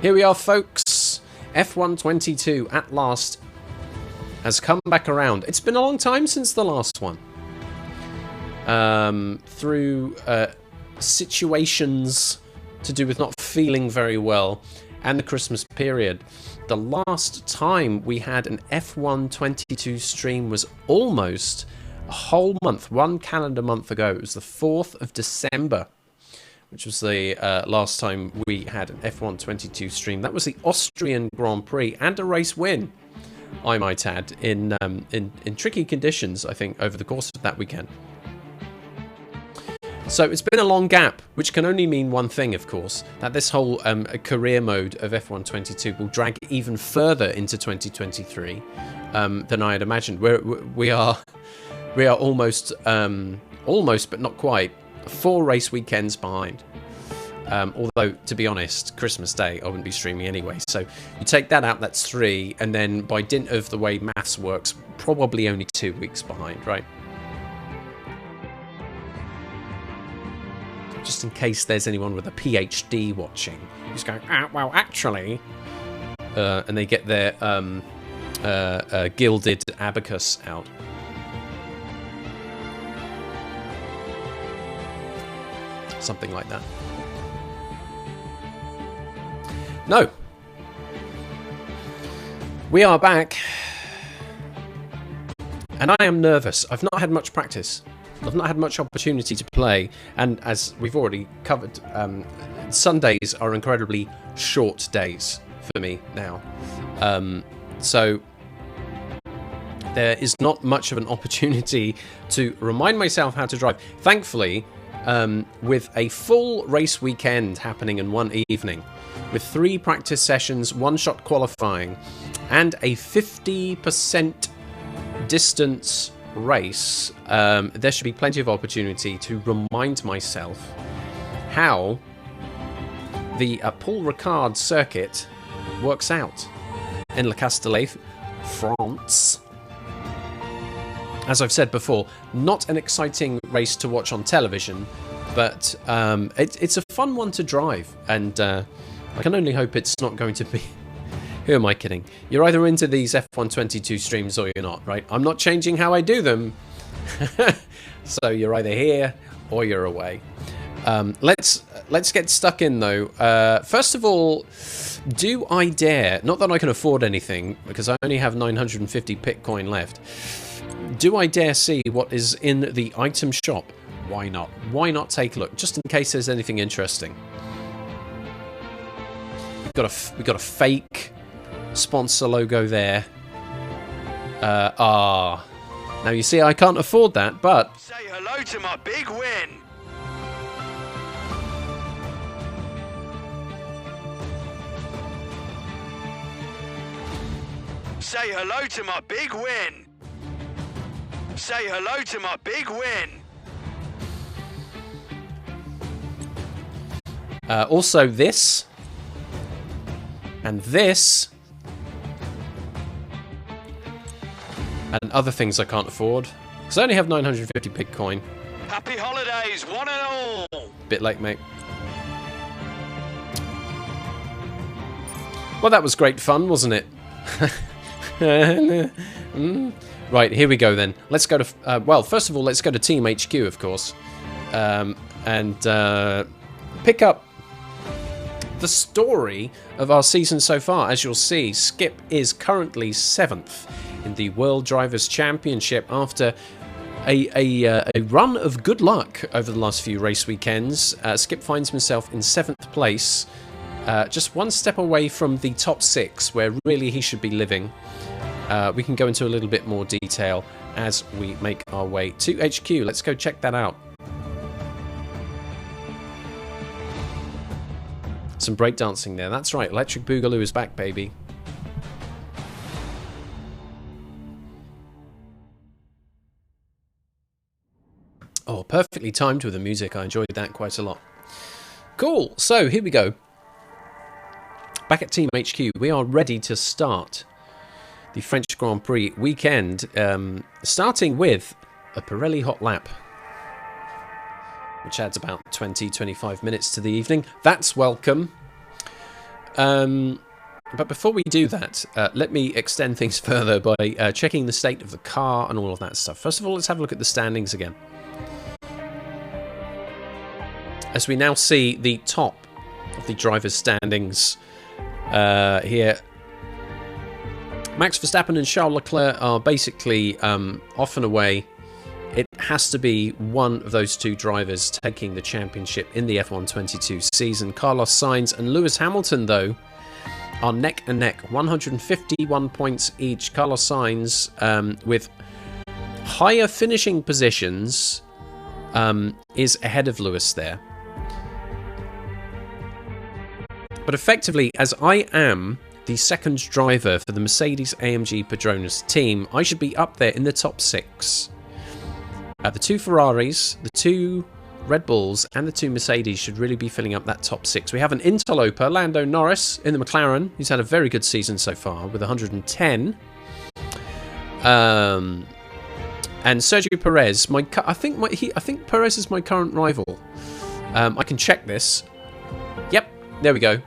Here we are, folks. F122 at last has come back around. It's been a long time since the last one. Through situations to do with not feeling very well and the Christmas period. The last time we had an F122 stream was almost a whole month, one calendar month ago. It was the 4th of December, which was the last time we had an F122 stream. That was the Austrian Grand Prix and a race win, I might add, in tricky conditions, I think, over the course of that weekend. So it's been a long gap, which can only mean one thing, of course, that this whole career mode of F122 will drag even further into 2023 than I had imagined. We are almost but not quite 4 race weekends behind. Although, to be honest, Christmas Day I wouldn't be streaming anyway. So you take that out, that's 3, and then by dint of the way maths works, probably only 2 weeks behind, right? Just in case there's anyone with a PhD watching who's going, well, actually, and they get their gilded abacus out. Something like that. No. We are back. And I am nervous. I've not had much practice. I've not had much opportunity to play, and as we've already covered, Sundays are incredibly short days for me now. So there is not much of an opportunity to remind myself how to drive. Thankfully, with a full race weekend happening in one evening, with 3 practice sessions, 1-shot qualifying, and a 50% distance race, there should be plenty of opportunity to remind myself how the Paul Ricard circuit works out in Le Castellet, France. As I've said before, not an exciting race to watch on television, but it's a fun one to drive, and I can only hope it's not going to be... Who am I kidding? You're either into these F122 streams or you're not, right? I'm not changing how I do them. So you're either here or you're away. Let's get stuck in, though. First of all, do I dare... Not that I can afford anything, because I only have 950 Bitcoin left. Do I dare see what is in the item shop? Why not? Why not take a look, just in case there's anything interesting? We've got a fake sponsor logo there. Now you see I can't afford that, but say hello to my big win. Say hello to my big win. Say hello to my big win. Also this and this. And other things I can't afford, because I only have 950 Bitcoin. Happy holidays, one and all! Bit late, mate. Well, that was great fun, wasn't it? Right, here we go then. Let's go to... well, first of all, let's go to Team HQ, of course. And pick up the story of our season so far. As you'll see, Skip is currently 7th in the World Drivers' Championship after a run of good luck over the last few race weekends. Skip finds himself in 7th place, just one step away from the top 6, where really he should be living. We can go into a little bit more detail as we make our way to HQ. Let's go check that out. Some breakdancing there. That's right, Electric Boogaloo is back, baby. Oh, perfectly timed with the music. I enjoyed that quite a lot. Cool. So, here we go. Back at Team HQ. We are ready to start the French Grand Prix weekend, starting with a Pirelli Hot Lap, which adds about 20-25 minutes to the evening. That's welcome. But before we do that, let me extend things further by checking the state of the car and all of that stuff. First of all, let's have a look at the standings again. As we now see the top of the drivers' standings here, Max Verstappen and Charles Leclerc are basically off and away. It has to be one of those two drivers taking the championship in the F1 22 season. Carlos Sainz and Lewis Hamilton, though, are neck and neck, 151 points each. Carlos Sainz, with higher finishing positions, is ahead of Lewis there. But effectively, as I am the second driver for the Mercedes-AMG Petronas team, I should be up there in the top 6. The 2 Ferraris, the 2 Red Bulls and the 2 Mercedes should really be filling up that top 6. We have an interloper, Lando Norris, in the McLaren, who's had a very good season so far with 110. And Sergio Perez, I think Perez is my current rival. I can check this. Yep, there we go.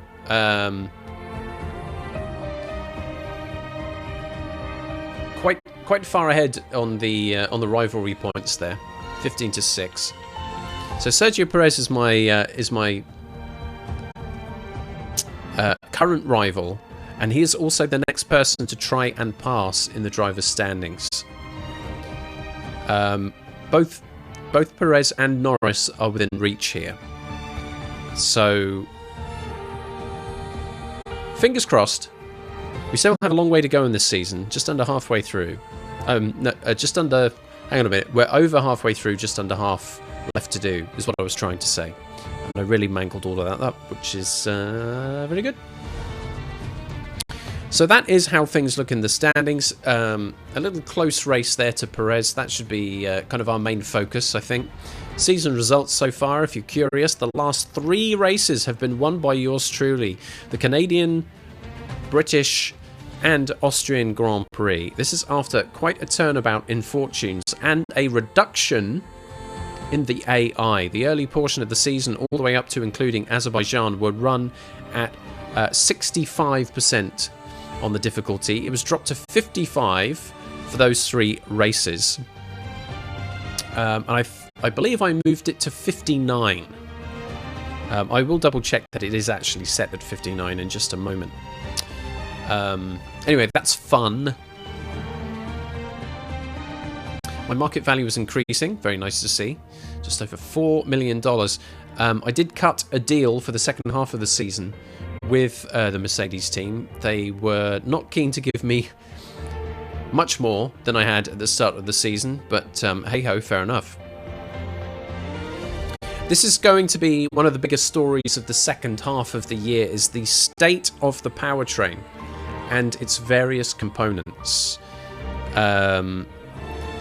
Quite far ahead on the rivalry points there, 15-6. So Sergio Perez is my current rival, and he is also the next person to try and pass in the drivers' standings. Both Perez and Norris are within reach here, so fingers crossed. We still have a long way to go in this season, just under halfway through. Just under. Hang on a minute. We're over halfway through, just under half left to do, is what I was trying to say. And I really mangled all of that up, which is very good. So that is how things look in the standings. A little close race there to Perez. That should be kind of our main focus, I think. Season results so far, if you're curious, the last 3 races have been won by yours truly. The Canadian, British and Austrian Grand Prix. This is after quite a turnabout in fortunes and a reduction in the AI. The early portion of the season, all the way up to including Azerbaijan, were run at 65% on the difficulty. It was dropped to 55 for those 3 races. And I believe I moved it to 59. I will double check that it is actually set at 59 in just a moment. Anyway, that's fun. My market value is increasing. Very nice to see. Just over $4 million. I did cut a deal for the second half of the season with the Mercedes team. They were not keen to give me much more than I had at the start of the season, but hey-ho, fair enough. This is going to be one of the biggest stories of the second half of the year, is the state of the powertrain and its various components.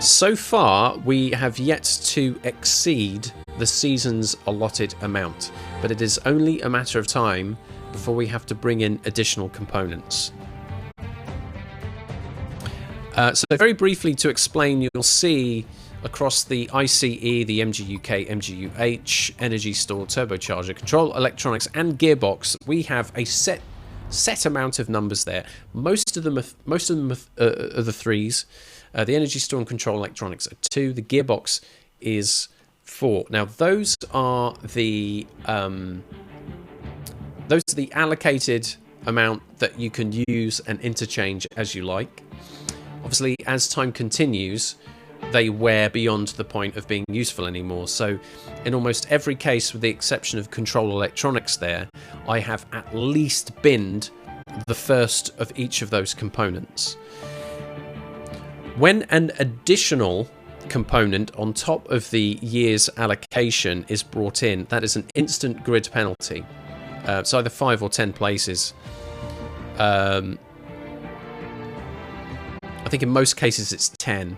So far, we have yet to exceed the season's allotted amount, but it is only a matter of time before we have to bring in additional components. So very briefly to explain, you'll see across the ICE, the MGUK, MGUH, energy store, turbocharger, control electronics and gearbox, we have a set amount of numbers there. Most of them are the 3s. The energy store and control electronics are 2. The gearbox is 4. Now those are the allocated amount that you can use and interchange as you like. Obviously, as time continues, they wear beyond the point of being useful anymore. So in almost every case, with the exception of control electronics there, I have at least binned the first of each of those components. When an additional component on top of the year's allocation is brought in, that is an instant grid penalty. It's either 5 or 10 places. I think in most cases it's 10.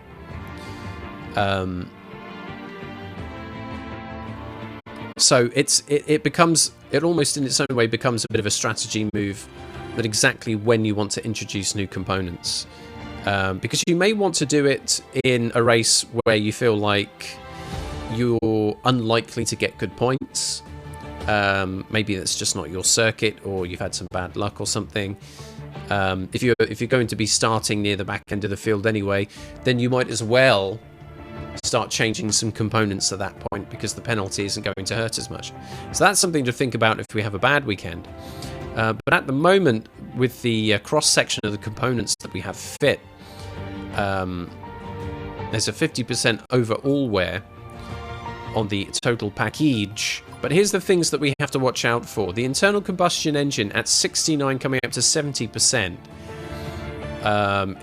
So it almost in its own way becomes a bit of a strategy move, but exactly when you want to introduce new components. Because you may want to do it in a race where you feel like you're unlikely to get good points, Maybe that's just not your circuit, or you've had some bad luck or something. If you're going to be starting near the back end of the field anyway, then you might as well start changing some components at that point, because the penalty isn't going to hurt as much. So that's something to think about if we have a bad weekend. But at the moment, with the cross-section of the components that we have fit, there's a 50% overall wear on the total package. But here's the things that we have to watch out for. The internal combustion engine at 69 coming up to 70%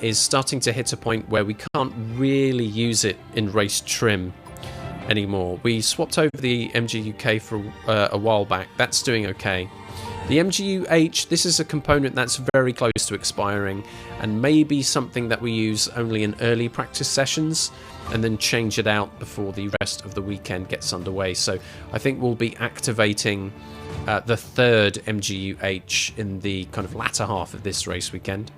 is starting to hit a point where we can't really use it in race trim anymore. We swapped over the MGU-K for a while back. That's doing okay. The MGU-H, this is a component that's very close to expiring, and maybe something that we use only in early practice sessions and then change it out before the rest of the weekend gets underway. So I think we'll be activating the third MGU-H in the kind of latter half of this race weekend.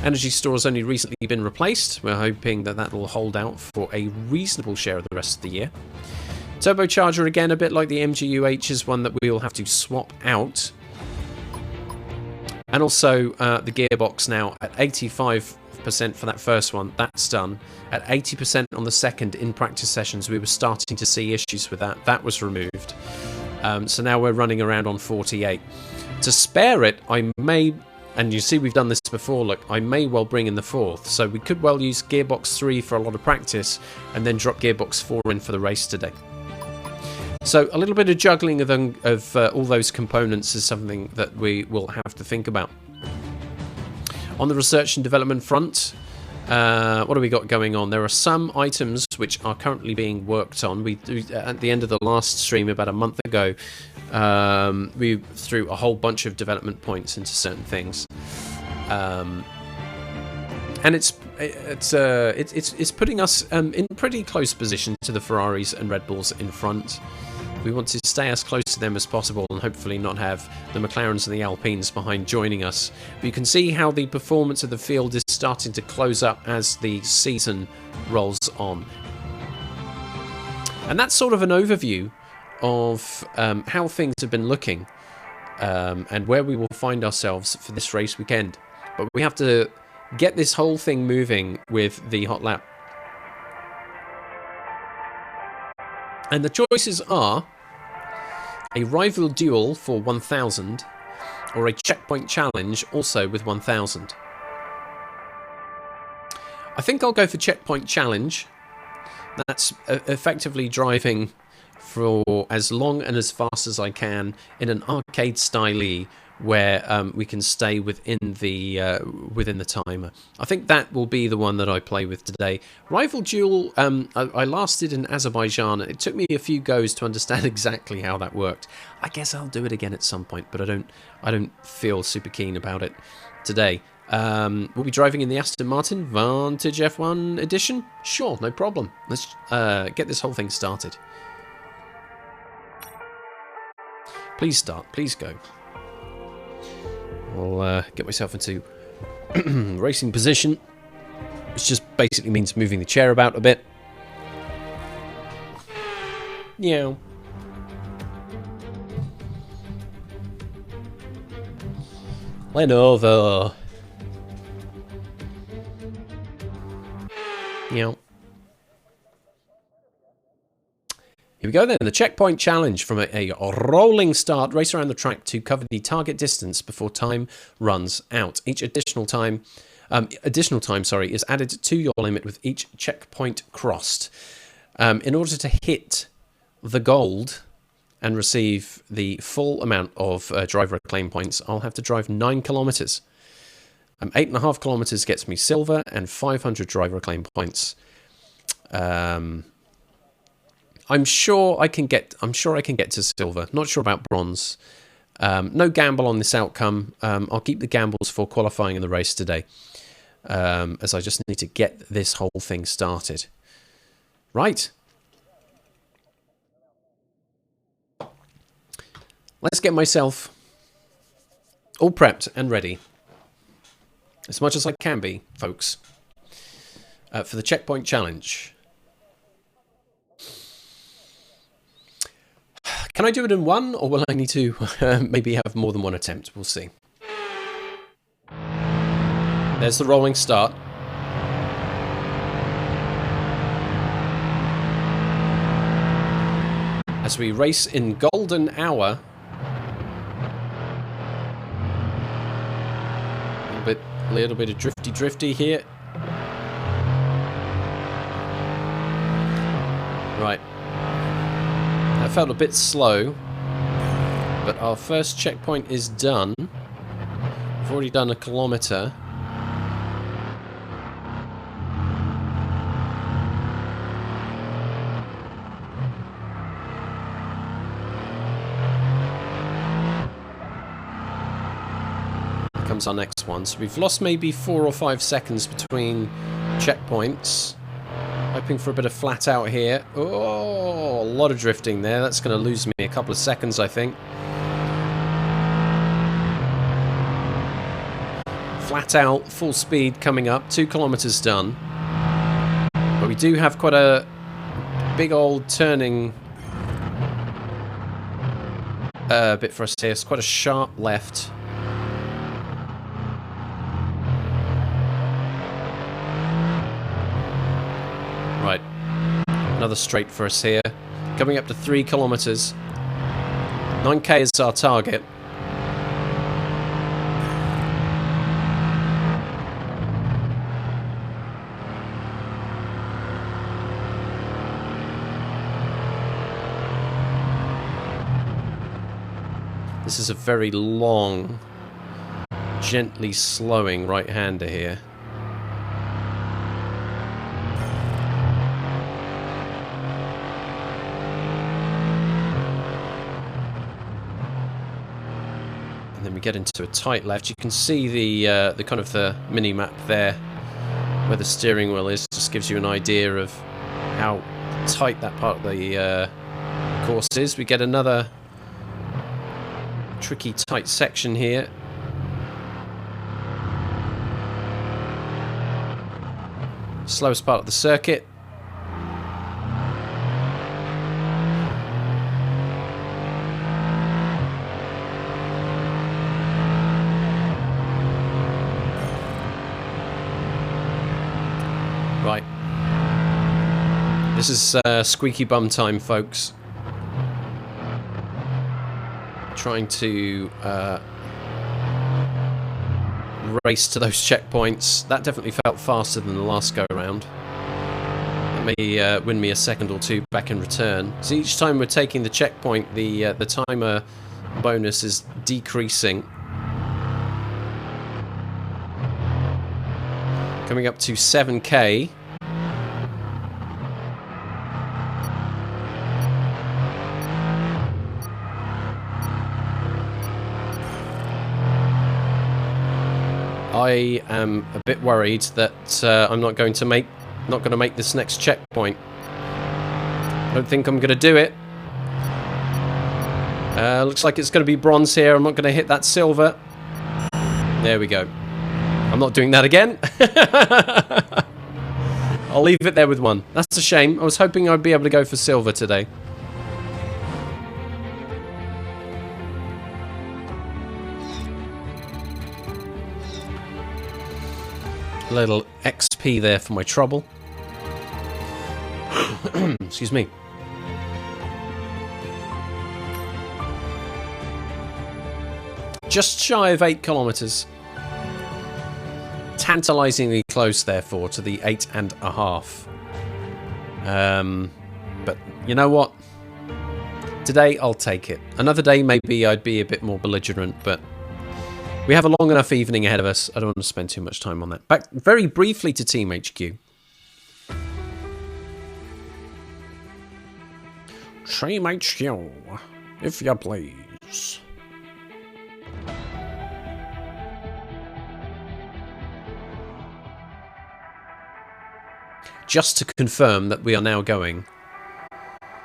Energy store has only recently been replaced. We're hoping that that will hold out for a reasonable share of the rest of the year. Turbocharger, again, a bit like the MGU-H, is one that we'll have to swap out. And also the gearbox now at 85% for that first one. That's done. At 80% on the second, in practice sessions, we were starting to see issues with that. That was removed. So now we're running around on 48. To spare it, I may... And you see we've done this before, look, I may well bring in the fourth. So we could well use Gearbox 3 for a lot of practice and then drop Gearbox 4 in for the race today. So a little bit of juggling of all those components is something that we will have to think about. On the research and development front, what have we got going on? There are some items which are currently being worked on. At the end of the last stream about a month ago, we threw a whole bunch of development points into certain things, and it's putting us in pretty close position to the Ferraris and Red Bulls in front. We want to stay as close to them as possible and hopefully not have the McLarens and the Alpines behind joining us. But you can see how the performance of the field is starting to close up as the season rolls on. And that's sort of an overview of how things have been looking and where we will find ourselves for this race weekend. But we have to get this whole thing moving with the Hot Lap. And the choices are a rival duel for 1,000 or a checkpoint challenge also with 1,000. I think I'll go for checkpoint challenge. That's effectively driving for as long and as fast as I can in an arcade style where we can stay within the timer. I think that will be the one that I play with today. Rival Duel, I lasted in Azerbaijan. It took me a few goes to understand exactly how that worked. I guess I'll do it again at some point, but I don't feel super keen about it today. We'll be driving in the Aston Martin Vantage F1 edition. Sure, no problem. Let's get this whole thing started. Please start. Please go. I'll get myself into racing position, which just basically means moving the chair about a bit. Yeah. Lenovo. Yeah. Here we go then, the checkpoint challenge from a rolling start, race around the track to cover the target distance before time runs out. Each additional time is added to your limit with each checkpoint crossed. In order to hit the gold and receive the full amount of driver acclaim points, I'll have to drive 9 kilometers. 8.5 kilometers gets me silver and 500 driver acclaim points. I'm sure I can get to silver. Not sure about bronze. No gamble on this outcome. I'll keep the gambles for qualifying in the race today, as I just need to get this whole thing started. Right. Let's get myself all prepped and ready, as much as I can be, folks, for the checkpoint challenge. Can I do it in one, or will I need to maybe have more than one attempt? We'll see. There's the rolling start. As we race in golden hour. A little bit of drifty here. Right. That felt a bit slow, but our first checkpoint is done. We've already done 1 kilometre. Here comes our next one. So we've lost maybe 4 or 5 seconds between checkpoints. Hoping for a bit of flat out here. Oh, a lot of drifting there. That's going to lose me a couple of seconds, I think. Flat out, full speed coming up. 2 kilometres done. But we do have quite a big old turning bit for us here. It's quite a sharp left. Right, another straight for us here. Coming up to 3 kilometres. 9k is our target. This is a very long, gently slowing right-hander here. And then we get into a tight left. You can see the kind of the mini map there, where the steering wheel is. Just gives you an idea of how tight that part of the course is. We get another tricky tight section here. Slowest part of the circuit. Right. This is squeaky bum time, folks. Trying to race to those checkpoints. That definitely felt faster than the last go around. That may win me a second or two back in return. So each time we're taking the checkpoint, the timer bonus is decreasing. Coming up to 7k. I am a bit worried that I'm not going to make this next checkpoint. I don't think I'm going to do it. Looks like it's going to be bronze here. I'm not going to hit that silver. There we go. I'm not doing that again. I'll leave it there with 1. That's a shame. I was hoping I'd be able to go for silver today. A little XP there for my trouble. Excuse me. Just shy of 8 kilometres. Tantalisingly close, therefore, to the 8.5. But you know what? Today, I'll take it. Another day, maybe I'd be a bit more belligerent, but we have a long enough evening ahead of us. I don't want to spend too much time on that. Back very briefly to Team HQ. Team HQ, if you please. Just to confirm that we are now going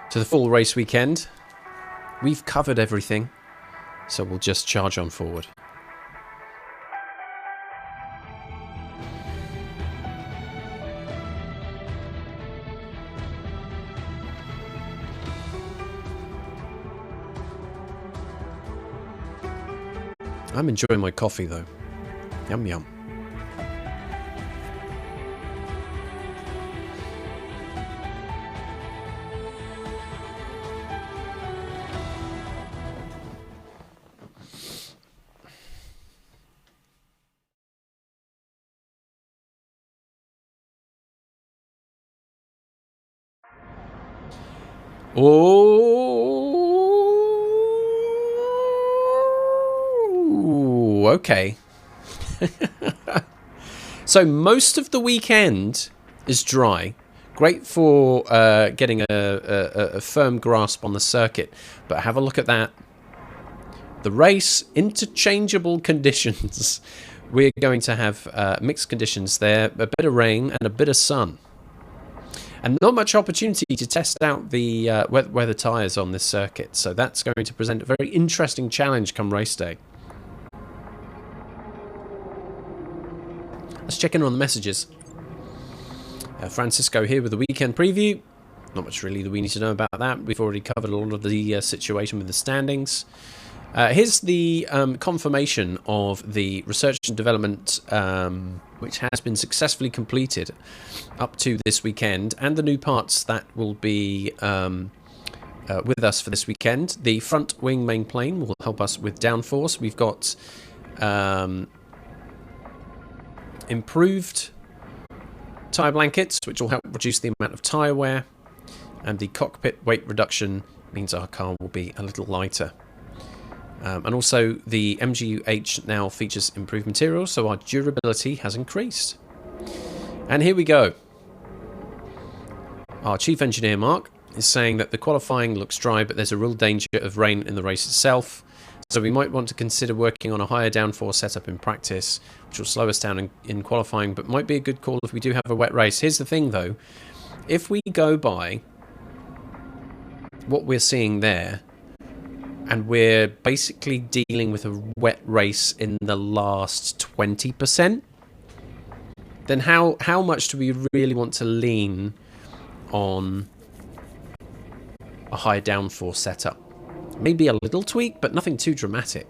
to the full race weekend. We've covered everything, so we'll just charge on forward. I'm enjoying my coffee though. Yum yum. Oh, okay. So most of the weekend is dry. Great for getting a firm grasp on the circuit. But have a look at that. The race, interchangeable conditions. We're going to have mixed conditions there. A bit of rain and a bit of sun. And not much opportunity to test out the weather tyres on this circuit. So that's going to present a very interesting challenge come race day. Let's check in on the messages. Francisco here with the weekend preview. Not much really that we need to know about that. We've already covered a lot of the situation with the standings. Here's the confirmation of the research and development which has been successfully completed up to this weekend, and the new parts that will be with us for this weekend. The front wing main plane will help us with downforce. We've got improved tyre blankets, which will help reduce the amount of tyre wear, and the cockpit weight reduction means our car will be a little lighter. And also the MGU-H now features improved materials, so our durability has increased. And here we go. Our chief engineer, Mark, is saying that the qualifying looks dry, but there's a real danger of rain in the race itself. So we might want to consider working on a higher downforce setup in practice, which will slow us down in qualifying, but might be a good call if we do have a wet race. Here's the thing, though. If we go by what we're seeing there, and we're basically dealing with a wet race in the last 20%, then how much do we really want to lean on a high downforce setup? Maybe a little tweak, but nothing too dramatic.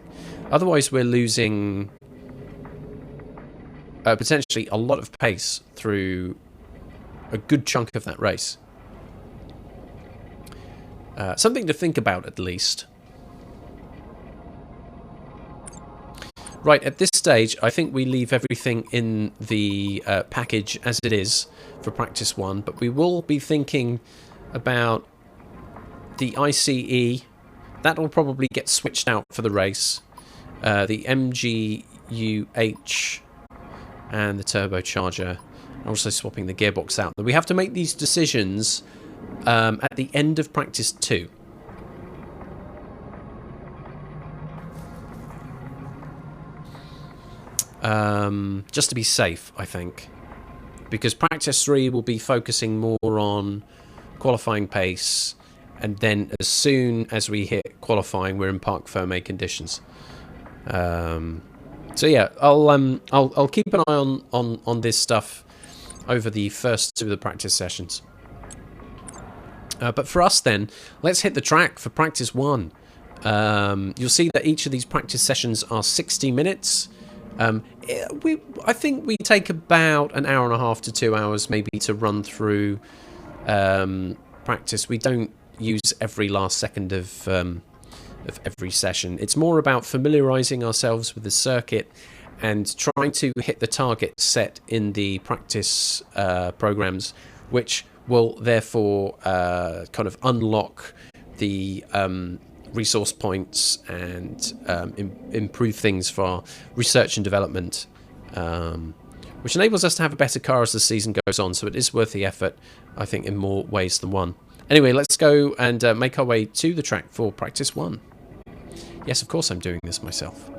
Otherwise, we're losing potentially a lot of pace through a good chunk of that race. Something to think about, at least. Right, at this stage, I think we leave everything in the package as it is for practice 1, but we will be thinking about the ICE. That will probably get switched out for the race. The MGU-H and the turbocharger. Also swapping the gearbox out. We have to make these decisions at the end of practice 2. Just to be safe, I think. Because practice 3 will be focusing more on qualifying pace, and then as soon as we hit qualifying, we're in parc fermé conditions. So yeah, I'll keep an eye on this stuff over the first 2 of the practice sessions. But for us then, let's hit the track for practice 1. You'll see that each of these practice sessions are 60 minutes. I think we take about an hour and a half to 2 hours maybe to run through practice. We don't use every last second of every session. It's more about familiarizing ourselves with the circuit and trying to hit the target set in the practice programs, which will therefore kind of unlock the resource points and improve things for our research and development, which enables us to have a better car as the season goes on. So it is worth the effort, I think, in more ways than one. Anyway, let's go and make our way to the track for practice 1. Yes, of course I'm doing this myself.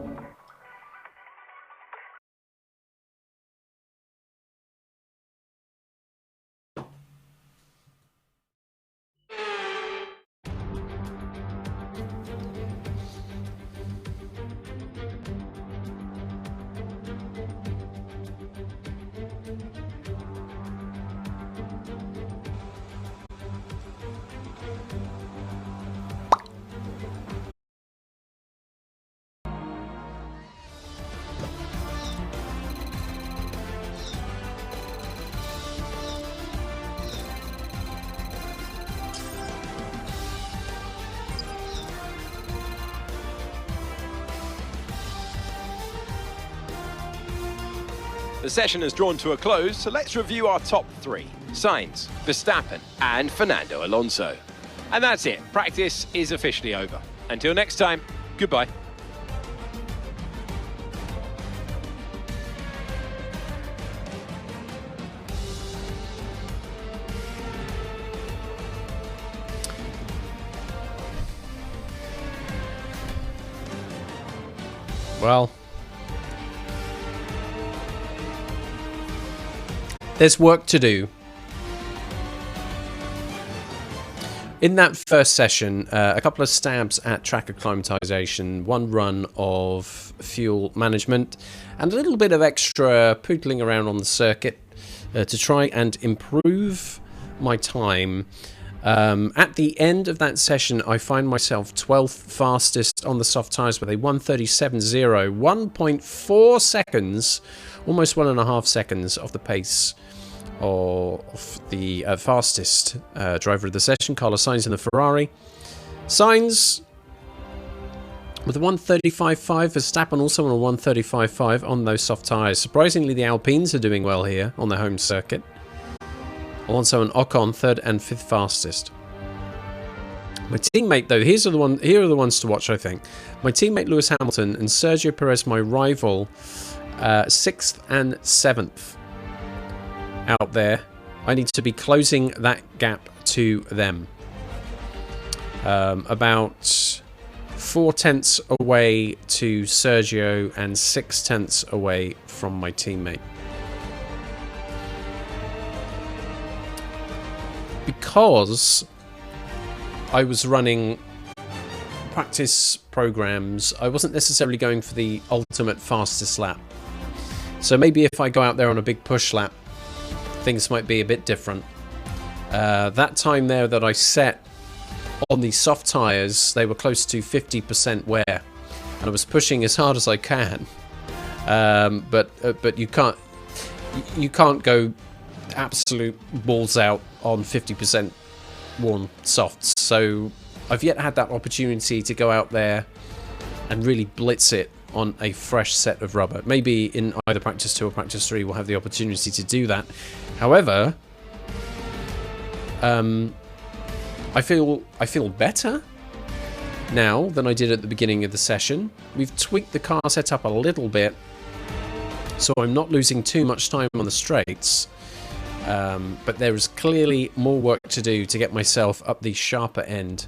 The session has drawn to a close, so let's review our top three. Sainz, Verstappen, and Fernando Alonso. And that's it. Practice is officially over. Until next time, goodbye. Well, there's work to do. In that first session, a couple of stabs at track acclimatization, one run of fuel management, and a little bit of extra poodling around on the circuit to try and improve my time. At the end of that session, I find myself 12th fastest on the soft tyres with a 1:37.0, 1.4 seconds, almost 1.5 seconds off the pace of the fastest driver of the session, Carlos Sainz in the Ferrari. Sainz with a 1:35.5, Verstappen also on a 1:35.5 on those soft tyres. Surprisingly, the Alpines are doing well here on their home circuit. Alonso and Ocon, third and fifth fastest. My teammate, though, here are the ones to watch, I think. My teammate Lewis Hamilton and Sergio Perez, my rival, 6th and 7th out there. I need to be closing that gap to them. About 4/10 away to Sergio and 6/10 away from my teammate. Because I was running practice programs, I wasn't necessarily going for the ultimate fastest lap. So maybe if I go out there on a big push lap, things might be a bit different. That time there that I set on the soft tyres, they were close to 50% wear, and I was pushing as hard as I can. But you can't go absolute balls out on 50% worn softs. So I've yet had that opportunity to go out there and really blitz it on a fresh set of rubber. Maybe in either practice 2 or practice 3 we'll have the opportunity to do that. However, I feel better now than I did at the beginning of the session. We've tweaked the car setup a little bit, so I'm not losing too much time on the straights. But there is clearly more work to do to get myself up the sharper end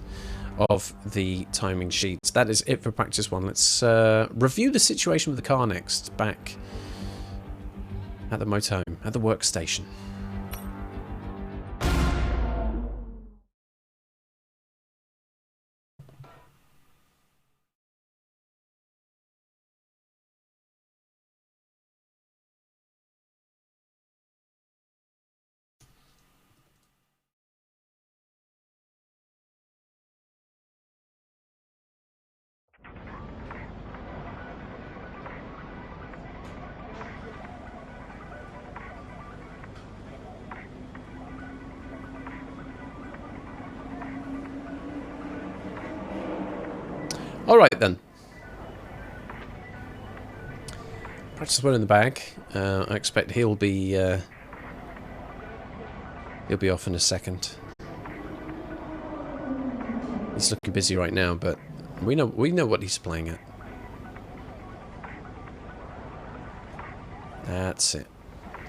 of the timing sheets. That is it for practice 1. Let's review the situation with the car next, back at the motorhome, at the workstation. All right then. Practice 1 in the bag. I expect he'll be off in a second. He's looking busy right now, but we know what he's playing at. That's it.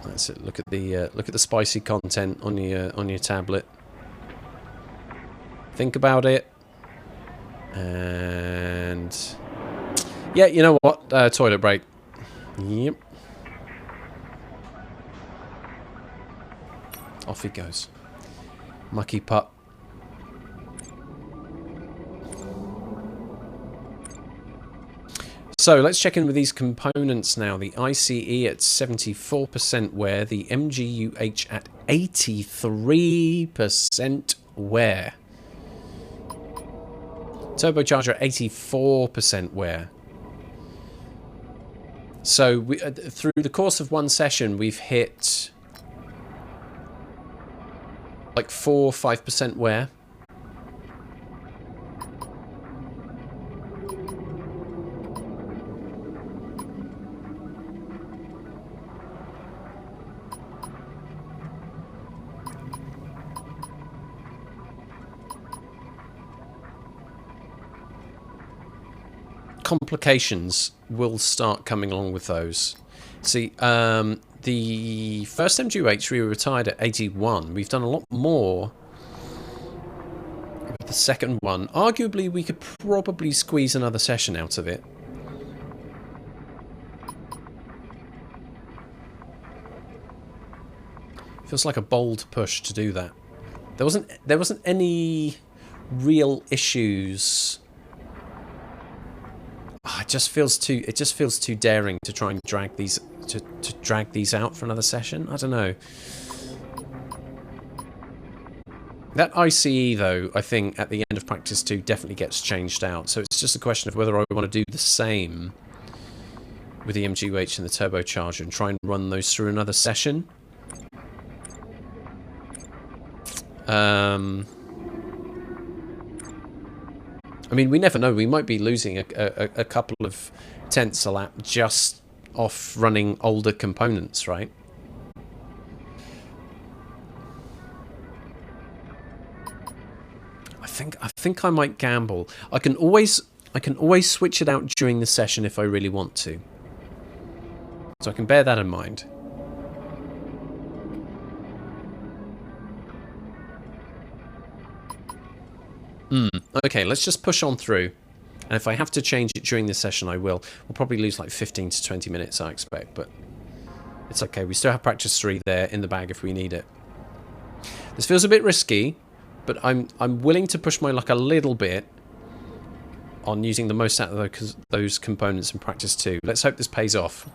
That's it. Look at the spicy content on your tablet. Think about it. And yeah, you know what? Toilet break. Yep. Off he goes. Mucky pup. So let's check in with these components now. The ICE at 74% wear, the MGUH at 83% wear. Turbocharger at 84% wear. So through the course of one session, we've hit like 4-5% wear. complications will start coming along with those. See, the first MGH we were retired at 81. We've done a lot more with the second one. Arguably, we could probably squeeze another session out of it. Feels like a bold push to do that. There wasn't any real issues. Oh, it just feels too daring to try and drag these drag these out for another session. I don't know. That ICE though, I think at the end of practice 2 definitely gets changed out. So it's just a question of whether I want to do the same with the MGUH and the turbocharger and try and run those through another session. I mean, we never know. We might be losing a couple of tenths a lap just off running older components, right? I think I might gamble. I can always switch it out during the session if I really want to. So I can bear that in mind. Okay, let's just push on through. And if I have to change it during the session, I will. We'll probably lose like 15 to 20 minutes, I expect, but it's okay. We still have practice 3 there in the bag if we need it. This feels a bit risky, but I'm willing to push my luck a little bit on using the most out of those components in practice 2. Let's hope this pays off.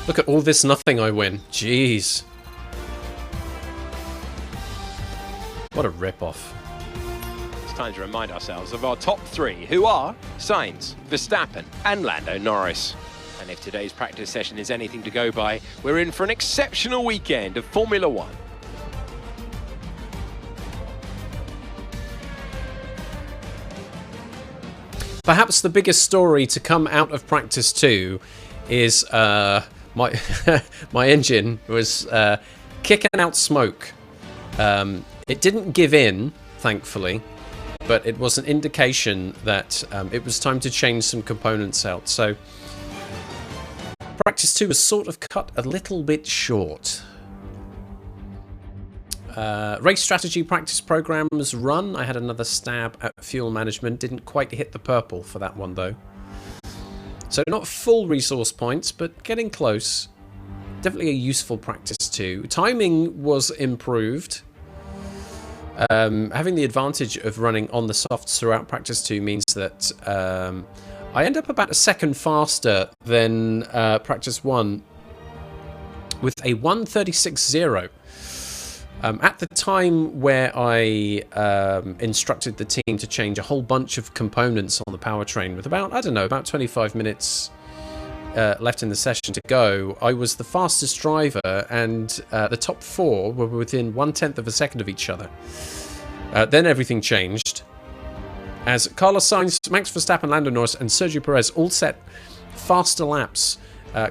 Look at all this nothing I win. Jeez. What a rip-off. It's time to remind ourselves of our top 3, who are Sainz, Verstappen and Lando Norris. And if today's practice session is anything to go by, we're in for an exceptional weekend of Formula 1. Perhaps the biggest story to come out of practice 2 is my engine was kicking out smoke. It didn't give in, thankfully, but it was an indication that it was time to change some components out. So practice 2 was sort of cut a little bit short. Race strategy practice programs run. I had another stab at fuel management. Didn't quite hit the purple for that one though. So not full resource points, but getting close. Definitely a useful practice too. Timing was improved. Having the advantage of running on the softs throughout practice 2 means that I end up about a second faster than practice 1 with a 1:36.0. At the time where I instructed the team to change a whole bunch of components on the powertrain with about, I don't know, about 25 minutes left in the session to go, I was the fastest driver and the top 4 were within 1/10 of a second of each other. Then everything changed as Carlos Sainz, Max Verstappen, Lando Norris and Sergio Perez all set faster laps.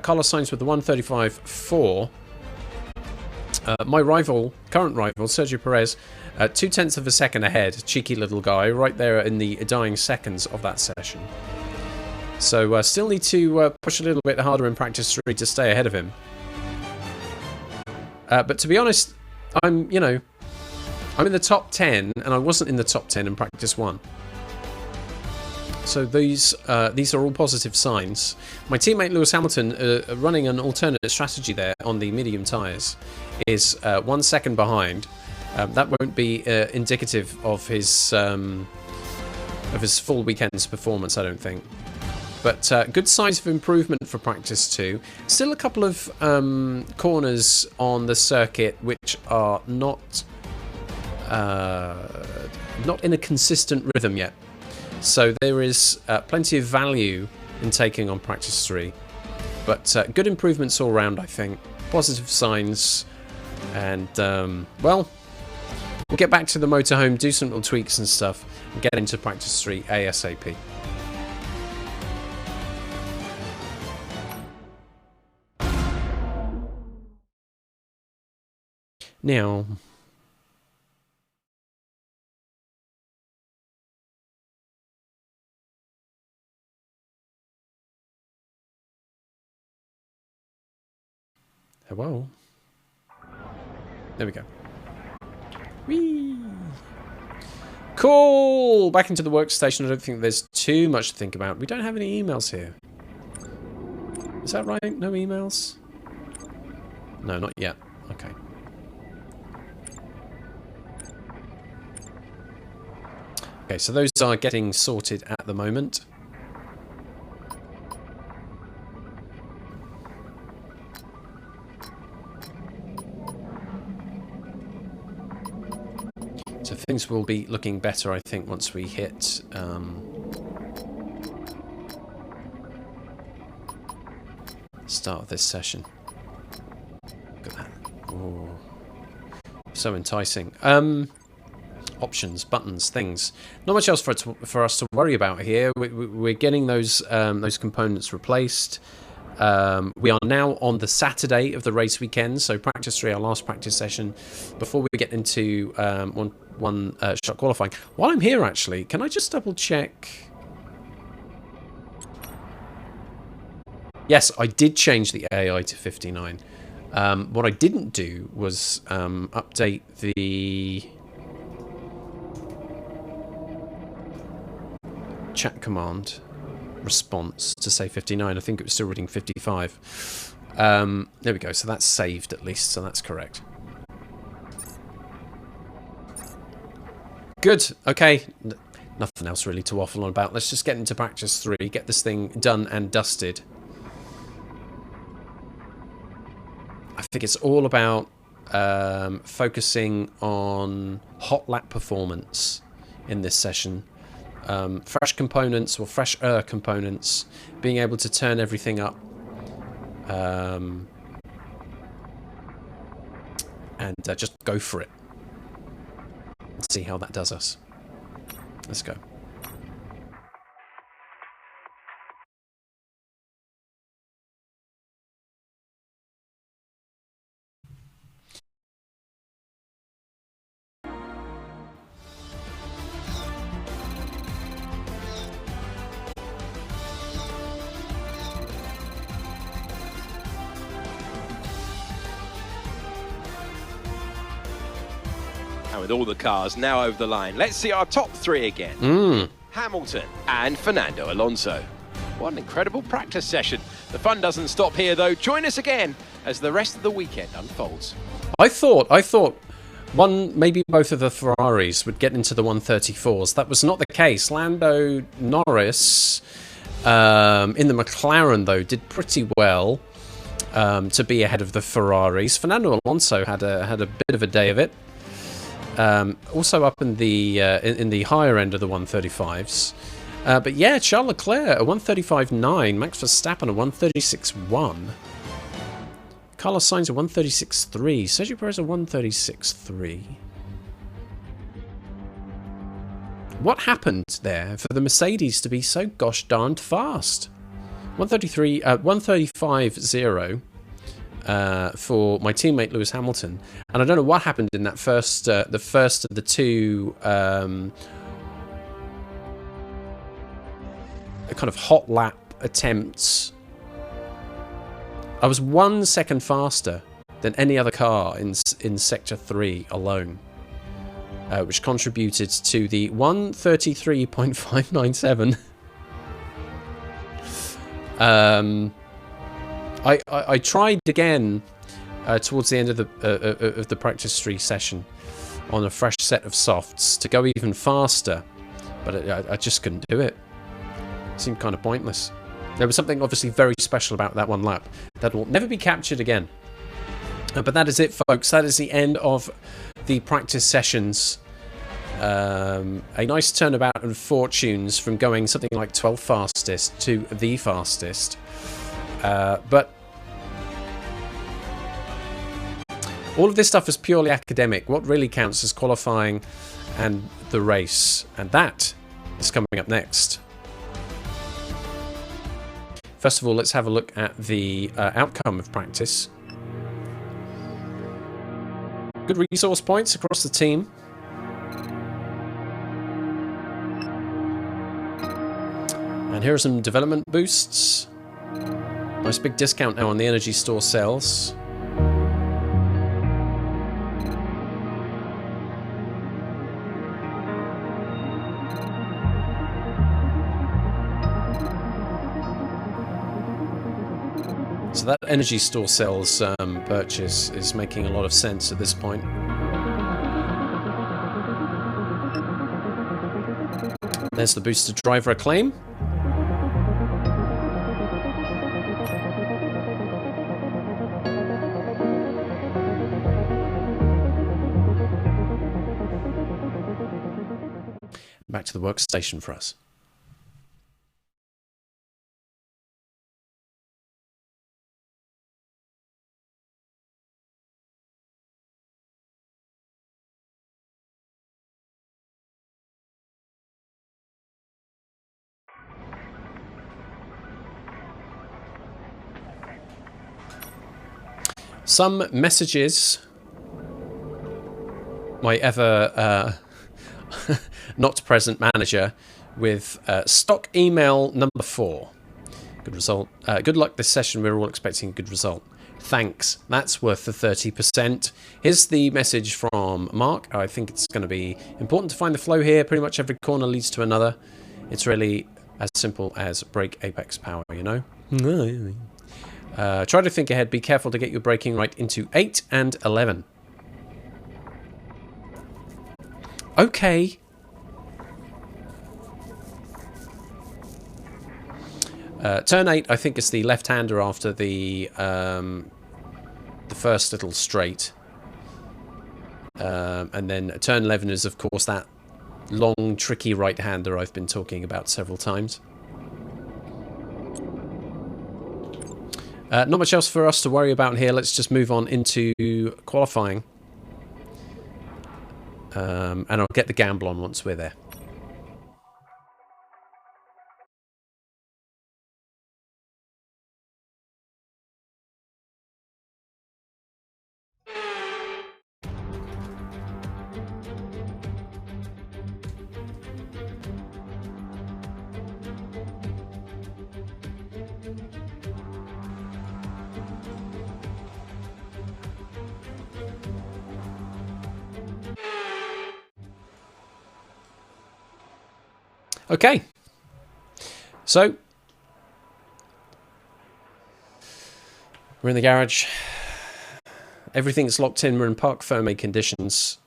Carlos Sainz with the 1:35.4. My current rival, Sergio Perez, 0.2 of a second ahead. Cheeky little guy, right there in the dying seconds of that session. So still need to push a little bit harder in practice 3 to stay ahead of him. But to be honest, I'm in the top 10, and I wasn't in the top 10 in practice 1. So these are all positive signs. My teammate Lewis Hamilton, running an alternate strategy there on the medium tyres, is 1 second behind. That won't be indicative of his full weekend's performance, I don't think. But good signs of improvement for practice 2. Still a couple of corners on the circuit which are not in a consistent rhythm yet. So there is plenty of value in taking on practice 3. But good improvements all round, I think. Positive signs. And, well, we'll get back to the motorhome, do some little tweaks and stuff, and get into practice 3 ASAP. Now, hello. There we go. Whee! Cool! Back into the workstation. I don't think there's too much to think about. We don't have any emails here. Is that right? No emails? No, not yet. Okay. Okay, so those are getting sorted at the moment. So things will be looking better, I think, once we hit start of this session. Look at that. Ooh. So enticing. Options, buttons, things. Not much else for us to worry about here. We're getting those components replaced. We are now on the Saturday of the race weekend, so practice 3, our last practice session, before we get into one shot qualifying. While I'm here, actually, can I just double check? Yes, I did change the AI to 59. What I didn't do was update the chat command response to say 59. I think it was still reading 55. There we go. So that's saved at least. So that's correct. Good. Okay. Nothing else really to waffle on about. Let's just get into practice 3. Get this thing done and dusted. I think it's all about focusing on hot lap performance in this session. Fresh components, or fresher components, being able to turn everything up, and just go for it. Let's see how that does us. Let's go. With all the cars now over the line, let's see our top 3 again. Hamilton and Fernando Alonso. What an incredible practice session. The fun doesn't stop here, though. Join us again as the rest of the weekend unfolds. I thought one, maybe both of the Ferraris would get into the 134s. That was not the case. Lando Norris in the McLaren, though, did pretty well to be ahead of the Ferraris. Fernando Alonso had a bit of a day of it. Also up in the higher end of the 135s. But yeah, Charles Leclerc, a 135.9. Max Verstappen, a 136.1. Carlos Sainz, a 136.3. Sergio Perez, a 136.3. What happened there for the Mercedes to be so gosh darned fast? 135.0. For my teammate Lewis Hamilton, and I don't know what happened in that the first of the two kind of hot lap attempts. I was 1 second faster than any other car in sector 3 alone, which contributed to the 133.597. I tried again towards the end of the practice 3 session on a fresh set of softs to go even faster, but I just couldn't do it. It seemed kind of pointless. There was something obviously very special about that one lap that will never be captured again. But that is it, folks. That is the end of the practice sessions. A nice turnabout of fortunes from going something like 12th fastest to the fastest. But All of this stuff is purely academic. What really counts is qualifying and the race. And that is coming up next. First of all, let's have a look at the outcome of practice. Good resource points across the team. And here are some development boosts. Nice big discount now on the energy store sales. So that energy store sales purchase is making a lot of sense at this point. There's the boosted driver acclaim. Back to the workstation for us. Some messages my ever not present manager with stock email number 4. Good result. Good luck this session. We're all expecting a good result. Thanks. That's worth the 30%. Here's the message from Mark. I think it's going to be important to find the flow here. Pretty much every corner leads to another. It's really as simple as brake apex power, you know? Try to think ahead. Be careful to get your braking right into 8 and 11. Okay. Turn 8, I think, is the left-hander after the first little straight. And then turn 11 is, of course, that long, tricky right-hander I've been talking about several times. Not much else for us to worry about here. Let's just move on into qualifying. And I'll get the gamble on once we're there. Okay, so we're in the garage. Everything's locked in. We're in parc fermé conditions.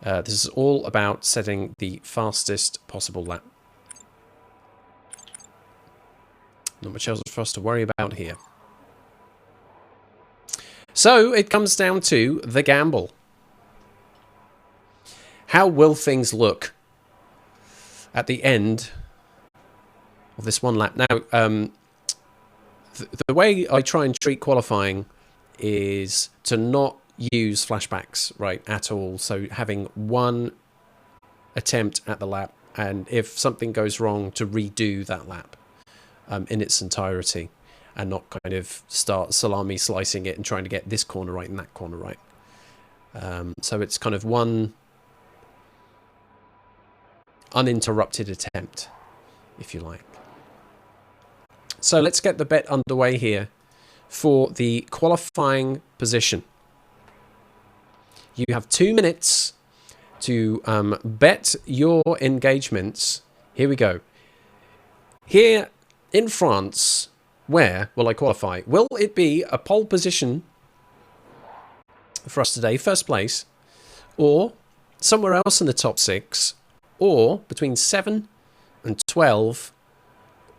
This is all about setting the fastest possible lap. Not much else for us to worry about here. So it comes down to the gamble. How will things look at the end of this one lap? Now, the way I try and treat qualifying is to not use flashbacks, right, at all. So having one attempt at the lap, and if something goes wrong, to redo that lap in its entirety, and not kind of start salami slicing it and trying to get this corner right and that corner right. So it's kind of one uninterrupted attempt, if you like. So let's get the bet underway here for the qualifying position. You have 2 minutes to bet your engagements. Here we go. Here in France, where will I qualify? Will it be a pole position for us today, first place, or somewhere else in the top 6, or between 7 and 12,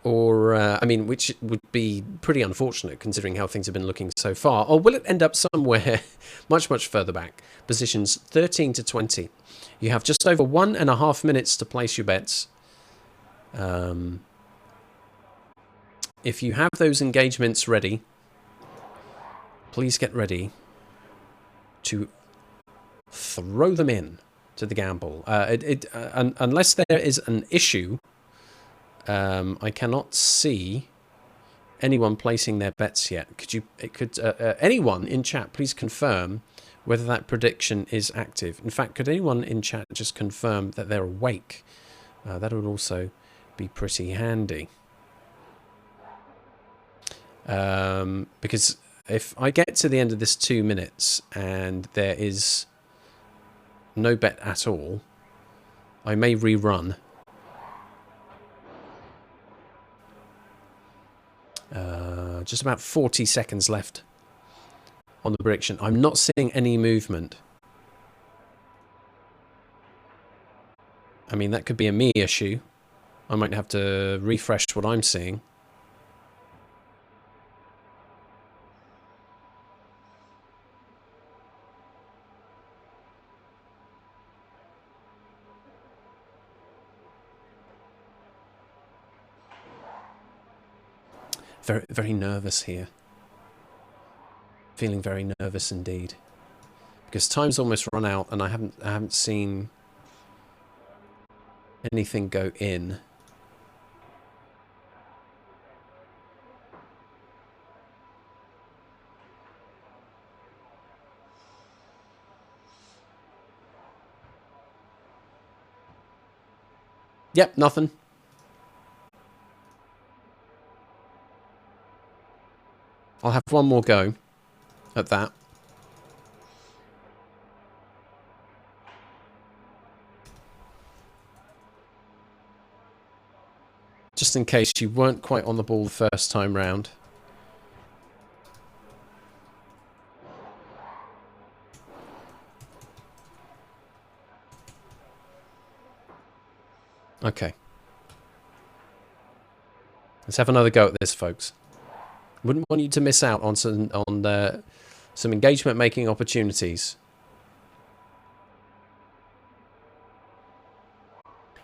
or, I mean, which would be pretty unfortunate considering how things have been looking so far, or will it end up somewhere much, much further back? Positions 13 to 20. You have just over 1.5 minutes to place your bets. If you have those engagements ready, please get ready to throw them in to the gamble. Unless there is an issue, I cannot see anyone placing their bets yet. Anyone in chat please confirm whether that prediction is active? In fact, could anyone in chat just confirm that they're awake? That would also be pretty handy. Because if I get to the end of this 2 minutes and there is no bet at all, I may rerun. Just about 40 seconds left on the prediction. I'm not seeing any movement. I mean, that could be a me issue. I might have to refresh what I'm seeing. Very, very nervous here. Feeling very nervous indeed, because time's almost run out, and I haven't seen anything go in. Yep, nothing. I'll have one more go at that. Just in case you weren't quite on the ball the first time round. Okay. Let's have another go at this, folks. Wouldn't want you to miss out on some engagement-making opportunities.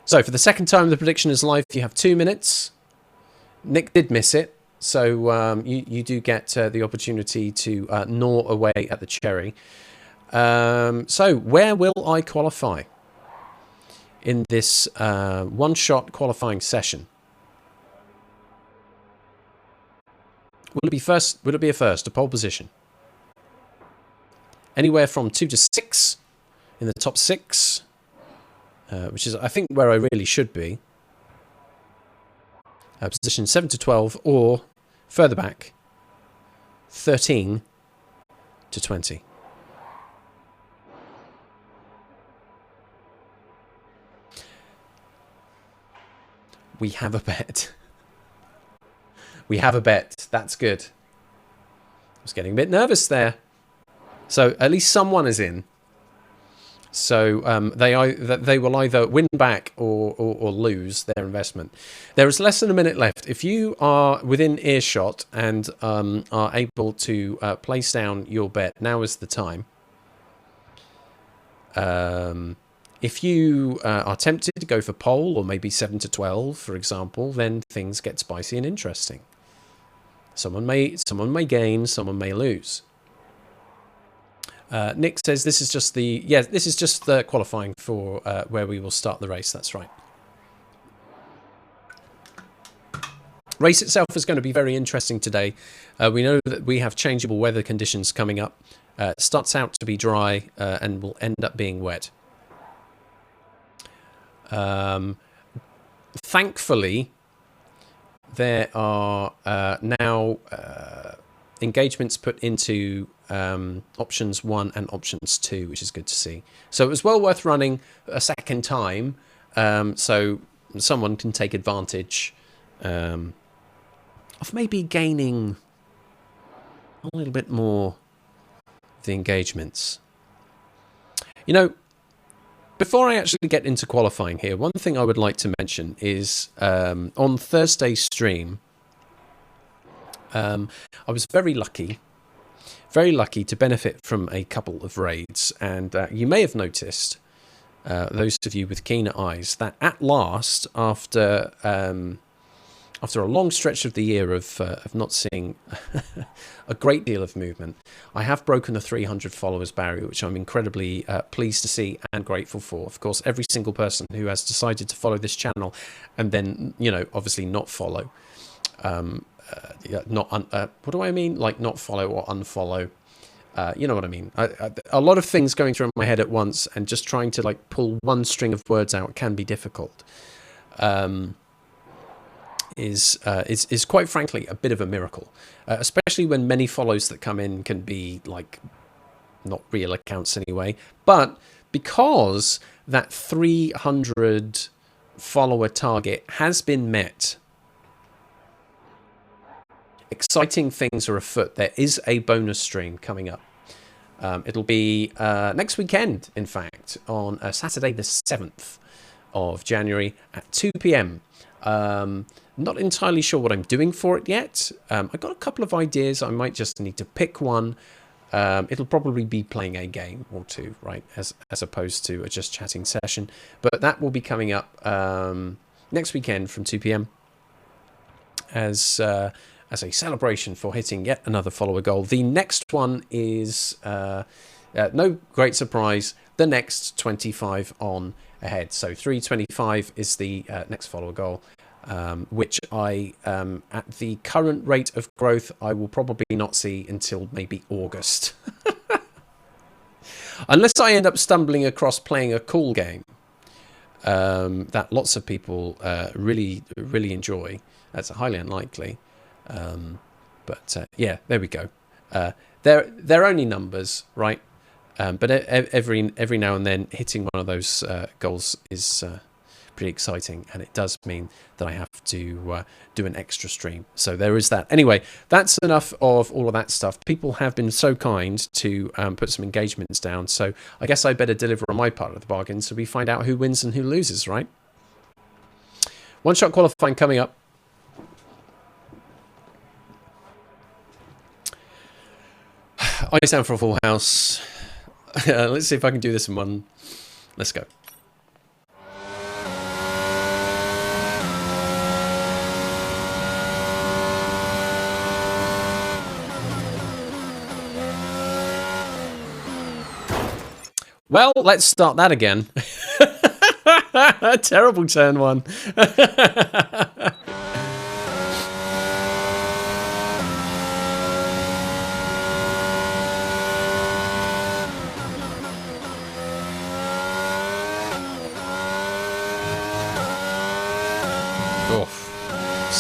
So, for the second time the prediction is live, you have 2 minutes. Nick did miss it, so you do get the opportunity to gnaw away at the cherry. So, where will I qualify in this one-shot qualifying session? Will it be first? Would it be a first, a pole position? Anywhere from 2 to 6 in the top 6, which is, I think, where I really should be. Position 7 to 12, or further back, 13 to 20. We have a bet. We have a bet. That's good. I was getting a bit nervous there. So at least someone is in. So they will either win back or lose their investment. There is less than a minute left. If you are within earshot and are able to place down your bet, now is the time. If you are tempted to go for pole, or maybe 7 to 12, for example, then things get spicy and interesting. Someone may gain, someone may lose. Nick says this is just the qualifying for where we will start the race. That's right. Race itself is going to be very interesting today. We know that we have changeable weather conditions coming up. Starts out to be dry and will end up being wet. Thankfully, there are now engagements put into options 1 and options 2, which is good to see. So it was well worth running a second time, so someone can take advantage of maybe gaining a little bit more of the engagements. You know, before I actually get into qualifying here, one thing I would like to mention is on Thursday's stream, I was very lucky to benefit from a couple of raids, and you may have noticed, those of you with keener eyes, that at last, after after a long stretch of the year of not seeing a great deal of movement, I have broken the 300 followers barrier, which I'm incredibly pleased to see and grateful for. Of course, every single person who has decided to follow this channel and then, you know, obviously not follow, what do I mean? Like not follow or unfollow. You know what I mean? A lot of things going through my head at once, and just trying to like pull one string of words out can be difficult. Is quite frankly a bit of a miracle, especially when many follows that come in can be like not real accounts anyway. But because that 300 follower target has been met, exciting things are afoot. There is a bonus stream coming up. It'll be next weekend, in fact, on Saturday the 7th of January at 2 p.m. Not entirely sure what I'm doing for it yet. I've got a couple of ideas. I might just need to pick one. It'll probably be playing a game or two, right, as opposed to a just chatting session. But that will be coming up next weekend from 2 p.m. as a celebration for hitting yet another follower goal. The next one is, no great surprise, the next 25 on ahead. So 325 is the next follower goal, which I, at the current rate of growth, I will probably not see until maybe August. Unless I end up stumbling across playing a cool game that lots of people really enjoy. That's highly unlikely. But yeah, there we go. They're only numbers, right? But every now and then hitting one of those goals is pretty exciting, and it does mean that I have to do an extra stream. So there is that. Anyway, that's enough of all of that stuff. People have been so kind to put some engagements down, so I guess I better deliver on my part of the bargain so we find out who wins and who loses, right? One-shot qualifying coming up. Eyes down for a full house. Let's see if I can do this in one. Let's go. Well, let's start that again. Terrible turn one.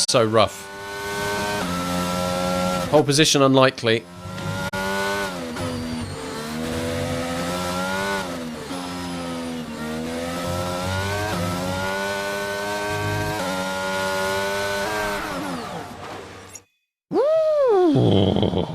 So rough. Whole position unlikely. Woo!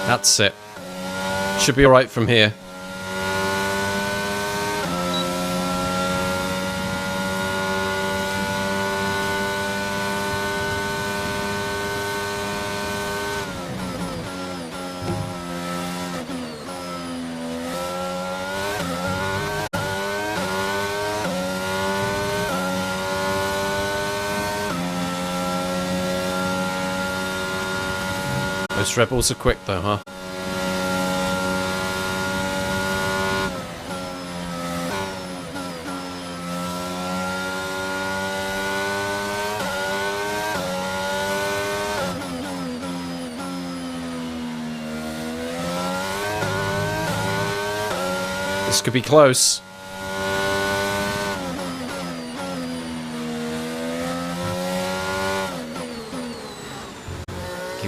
That's it. Should be alright from here. Those rebels are quick though, huh? This could be close.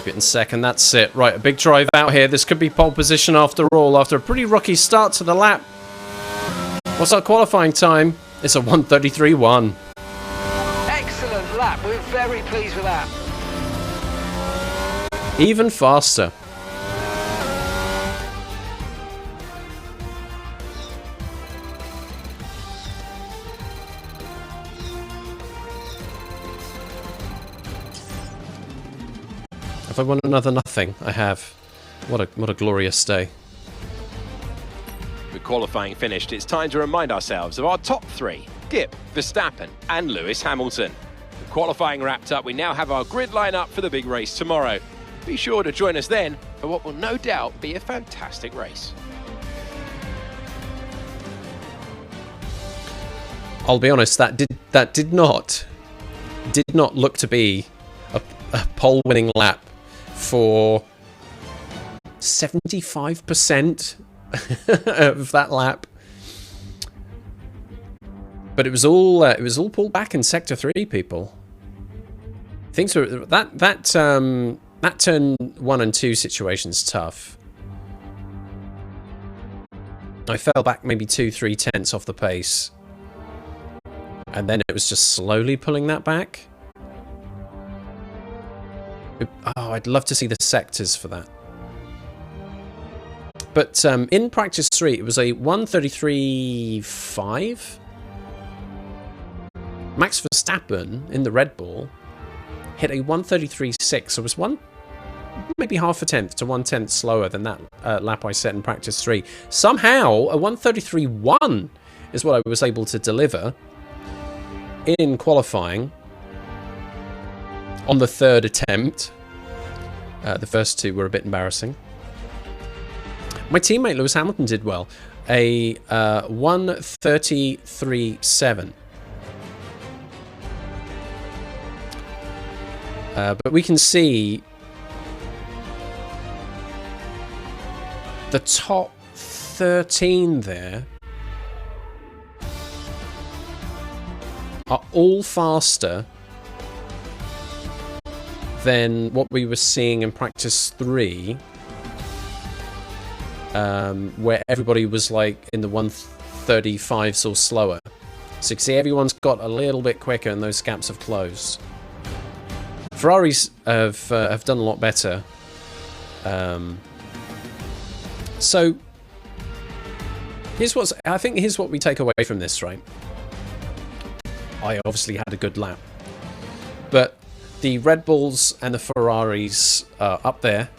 Keep it in second, that's it. Right, a big drive out here. This could be pole position after all, after a pretty rocky start to the lap. What's our qualifying time? It's a 1:33.1. Excellent lap. We're very pleased with that. Even faster. If I won another nothing, I have. What a glorious day. With qualifying finished, it's time to remind ourselves of our top three: Gip, Verstappen and Lewis Hamilton. With qualifying wrapped up, we now have our grid lineup for the big race tomorrow. Be sure to join us then for what will no doubt be a fantastic race. I'll be honest, that did not look to be a pole-winning lap for 75% of that lap. But it was all pulled back in sector 3, people. Things were that turn 1 and 2 situation's tough. I fell back maybe 2-3 tenths off the pace. And then it was just slowly pulling that back. Oh, I'd love to see the sectors for that. But in practice 3, it was a 1:33.5. Max Verstappen in the Red Bull hit a 1:33.6. So it was maybe half a tenth to 1/10 slower than that lap I set in practice 3. Somehow, a 1:33.1 is what I was able to deliver in qualifying on the 3rd attempt. The first 2 were a bit embarrassing. My teammate Lewis Hamilton did well. A 1:33.7. But we can see the top 13 there are all faster than what we were seeing in practice 3, where everybody was like in the 1:35s or slower. So you can see everyone's got a little bit quicker and those gaps have closed. Ferraris have done a lot better. So here's what we take away from this, right? I obviously had a good lap, but the Red Bulls and the Ferraris are up there.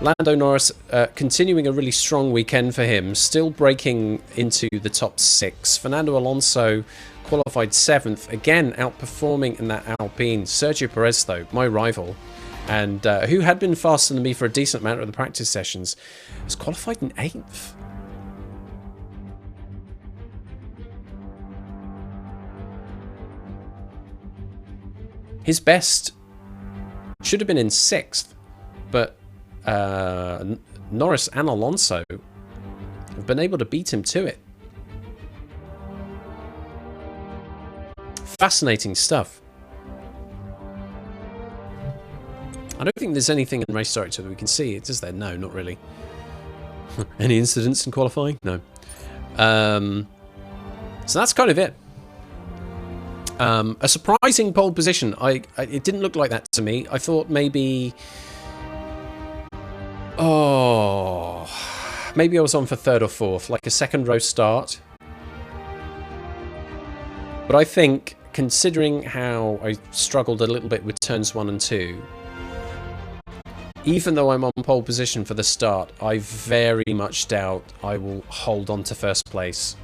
Lando Norris continuing a really strong weekend for him, still breaking into the top 6. Fernando Alonso qualified 7th, again outperforming in that Alpine. Sergio Perez, though, my rival, and who had been faster than me for a decent amount of the practice sessions, was qualified in 8th. His best should have been in 6th, but Norris and Alonso have been able to beat him to it. Fascinating stuff. I don't think there's anything in race director that we can see. Is there? No, not really. Any incidents in qualifying? No. So that's kind of it. A surprising pole position. It didn't look like that to me. I thought maybe... maybe I was on for 3rd or 4th, like a 2nd row start. But I think, considering how I struggled a little bit with turns 1 and 2, even though I'm on pole position for the start, I very much doubt I will hold on to 1st place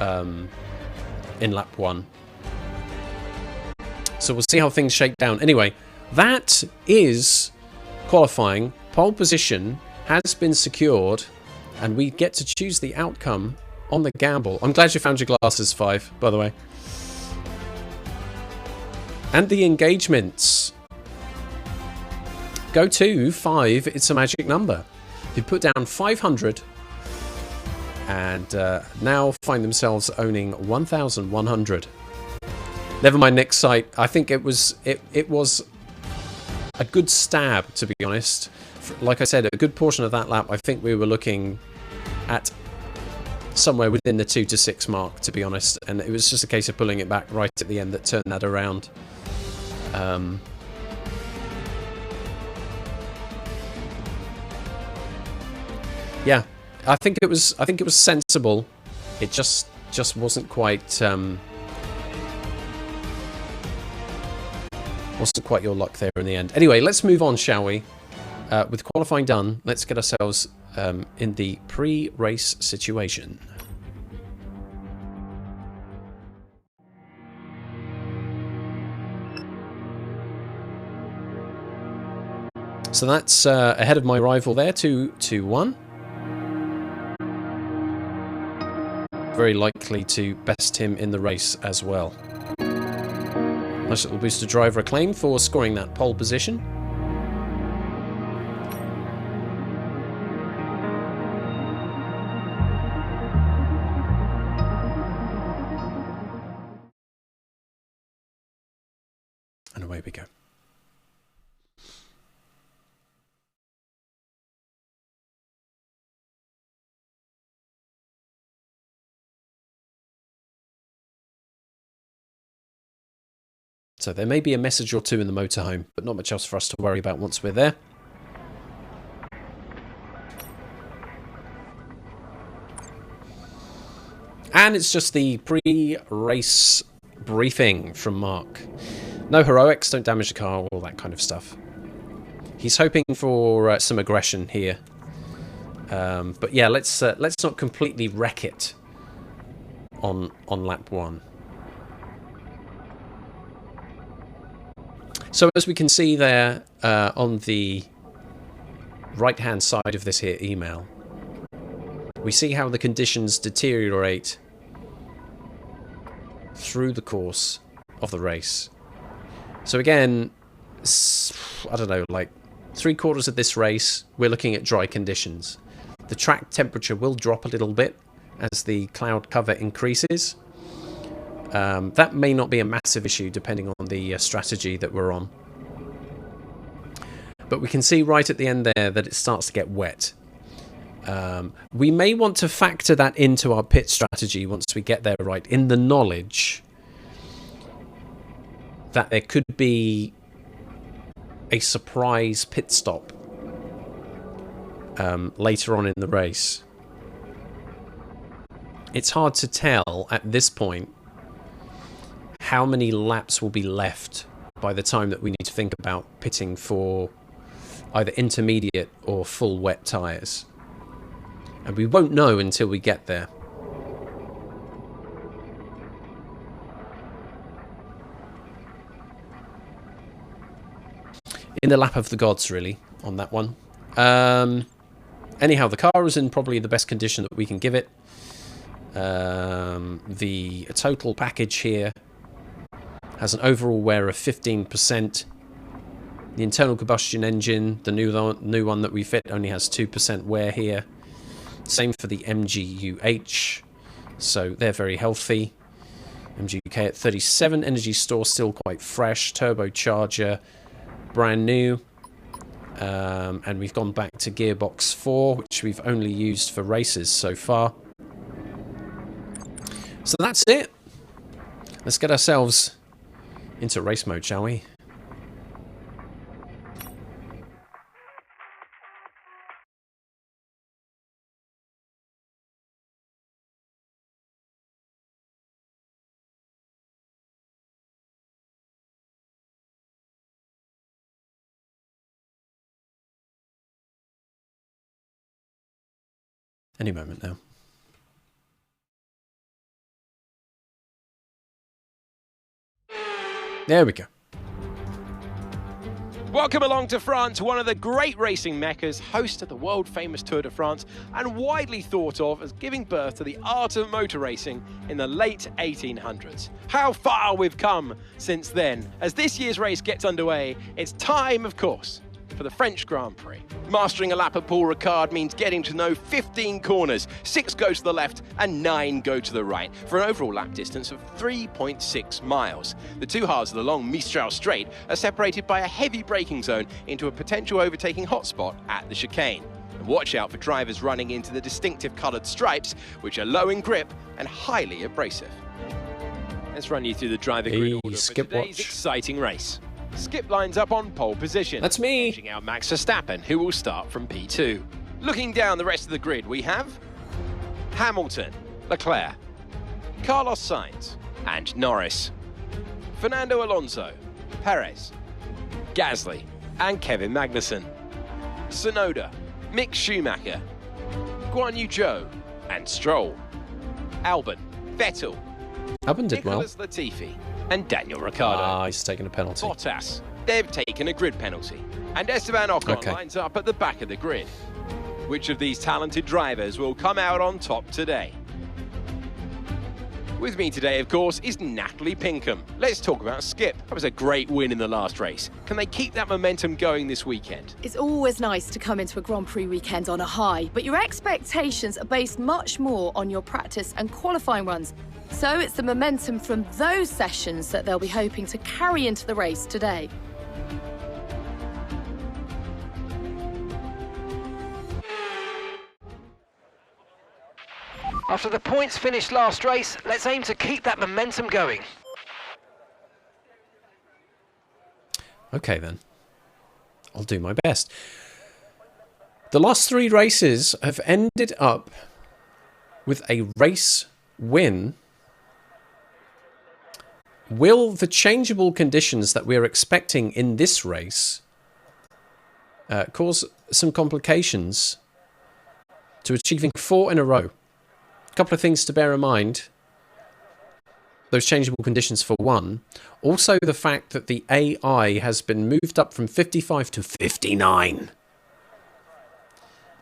in lap 1. So we'll see how things shake down. Anyway, that is qualifying. Pole position has been secured, and we get to choose the outcome on the gamble. I'm glad you found your glasses, 5, by the way. And the engagements. Go to 5, it's a magic number. You put down 500 and now find themselves owning 1,100. Never mind Nick's site. I think it was a good stab, to be honest. Like I said, a good portion of that lap, I think we were looking at somewhere within the 2 to 6 mark, to be honest. And it was just a case of pulling it back right at the end that turned that around. Yeah, I think it was sensible. It just wasn't quite your luck there in the end. Anyway, let's move on, shall we? With qualifying done, let's get ourselves in the pre-race situation. So that's ahead of my rival there, 2-1. Very likely to best him in the race as well. Nice little boost to driver acclaim for scoring that pole position. And away we go. So there may be a message or two in the motorhome, but not much else for us to worry about once we're there. And it's just the pre-race briefing from Mark. No heroics, don't damage the car, all that kind of stuff. He's hoping for some aggression here. But yeah, let's not completely wreck it on lap 1. So as we can see there on the right-hand side of this here email, we see how the conditions deteriorate through the course of the race. So again, I don't know, like 3/4 of this race, we're looking at dry conditions. The track temperature will drop a little bit as the cloud cover increases. That may not be a massive issue depending on the strategy that we're on. But we can see right at the end there that it starts to get wet. We may want to factor that into our pit strategy once we get there, right, in the knowledge that there could be a surprise pit stop later on in the race. It's hard to tell at this point how many laps will be left by the time that we need to think about pitting for either intermediate or full wet tyres. And we won't know until we get there. In the lap of the gods, really, on that one. Anyhow, the car is in probably the best condition that we can give it. The total package here has an overall wear of 15%. The internal combustion engine, the new one that we fit, only has 2% wear here. Same for the MGUH, so they're very healthy. MGUK at 37, energy store still quite fresh, turbocharger brand new. And we've gone back to gearbox 4, which we've only used for races so far. So that's it. Let's get ourselves into race mode, shall we? Any moment now. There we go. Welcome along to France, one of the great racing meccas, host of the world-famous Tour de France, and widely thought of as giving birth to the art of motor racing in the late 1800s. How far we've come since then. As this year's race gets underway, it's time, of course, for the French Grand Prix. Mastering a lap at Paul Ricard means getting to know 15 corners, 6 go to the left and 9 go to the right, for an overall lap distance of 3.6 miles. The two halves of the long Mistral Straight are separated by a heavy braking zone into a potential overtaking hotspot at the chicane. And watch out for drivers running into the distinctive coloured stripes, which are low in grip and highly abrasive. Let's run you through the driver grid order for today's exciting race. Skip lines up on pole position. That's me. Edging out Max Verstappen, who will start from P2. Looking down the rest of the grid, we have Hamilton, Leclerc, Carlos Sainz, and Norris. Fernando Alonso, Perez, Gasly, and Kevin Magnussen. Tsunoda, Mick Schumacher, Guan Yu Zhou, and Stroll. Albon, Vettel, Albon did well. Nicholas Latifi, and Daniel Ricciardo. Ah, he's taken a penalty. Bottas, they've taken a grid penalty. And Esteban Ocon lines up at the back of the grid. Which of these talented drivers will come out on top today? With me today, of course, is Natalie Pinkham. Let's talk about Skip. That was a great win in the last race. Can they keep that momentum going this weekend? It's always nice to come into a Grand Prix weekend on a high, but your expectations are based much more on your practice and qualifying runs. So it's the momentum from those sessions that they'll be hoping to carry into the race today. After the points finished last race, let's aim to keep that momentum going. Okay, then. I'll do my best. The last 3 races have ended up with a race win. Will the changeable conditions that we're expecting in this race cause some complications to achieving 4 in a row? A couple of things to bear in mind. Those changeable conditions for one. Also the fact that the AI has been moved up from 55 to 59.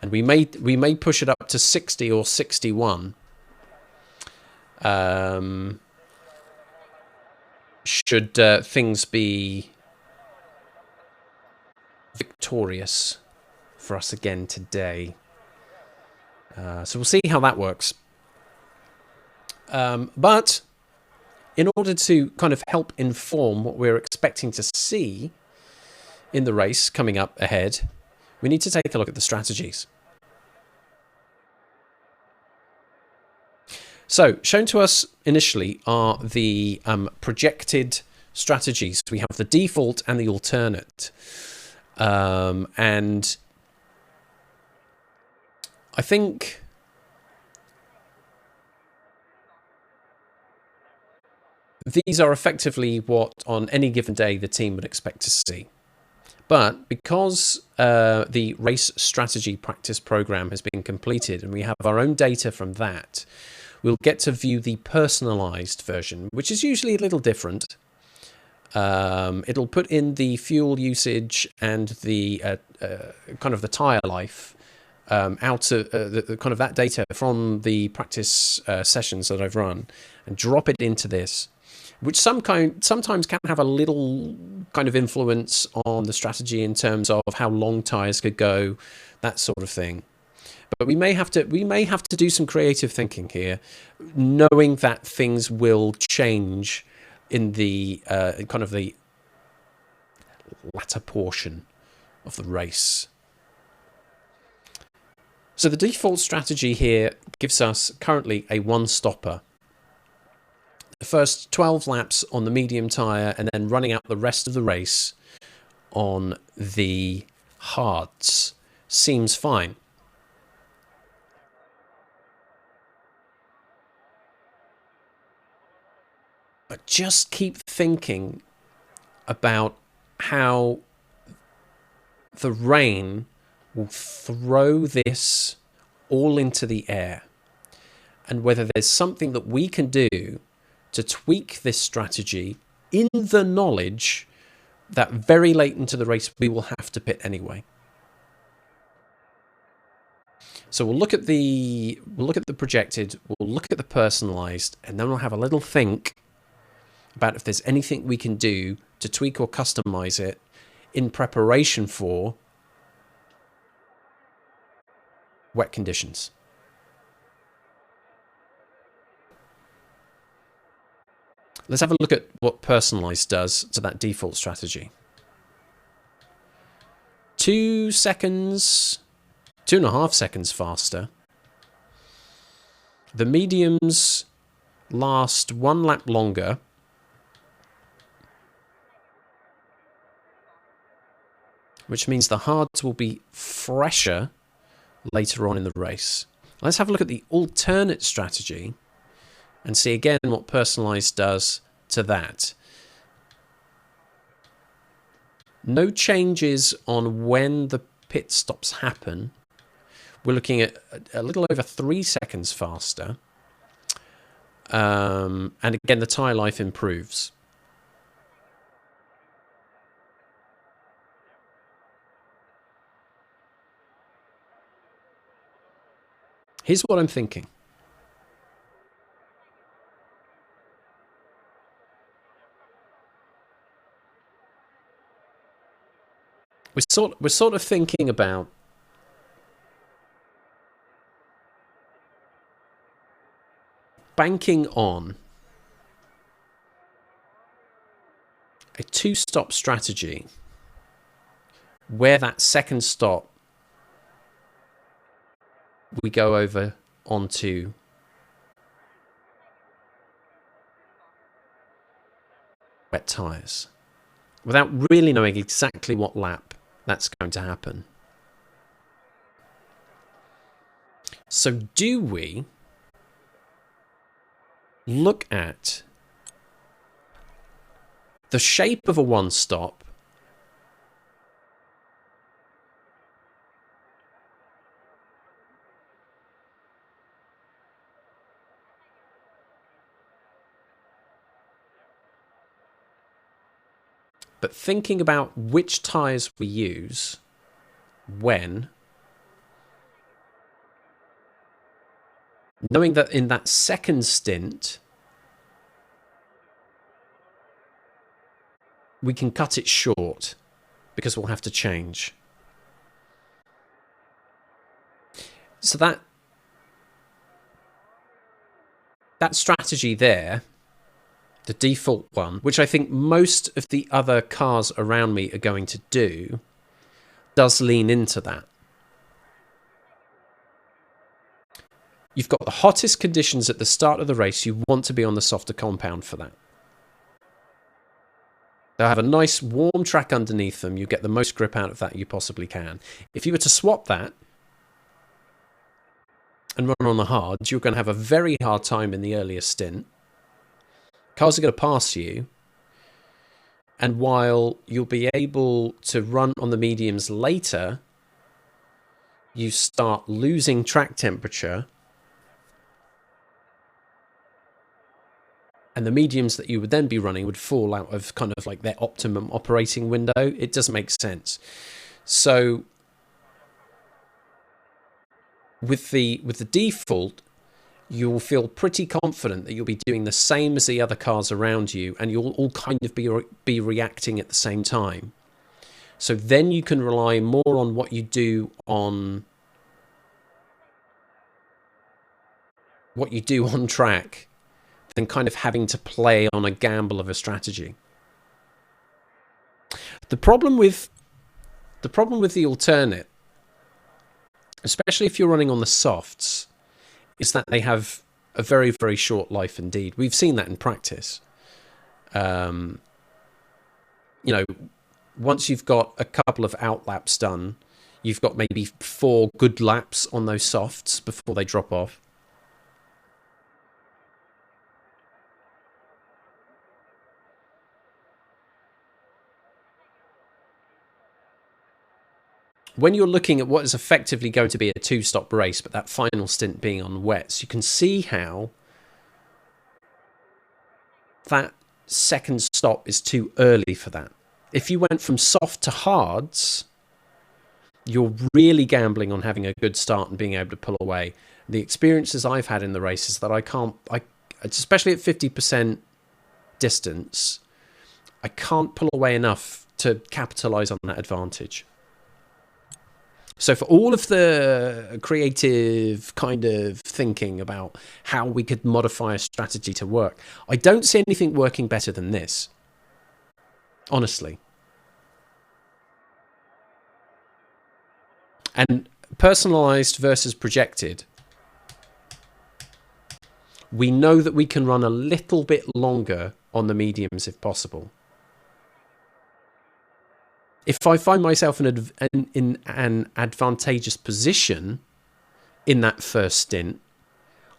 And we may push it up to 60 or 61. Should things be victorious for us again today. So we'll see how that works. But in order to kind of help inform what we're expecting to see in the race coming up ahead, we need to take a look at the strategies. So, shown to us initially are the projected strategies. We have the default and the alternate. And I think these are effectively what, on any given day, the team would expect to see. But because the race strategy practice program has been completed and we have our own data from that, we'll get to view the personalized version, which is usually a little different. It'll put in the fuel usage and the kind of the tire life out of the kind of that data from the practice sessions that I've run, and drop it into this, which sometimes can have a little kind of influence on the strategy in terms of how long tires could go, that sort of thing. But we may have to do some creative thinking here, knowing that things will change in the kind of the latter portion of the race. So the default strategy here gives us currently a one-stopper. The first 12 laps on the medium tyre and then running out the rest of the race on the hards seems fine. But just keep thinking about how the rain will throw this all into the air, and whether there's something that we can do to tweak this strategy in the knowledge that very late into the race we will have to pit anyway. So we'll look at the projected, we'll look at the personalized, and then we'll have a little think about if there's anything we can do to tweak or customize it in preparation for wet conditions. Let's have a look at what personalized does to that default strategy. 2 seconds, 2.5 seconds faster. The mediums last 1 lap longer. Which means the hards will be fresher later on in the race. Let's have a look at the alternate strategy and see again what personalized does to that. No changes on when the pit stops happen. We're looking at a little over 3 seconds faster. And again, the tyre life improves. Here's what I'm thinking. We're sort of thinking about banking on a 2-stop strategy where that second stop we go over onto wet tyres without really knowing exactly what lap that's going to happen. So do we look at the shape of a 1-stop but thinking about which tyres we use when, knowing that in that second stint we can cut it short because we'll have to change. So that strategy there, the default one, which I think most of the other cars around me are going to do, does lean into that. You've got the hottest conditions at the start of the race. You want to be on the softer compound for that. They'll have a nice warm track underneath them. You get the most grip out of that you possibly can. If you were to swap that and run on the hards, you're going to have a very hard time in the earlier stint. Cars are going to pass you, and while you'll be able to run on the mediums later, you start losing track temperature, and the mediums that you would then be running would fall out of kind of like their optimum operating window. It doesn't make sense. So with the default, you'll feel pretty confident that you'll be doing the same as the other cars around you, and you'll all kind of be reacting at the same time. So then you can rely more on what you do on track than kind of having to play on a gamble of a strategy. The problem with the alternate, especially if you're running on the softs, is that they have a very, very short life indeed. We've seen that in practice. You know, once you've got a couple of out laps done, you've got maybe 4 good laps on those softs before they drop off. When you're looking at what is effectively going to be a 2-stop race, but that final stint being on wets, you can see how that second stop is too early for that. If you went from soft to hards, you're really gambling on having a good start and being able to pull away. The experiences I've had in the race is that I especially at 50% distance, I can't pull away enough to capitalize on that advantage. So for all of the creative kind of thinking about how we could modify a strategy to work, I don't see anything working better than this. Honestly. And personalized versus projected, we know that we can run a little bit longer on the mediums if possible. If I find myself in an advantageous position in that first stint,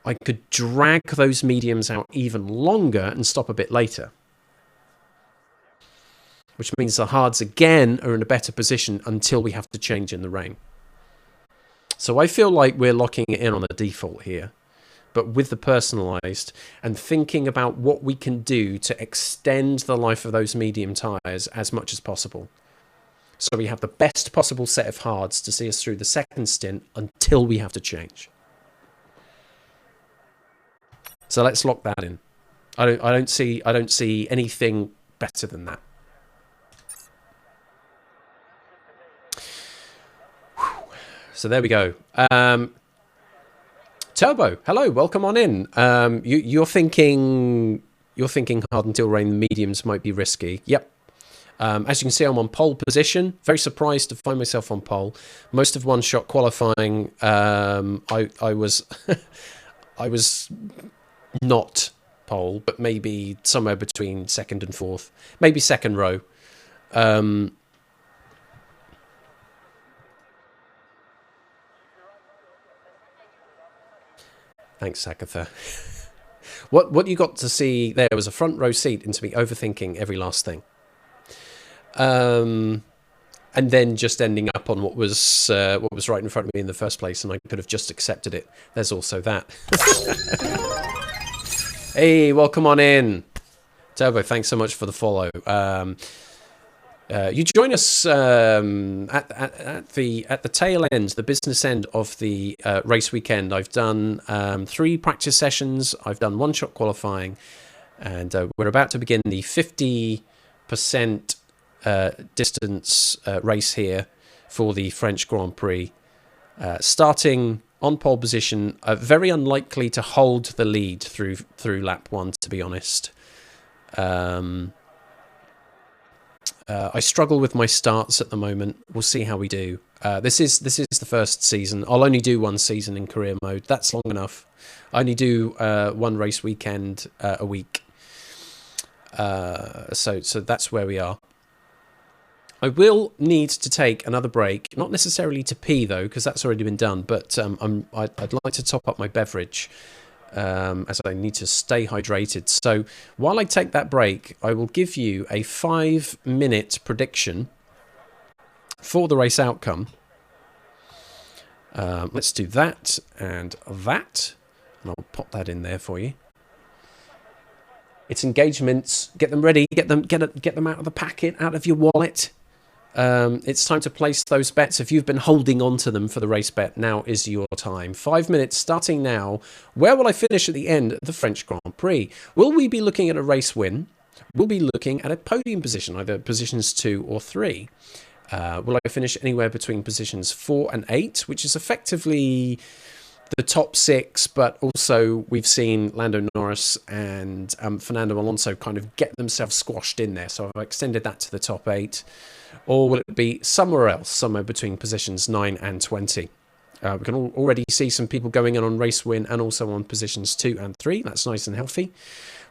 I could drag those mediums out even longer and stop a bit later. Which means the hards again are in a better position until we have to change in the rain. So I feel like we're locking it in on a default here, but with the personalized and thinking about what we can do to extend the life of those medium tyres as much as possible. So we have the best possible set of hards to see us through the second stint until we have to change. So let's lock that in. I don't see anything better than that. So there we go. Turbo, hello, welcome on in. You're thinking hard until rain. The mediums might be risky. Yep. As you can see, I'm on pole position. Very surprised to find myself on pole. Most of one-shot qualifying, I was I was not pole, but maybe somewhere between second and fourth, maybe second row. Thanks, Agatha. What you got to see there was a front row seat into me overthinking every last thing. And then just ending up on what was right in front of me in the first place, and I could have just accepted it. There's also that. Hey, welcome on in. Turbo, thanks so much for the follow. You join us at the tail end, the business end of the race weekend. I've done 3 practice sessions. I've done one-shot qualifying, and we're about to begin the 50% distance race here for the French Grand Prix. Starting on pole position, very unlikely to hold the lead through lap 1, to be honest. I struggle with my starts at the moment. We'll see how we do. This is the first season. I'll only do 1 season in career mode. That's long enough. I only do 1 race weekend a week. So that's where we are. I will need to take another break, not necessarily to pee though, because that's already been done. But I'd like to top up my beverage. As I need to stay hydrated. So while I take that break, I will give you a 5-minute prediction for the race outcome. Let's do that and that, and I'll pop that in there for you. It's engagements. Get them ready. Get them out of the packet, out of your wallet. It's time to place those bets. If you've been holding on to them for the race bet, now is your time. 5 minutes starting now. Where will I finish at the end of the French Grand Prix? Will we be looking at a race win? We'll be looking at a podium position, either positions 2 or 3. Will I finish anywhere between positions 4 and 8, which is effectively the top 6, but also we've seen Lando Norris and Fernando Alonso kind of get themselves squashed in there. So I've extended that to the top 8. Or will it be somewhere else, somewhere between positions 9 and 20? We can already see some people going in on race win and also on positions 2 and 3. That's nice and healthy.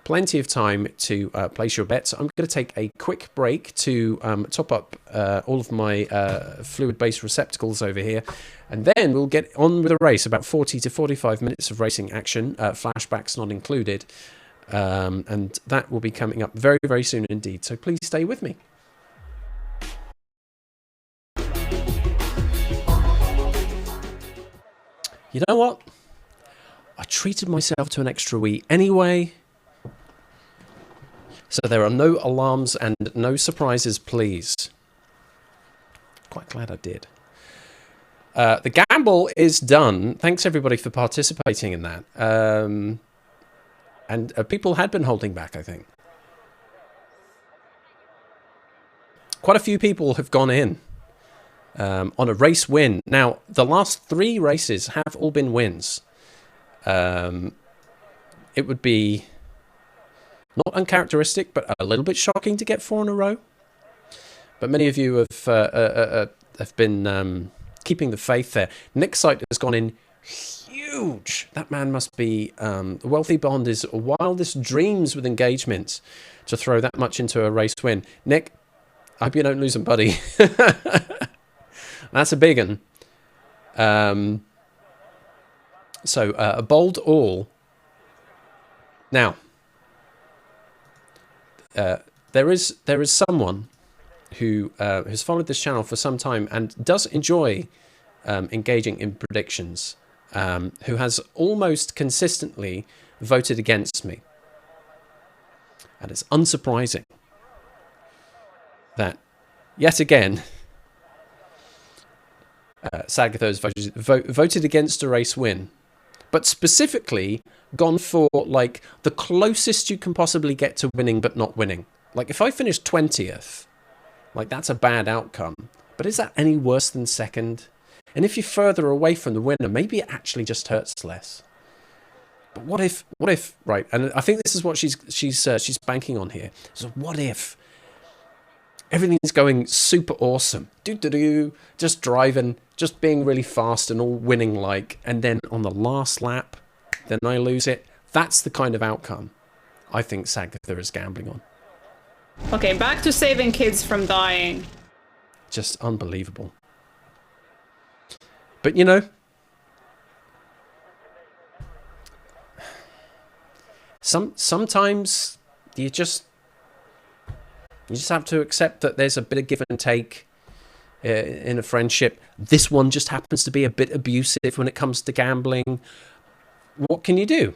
Plenty of time to place your bets. I'm going to take a quick break to top up all of my fluid-based receptacles over here. And then we'll get on with the race. About 40 to 45 minutes of racing action, flashbacks not included. And that will be coming up very, very soon indeed. So please stay with me. You know what? I treated myself to an extra wee anyway. So there are no alarms and no surprises, please. Quite glad I did. The gamble is done. Thanks everybody for participating in that. And people had been holding back, I think. Quite a few people have gone in. on a race win. Now, the last 3 races have all been wins. It would be not uncharacteristic, but a little bit shocking to get 4 in a row. But many of you have been keeping the faith there. Nick Sight has gone in huge. That man must be wealthy beyond his wildest dreams with engagements to throw that much into a race win. Nick, I hope you don't lose him, buddy. That's a big one. So a bold all. Now, there is someone who has followed this channel for some time and does enjoy engaging in predictions, who has almost consistently voted against me. And it's unsurprising that, yet again, Sagatha has voted against a race win, but specifically gone for like the closest you can possibly get to winning but not winning. Like if I finish 20th, like that's a bad outcome, but is that any worse than second? And if you're further away from the winner, maybe it actually just hurts less. But what if, right, and I think this is what she's banking on here. So what if everything's going super awesome, just driving, just being really fast and all winning like, and then on the last lap, then I lose it. That's the kind of outcome I think Sagatha is gambling on. Okay, back to saving kids from dying. Just unbelievable. But you know, sometimes you just have to accept that there's a bit of give and take in a friendship. This one just happens to be a bit abusive when it comes to gambling. What can you do?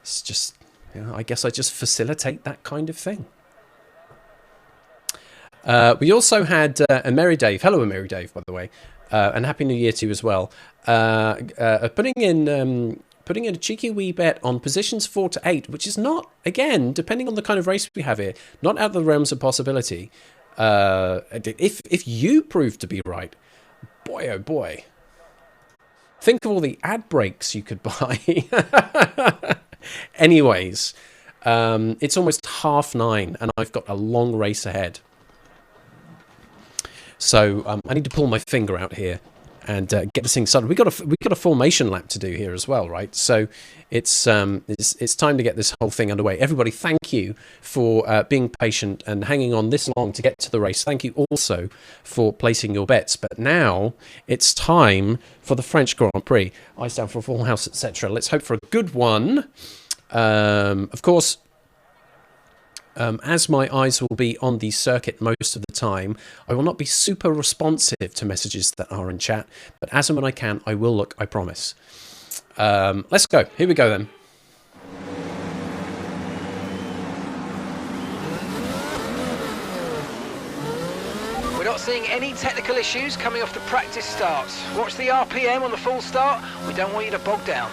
It's just, you know, I guess I just facilitate that kind of thing. We also had a Merry Dave. Hello, Merry Dave, by the way. And Happy New Year to you as well. Putting in a cheeky wee bet on positions 4 to 8, which is not, again, depending on the kind of race we have here, not out of the realms of possibility. If you prove to be right, boy oh boy, think of all the ad breaks you could buy. Anyways, it's almost 9:30 and I've got a long race ahead. So I need to pull my finger out here and get this thing started. We got a formation lap to do here as well, right? So it's time to get this whole thing underway. Everybody, thank you for being patient and hanging on this long to get to the race. Thank you also for placing your bets. But now it's time for the French Grand Prix. Eyes down for a full house, etc. Let's hope for a good one. Of course, as my eyes will be on the circuit most of the time, I will not be super responsive to messages that are in chat, but as and when I can, I will look, I promise. Let's go. Here we go then. We're not seeing any technical issues coming off the practice starts. Watch the RPM on the full start. We don't want you to bog down.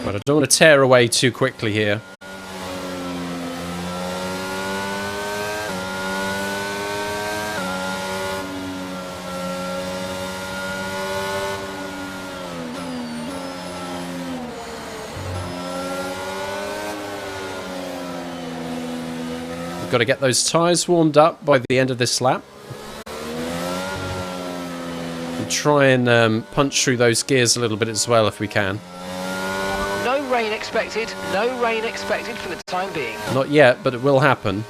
But I don't want to tear away too quickly here. We've got to get those tyres warmed up by the end of this lap. And try and punch through those gears a little bit as well if we can. No rain expected. No rain expected for the time being. Not yet, but it will happen.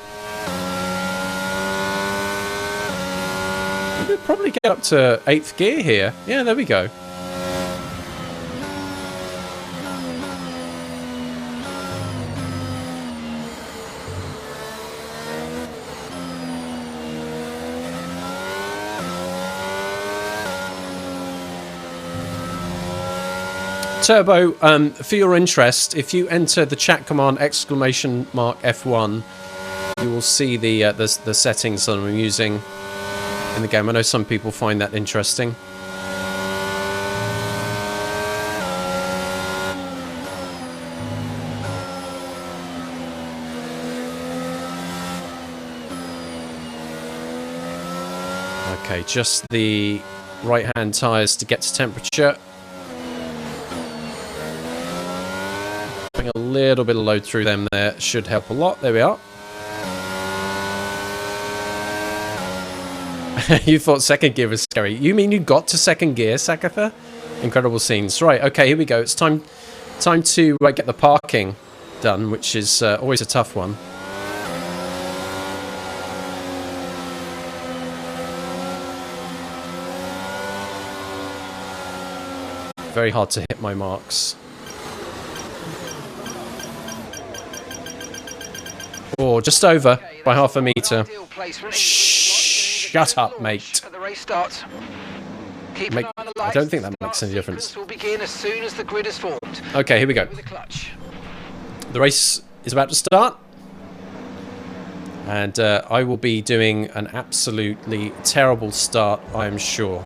We'll probably get up to 8th gear here. Yeah, there we go. Turbo, for your interest, if you enter the chat command !F1, you will see the settings that I'm using in the game. I know some people find that interesting. Okay, just the right-hand tyres to get to temperature. Putting a little bit of load through them there should help a lot. There we are. You thought second gear was scary. You mean you got to second gear, Sakatha? Incredible scenes. Right, okay, here we go. It's time to get the parking done, which is always a tough one. Very hard to hit my marks. Oh, just over by half a metre. Shut up, mate. Mate, I don't think that makes any difference. Okay, here we go. The race is about to start. And I will be doing an absolutely terrible start, I am sure.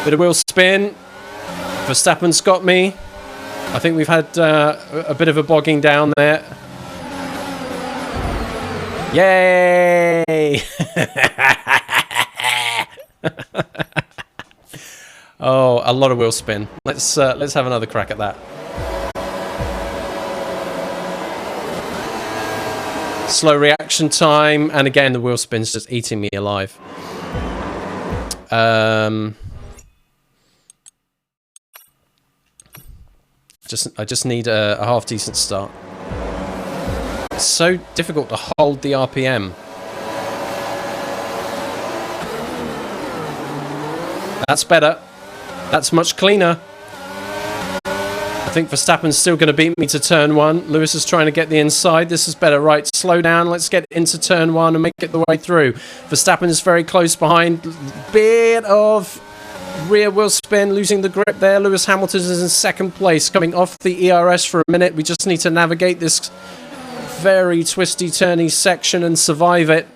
Bit of wheel spin. Verstappen's got me. I think we've had a bit of a bogging down there. Yay! Oh, a lot of wheel spin. Let's have another crack at that. Slow reaction time, and again the wheel spin's just eating me alive. I just need a half decent start. It's so difficult to hold the RPM. That's better. That's much cleaner. I think Verstappen's still going to beat me to turn one. Lewis is trying to get the inside. This is better. Right, slow down. Let's get into turn one and make it the way through. Verstappen is very close behind. Bit of rear wheel spin, losing the grip there. Lewis Hamilton is in second place, coming off the ERS for a minute. We just need to navigate this very twisty, turny section and survive it.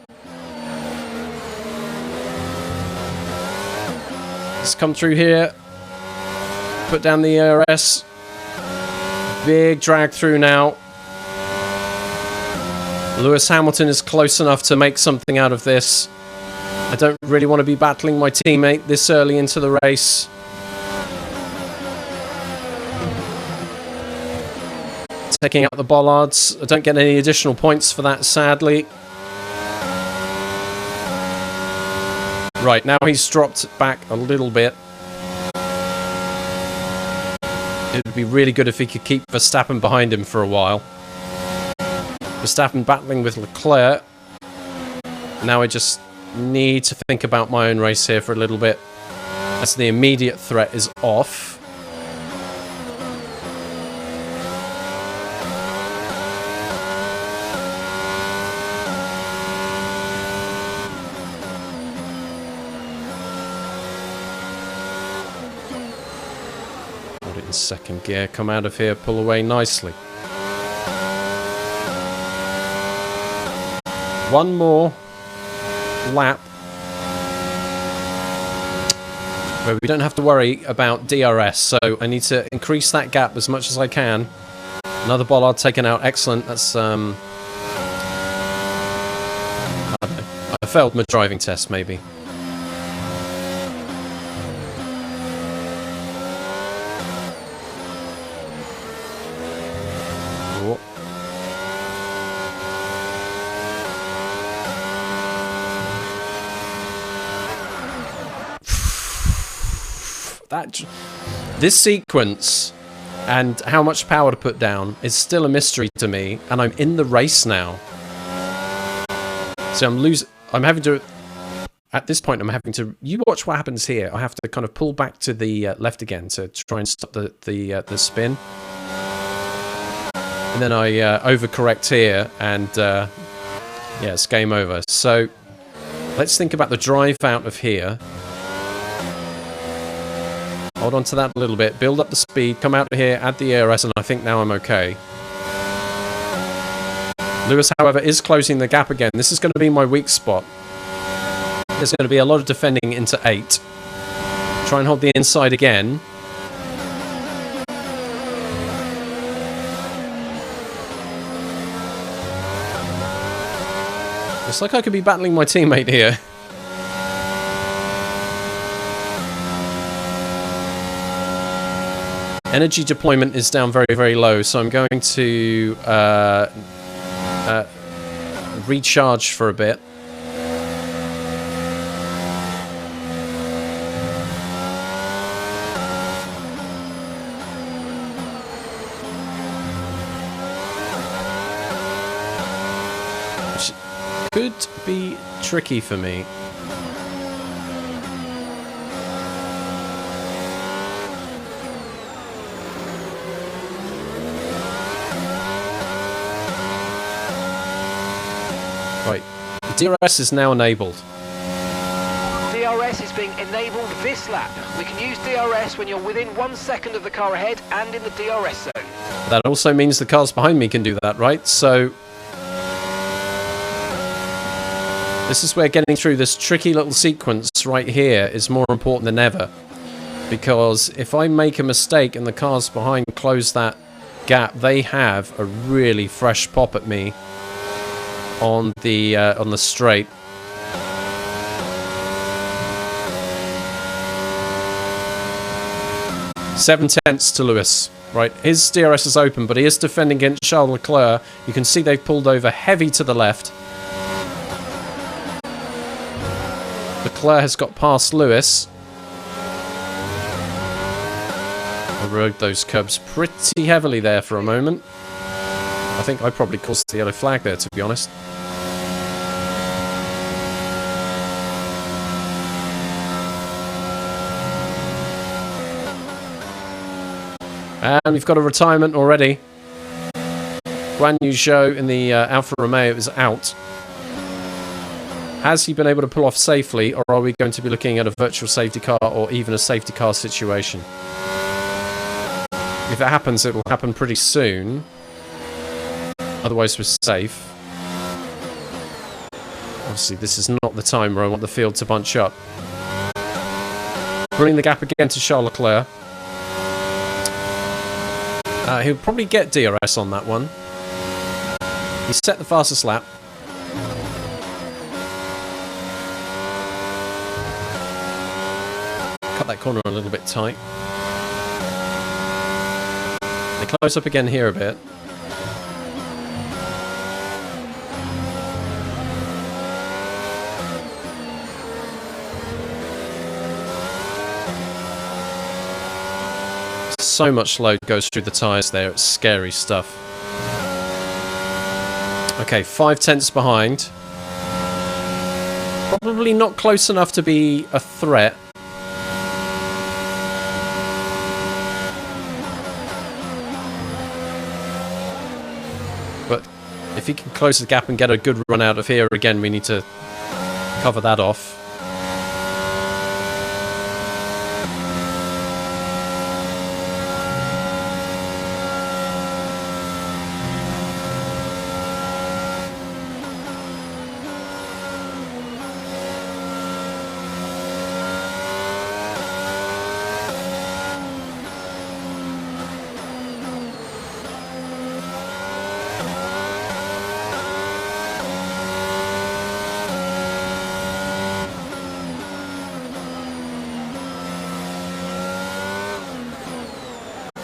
Let's come through here. Put down the ERS. Big drag through now. Lewis Hamilton is close enough to make something out of this. I don't really want to be battling my teammate this early into the race. Taking out the bollards. I don't get any additional points for that, sadly. Right, now he's dropped back a little bit. It would be really good if he could keep Verstappen behind him for a while. Verstappen battling with Leclerc. Now I just need to think about my own race here for a little bit, as the immediate threat is off. Put it in second gear, come out of here, pull away nicely. One more lap where we don't have to worry about DRS, so I need to increase that gap as much as I can. Another bollard taken out, excellent. That's I don't know. I failed my driving test, maybe. Oh. This sequence and how much power to put down is still a mystery to me, and I'm in the race now. So I'm having to, at this point, I'm having to, you watch what happens here. I have to kind of pull back to the left again to try and stop the spin. And then I overcorrect here, and yeah, it's game over. So let's think about the drive out of here. Hold on to that a little bit, build up the speed, come out here, add the ERS, and I think now I'm okay. Lewis, however, is closing the gap again. This is going to be my weak spot. There's going to be a lot of defending into 8. Try and hold the inside again. It's like I could be battling my teammate here. Energy deployment is down very, very low, so I'm going to recharge for a bit. Which could be tricky for me. Right, DRS is now enabled. DRS is being enabled this lap. We can use DRS when you're within 1 second of the car ahead and in the DRS zone. That also means the cars behind me can do that, right? So this is where getting through this tricky little sequence right here is more important than ever. Because if I make a mistake and the cars behind close that gap, they have a really fresh pop at me on the straight. Seven tenths to Lewis. Right, his DRS is open, but he is defending against Charles Leclerc. You can see they've pulled over heavy to the left. Leclerc has got past Lewis. I rode those curbs pretty heavily there for a moment. I think I probably caused the yellow flag there, to be honest. And we've got a retirement already. Guan Yu Zhou in the Alfa Romeo is out. Has he been able to pull off safely, or are we going to be looking at a virtual safety car or even a safety car situation? If it happens, it will happen pretty soon. Otherwise, we're safe. Obviously, this is not the time where I want the field to bunch up. Bring the gap again to Charles Leclerc. He'll probably get DRS on that one. He set the fastest lap. Cut that corner a little bit tight. They close up again here a bit. So much load goes through the tyres there, it's scary stuff. Okay, 5 tenths behind. Probably not close enough to be a threat. But if he can close the gap and get a good run out of here, again, we need to cover that off.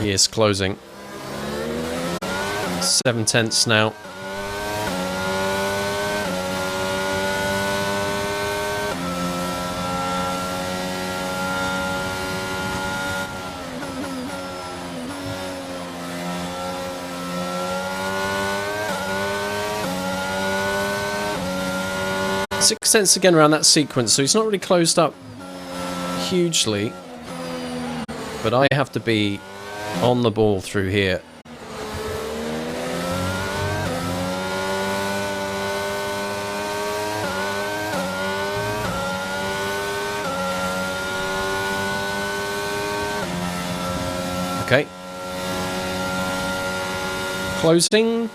He is closing. 7 tenths now. Six tenths again around that sequence, so he's not really closed up hugely. But I have to be on the ball through here. Okay. Closing.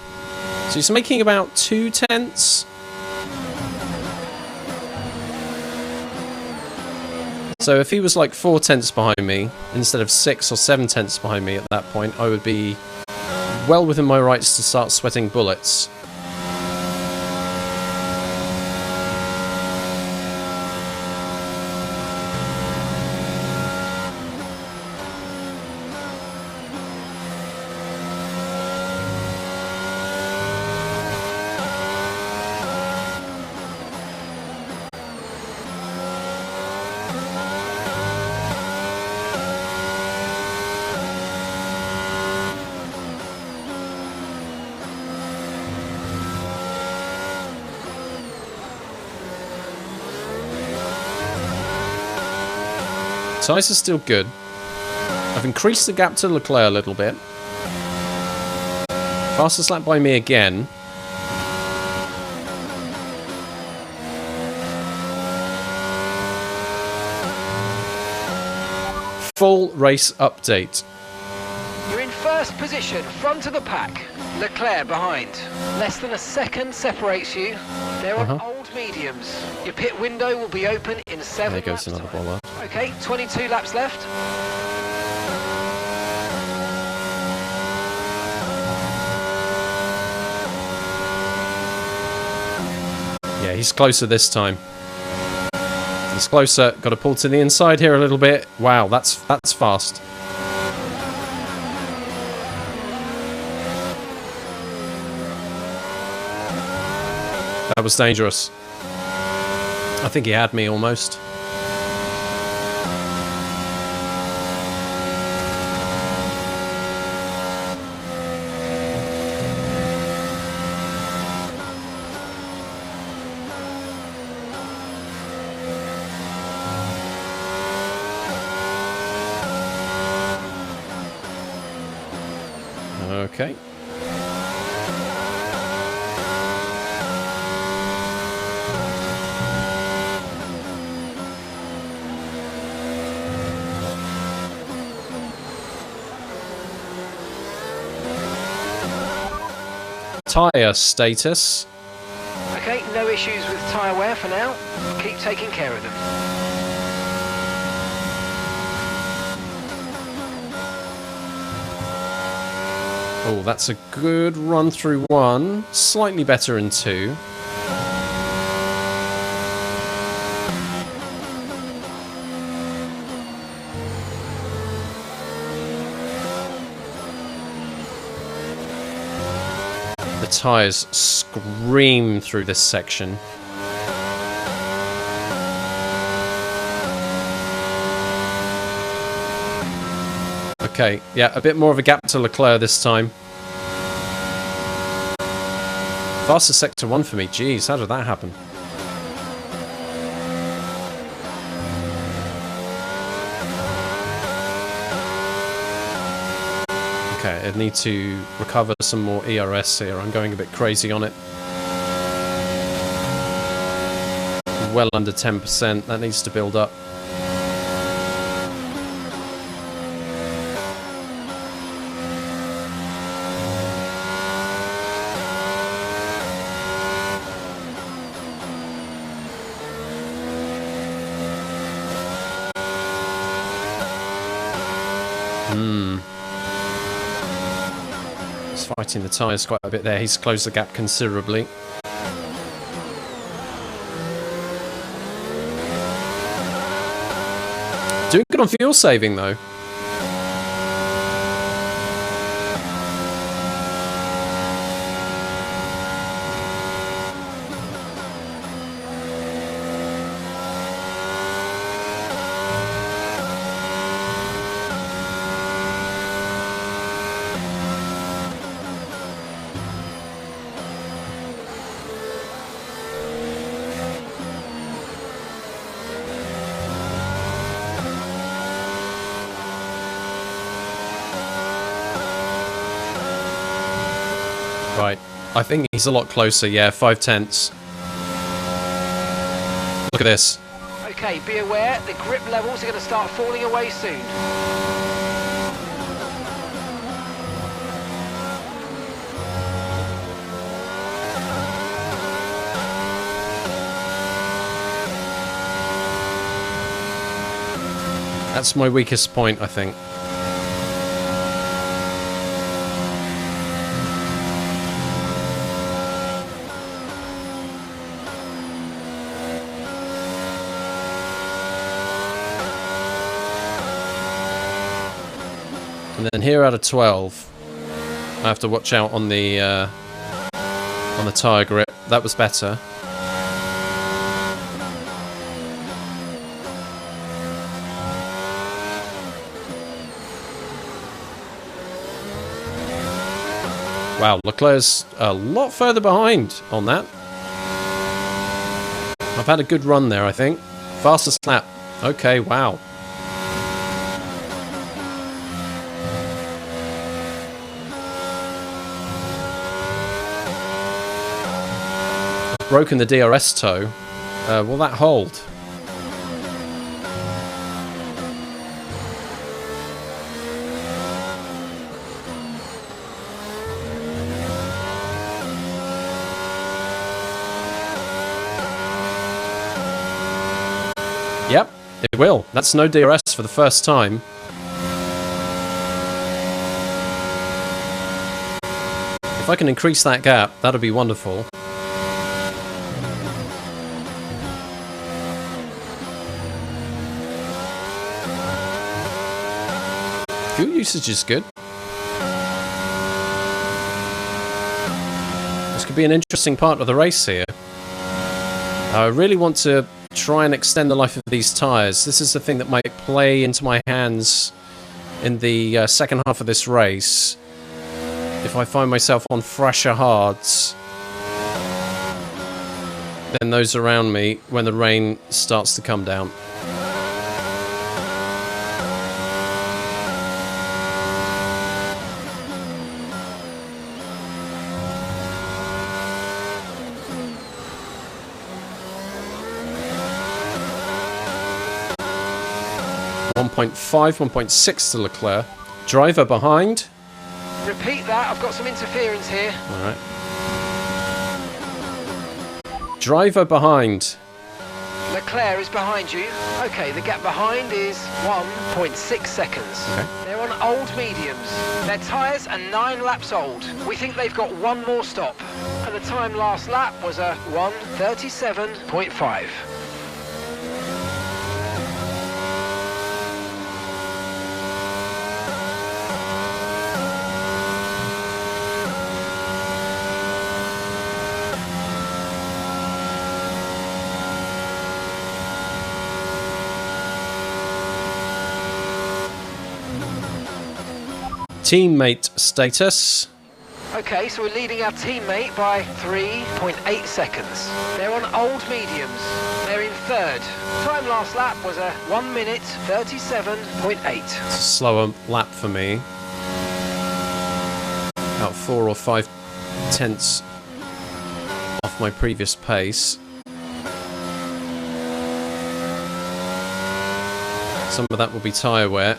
So he's making about 2 tenths. So if he was like 4 tenths behind me, instead of 6 or 7 tenths behind me at that point, I would be well within my rights to start sweating bullets. Tyres are still good. I've increased the gap to Leclerc a little bit. Fastest lap by me again. Full race update. You're in first position, front of the pack. Leclerc behind. Less than a second separates you. They're on old mediums. Your pit window will be open in 7 There goes laps another time. bollard. Okay, 22 laps left. Yeah, he's closer this time. He's closer. Got to pull to the inside here a little bit. Wow, that's fast. That was dangerous. I think he had me almost. Okay. Tyre status. Okay, no issues with tyre wear for now. Keep taking care of them. Oh, that's a good run through one. Slightly better in two. The tyres scream through this section. Okay, yeah, a bit more of a gap to Leclerc this time. Fastest sector 1 for me. Jeez, how did that happen? Okay, I need to recover some more ERS here. I'm going a bit crazy on it. Well under 10%. That needs to build up. He's fighting the tyres quite a bit there. He's closed the gap considerably. Doing good on fuel saving though. Right, I think he's a lot closer, yeah, 5/10. Look at this. Okay, be aware, the grip levels are going to start falling away soon. That's my weakest point, I think. And then here out of 12, I have to watch out on the tyre grip. That was better. Wow, Leclerc's a lot further behind on that. I've had a good run there, I think. Fastest lap. Okay, wow. broken the DRS toe. Will that hold? Yep, it will. That's no DRS for the first time. If I can increase that gap, that'll be wonderful. Fuel usage is good. This could be an interesting part of the race here. I really want to try and extend the life of these tyres. This is the thing that might play into my hands in the second half of this race. If I find myself on fresher hards than those around me when the rain starts to come down. .5, 1.6 to Leclerc. Driver behind. Repeat that, I've got some interference here. Alright. Driver behind. Leclerc is behind you. Okay, the gap behind is 1.6 seconds. Okay. They're on old mediums. Their tyres are 9 laps old. We think they've got one more stop. And the time last lap was a 1:37.5. Teammate status. Okay, so we're leading our teammate by 3.8 seconds. They're on old mediums. They're in third. Time last lap was a 1:37.8. It's a slower lap for me. About 4 or 5 tenths off my previous pace. Some of that will be tyre wear.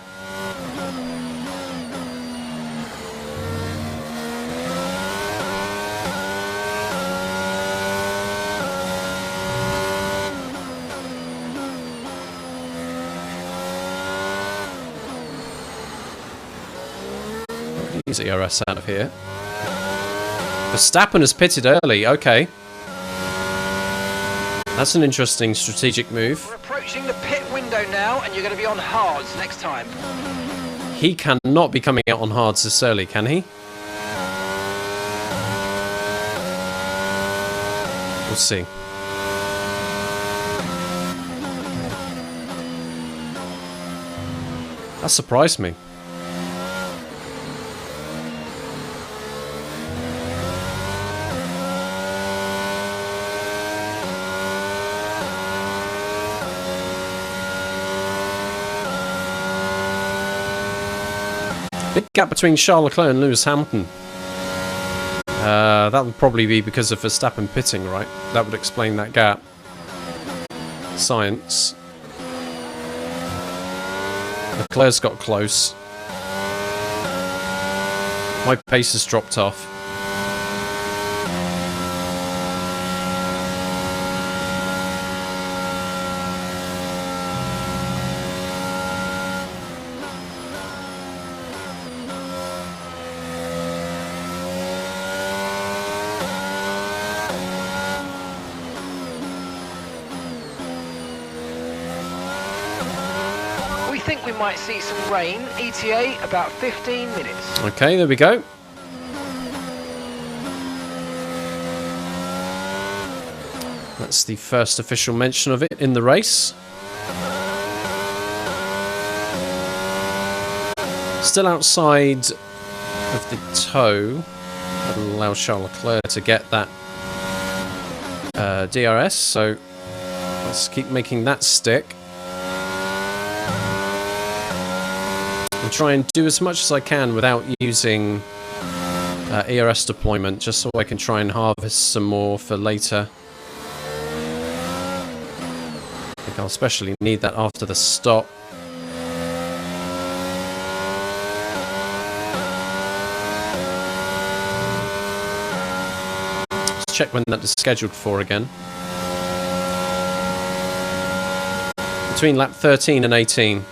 Use ERS out of here. Verstappen has pitted early. Okay. That's an interesting strategic move. We're approaching the pit window now, and you're going to be on hards next time. He cannot be coming out on hards this early, can he? We'll see. That surprised me. Big gap between Charles Leclerc and Lewis Hamilton. That would probably be because of Verstappen pitting, right? That would explain that gap. Science. Leclerc's got close. My pace has dropped off. We think we might see some rain. ETA about 15 minutes. Okay, there we go. That's the first official mention of it in the race. Still outside of the toe. That'll allow Charles Leclerc to get that DRS, so let's keep making that stick. And try and do as much as I can without using ERS deployment, just so I can try and harvest some more for later I'll especially need that after the stop. Let's check when that is scheduled for again. Between lap 13 and 18.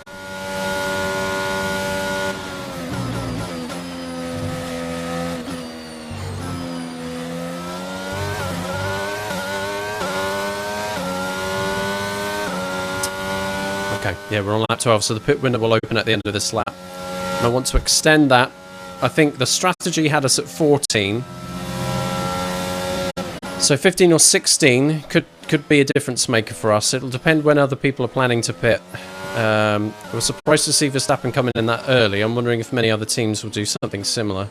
Okay, yeah, we're on lap 12, so the pit window will open at the end of this lap. And I want to extend that. I think the strategy had us at 14. So 15 or 16 could be a difference maker for us. It'll depend when other people are planning to pit. I was surprised to see Verstappen coming in that early. I'm wondering if many other teams will do something similar.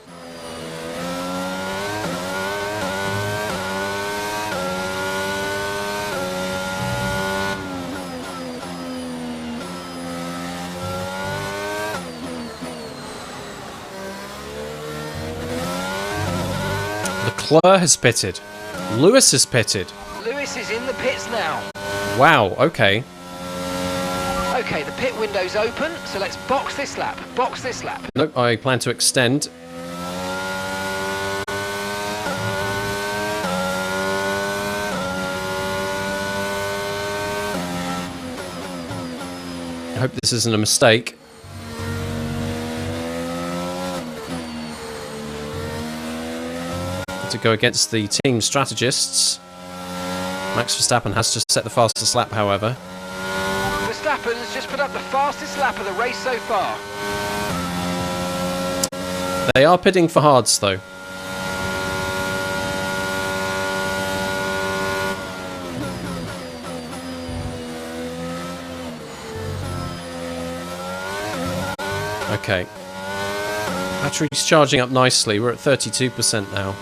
Leclerc has pitted. Lewis has pitted. Lewis is in the pits now. Wow, okay. Okay, the pit window's open, so let's box this lap. Box this lap. Nope, I plan to extend. I hope this isn't a mistake. To go against the team strategists. Max Verstappen has just set the fastest lap, however. Verstappen's just put up the fastest lap of the race so far. They are pitting for hards, though. Okay. Battery's charging up nicely. We're at 32% now.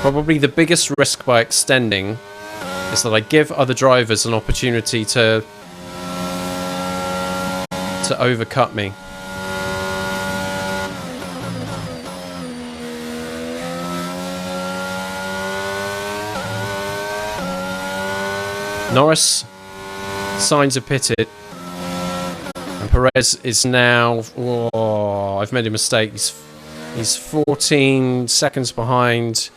Probably the biggest risk by extending is that I give other drivers an opportunity to overcut me. Norris, Sainz have pitted, and Perez is now. Oh, I've made a mistake. He's 14 seconds behind.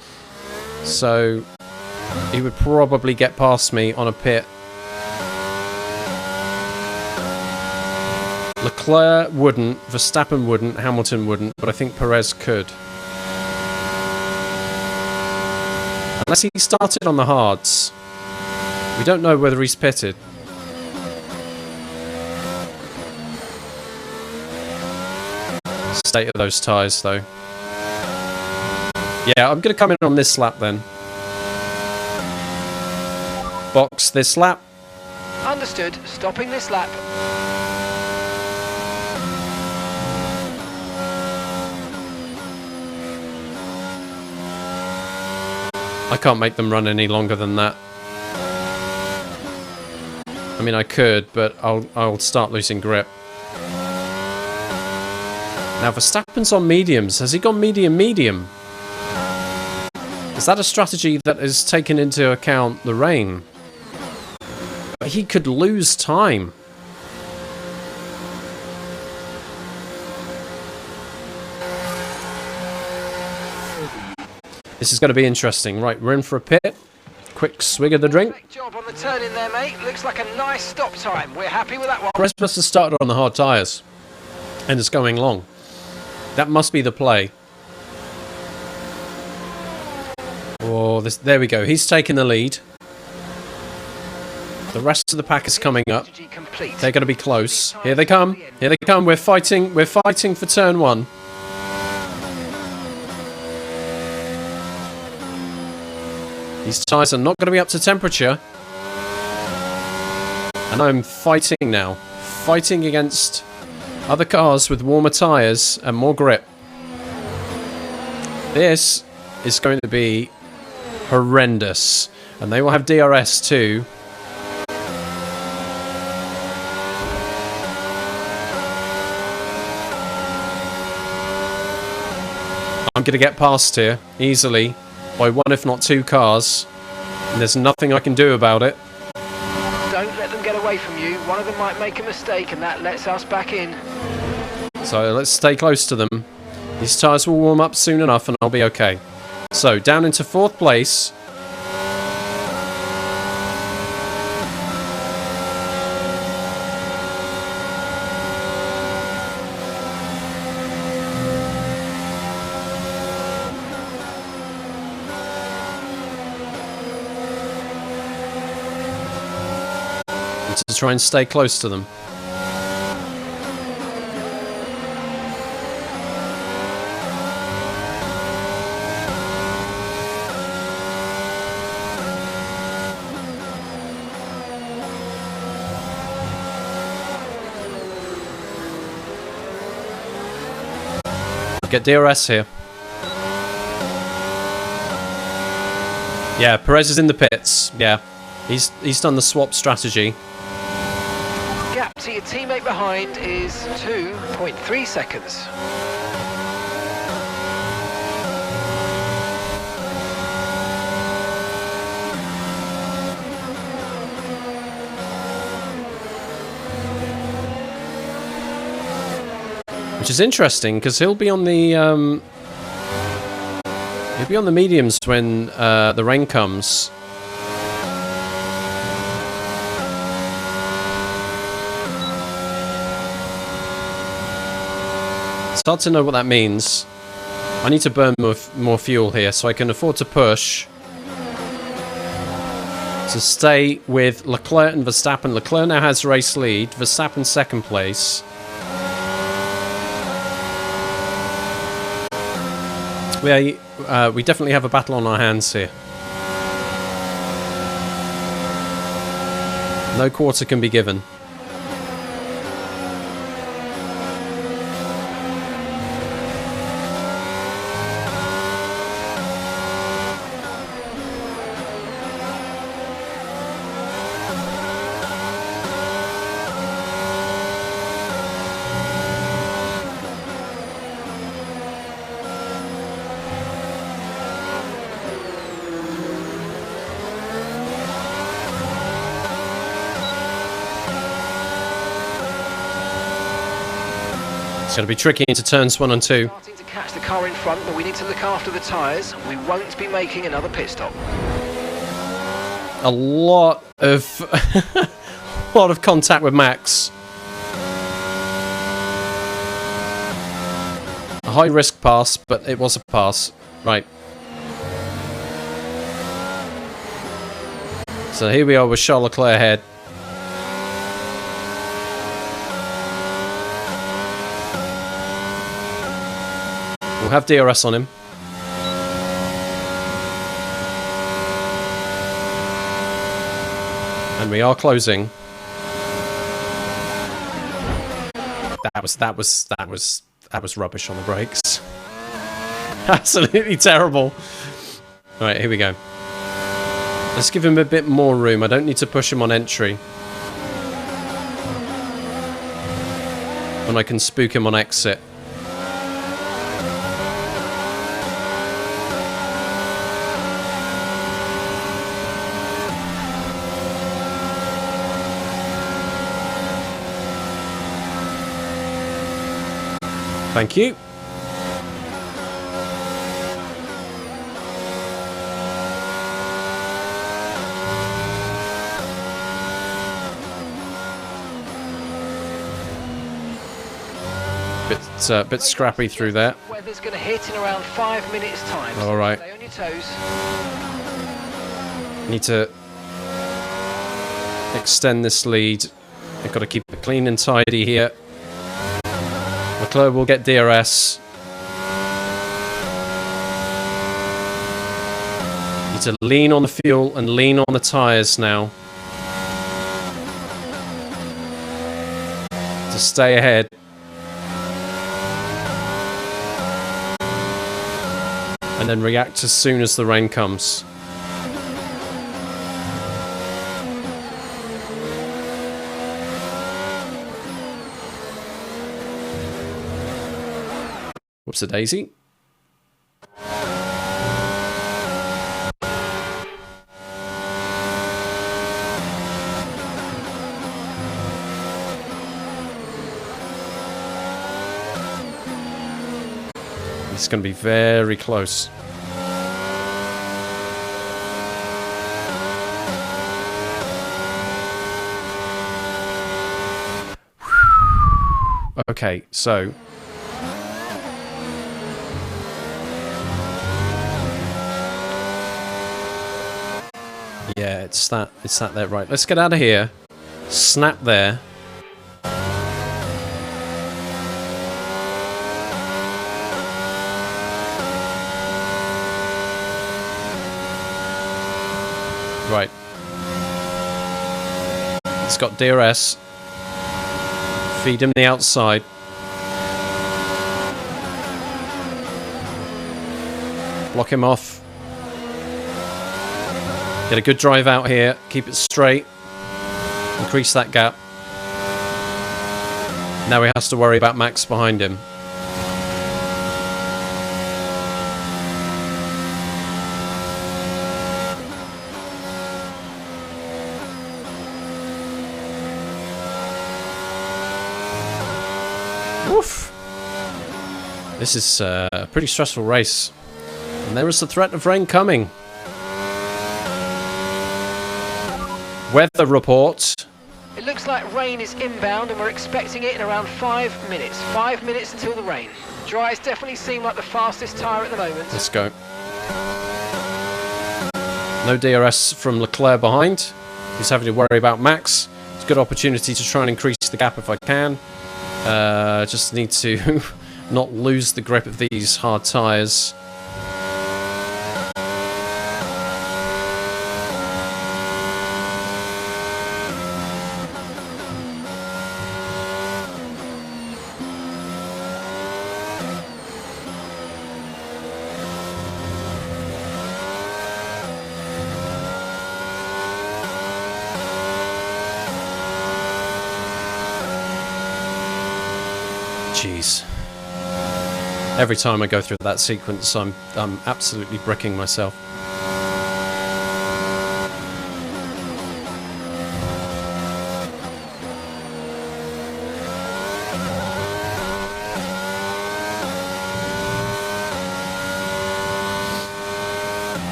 So he would probably get past me on a pit. Leclerc wouldn't, Verstappen wouldn't, Hamilton wouldn't, but I think Perez could. Unless he started on the hards. We don't know whether he's pitted. State of those tyres, though. Yeah, I'm going to come in on this lap then. Box this lap. Understood. Stopping this lap. I can't make them run any longer than that. I mean, I could, but I'll start losing grip. Now, Verstappen's on mediums. Has he gone medium? Is that a strategy that has taken into account the rain? But he could lose time. This is going to be interesting. Right, we're in for a pit. Quick swig of the drink. Great job on the turn in there, mate. Looks like a nice stop time. We're happy with that one. Perez must have started on the hard tyres. And it's going long. That must be the play. Oh, there we go. He's taking the lead. The rest of the pack is coming up. They're going to be close. Here they come. Here they come. We're fighting for turn one. These tyres are not going to be up to temperature. And I'm fighting now. Fighting against other cars with warmer tyres and more grip. This is going to be horrendous. And they will have DRS too. I'm going to get past here easily by one if not two cars. And there's nothing I can do about it. Don't let them get away from you. One of them might make a mistake and that lets us back in. So let's stay close to them. These tyres will warm up soon enough and I'll be okay. So down into 4th place. To try and stay close to them. Get DRS here. Yeah, Perez is in the pits. Yeah, he's done the swap strategy. Gap to your teammate behind is 2.3 seconds. Which is interesting because he'll be on the mediums when the rain comes. It's hard to know what that means. I need to burn more fuel here so I can afford to push to stay with Leclerc and Verstappen. Leclerc now has race lead. Verstappen 2nd place. We definitely have a battle on our hands here. No quarter can be given. It's going to be tricky into turns 1 and 2. Starting to catch the car in front, but we need to look after the tyres. We won't be making another pit stop. A lot of lot of contact with Max. A high risk pass, but it was a pass. Right. So here we are with Charles Leclerc ahead. We'll have DRS on him. And we are closing. That was rubbish on the brakes. Absolutely terrible. Right, here we go. Let's give him a bit more room. I don't need to push him on entry. And I can spook him on exit. Thank you. Bit scrappy through there. Weather's going to hit in around 5 minutes' time. All right. Stay on your toes. Need to extend this lead. I've got to keep it clean and tidy here. Leclerc will get DRS. Need to lean on the fuel and lean on the tyres now to stay ahead. And then react as soon as the rain comes. Whoops a daisy. It's going to be very close. Okay, so yeah, it's that there. Right, let's get out of here. Snap there. Right. It's got DRS. Feed him the outside. Block him off. Get a good drive out here. Keep it straight. Increase that gap. Now he has to worry about Max behind him. Oof. This is a pretty stressful race. And there is the threat of rain coming. Weather report. It looks like rain is inbound and we're expecting it in around 5 minutes. 5 minutes until the rain. Dries definitely seem like the fastest tyre at the moment. Let's go. No DRS from Leclerc behind. He's having to worry about Max. It's a good opportunity to try and increase the gap if I can. Just need to not lose the grip of these hard tyres. Jeez. Every time I go through that sequence, I'm absolutely bricking myself.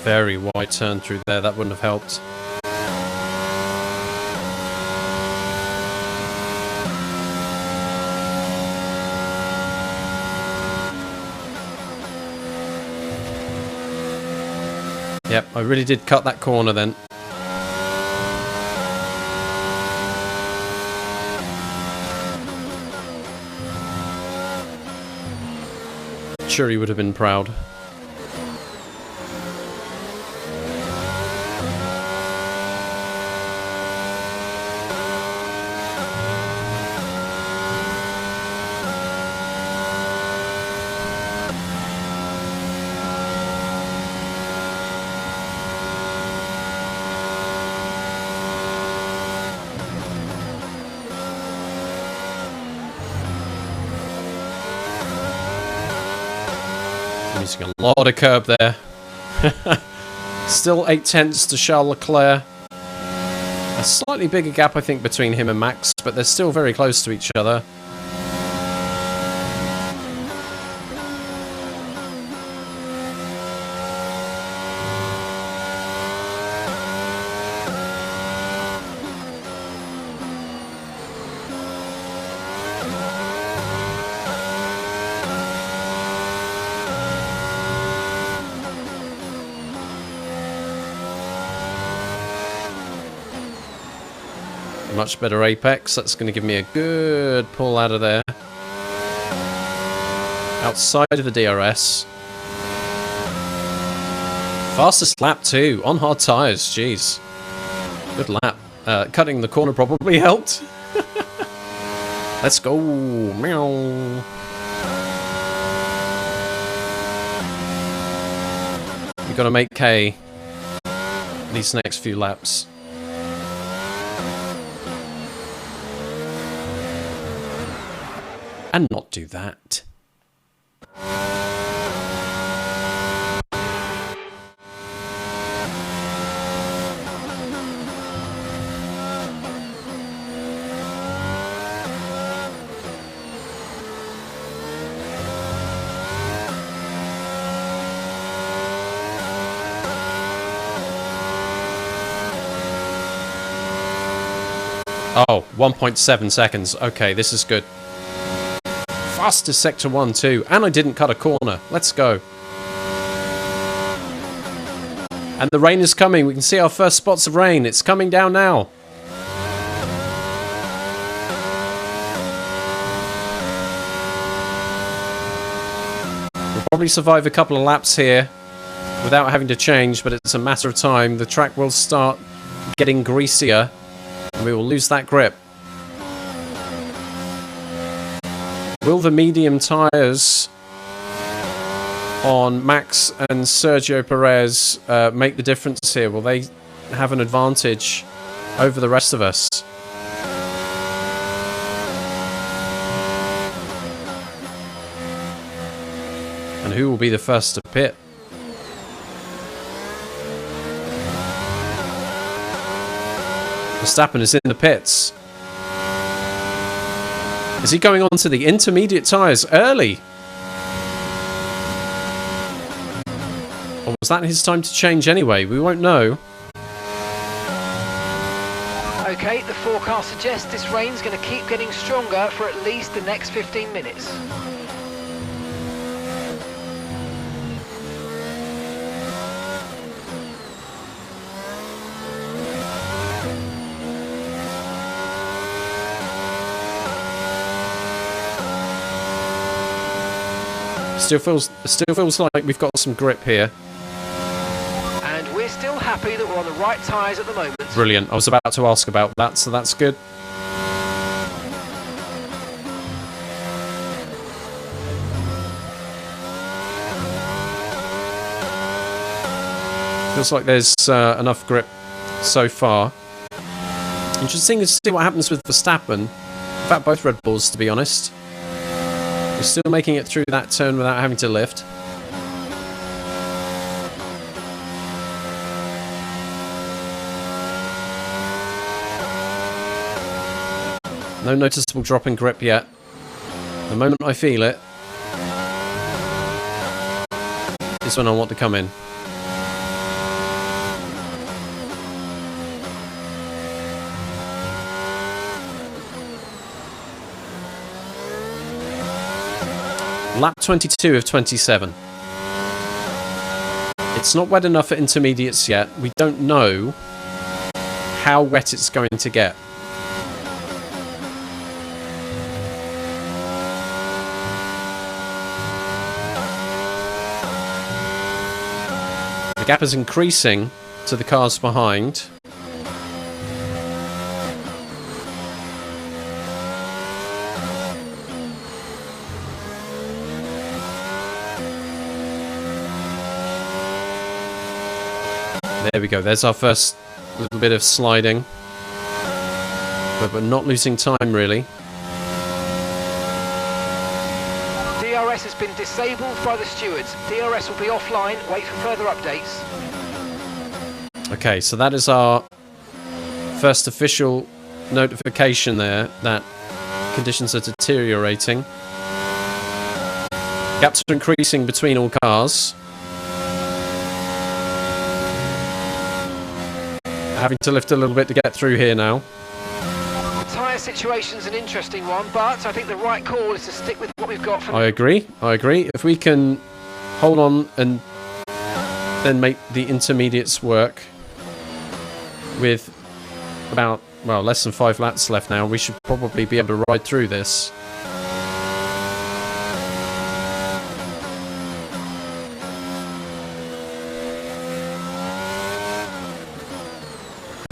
Very wide turn through there, that wouldn't have helped. Yep, I really did cut that corner then. Sure, he would have been proud. Using a lot of curb there. Still 0.8 to Charles Leclerc. A slightly bigger gap, I think, between him and Max, but they're still very close to each other. Much better apex. That's going to give me a good pull out of there. Outside of the DRS. Fastest lap too, on hard tyres, jeez. Good lap. Cutting the corner probably helped. Let's go. Meow. We've got to make K these next few laps. And not do that. Oh, 1.7 seconds. Okay, this is good. Fastest sector 1 too. And I didn't cut a corner. Let's go. And the rain is coming. We can see our first spots of rain. It's coming down now. We'll probably survive a couple of laps here without having to change, but it's a matter of time. The track will start getting greasier. We will lose that grip. Will the medium tyres on Max and Sergio Perez make the difference here? Will they have an advantage over the rest of us? And who will be the first to pit? Verstappen is in the pits. Is he going on to the intermediate tyres early? Or was that his time to change anyway? We won't know. Okay, the forecast suggests this rain's going to keep getting stronger for at least the next 15 minutes. Still feels like we've got some grip here. And we're still happy that we're on the right tyres at the moment. Brilliant. I was about to ask about that, so that's good. Feels like there's enough grip so far. Interesting to see what happens with Verstappen. In fact, both Red Bulls, to be honest. We're still making it through that turn without having to lift. No noticeable drop in grip yet. The moment I feel it is when I want to come in. Lap 22 of 27. It's not wet enough for intermediates yet. We don't know how wet it's going to get. The gap is increasing to the cars behind. There we go, there's our first little bit of sliding. But we're not losing time, really. DRS has been disabled by the stewards. DRS will be offline. Wait for further updates. Okay, so that is our first official notification there that conditions are deteriorating. Gaps are increasing between all cars. Having to lift a little bit to get through here now. The tyre situation's an interesting one, but I think the right call is to stick with what we've got. I agree. If we can hold on and then make the intermediates work with about well, less than 5 laps left now. We should probably be able to ride through this.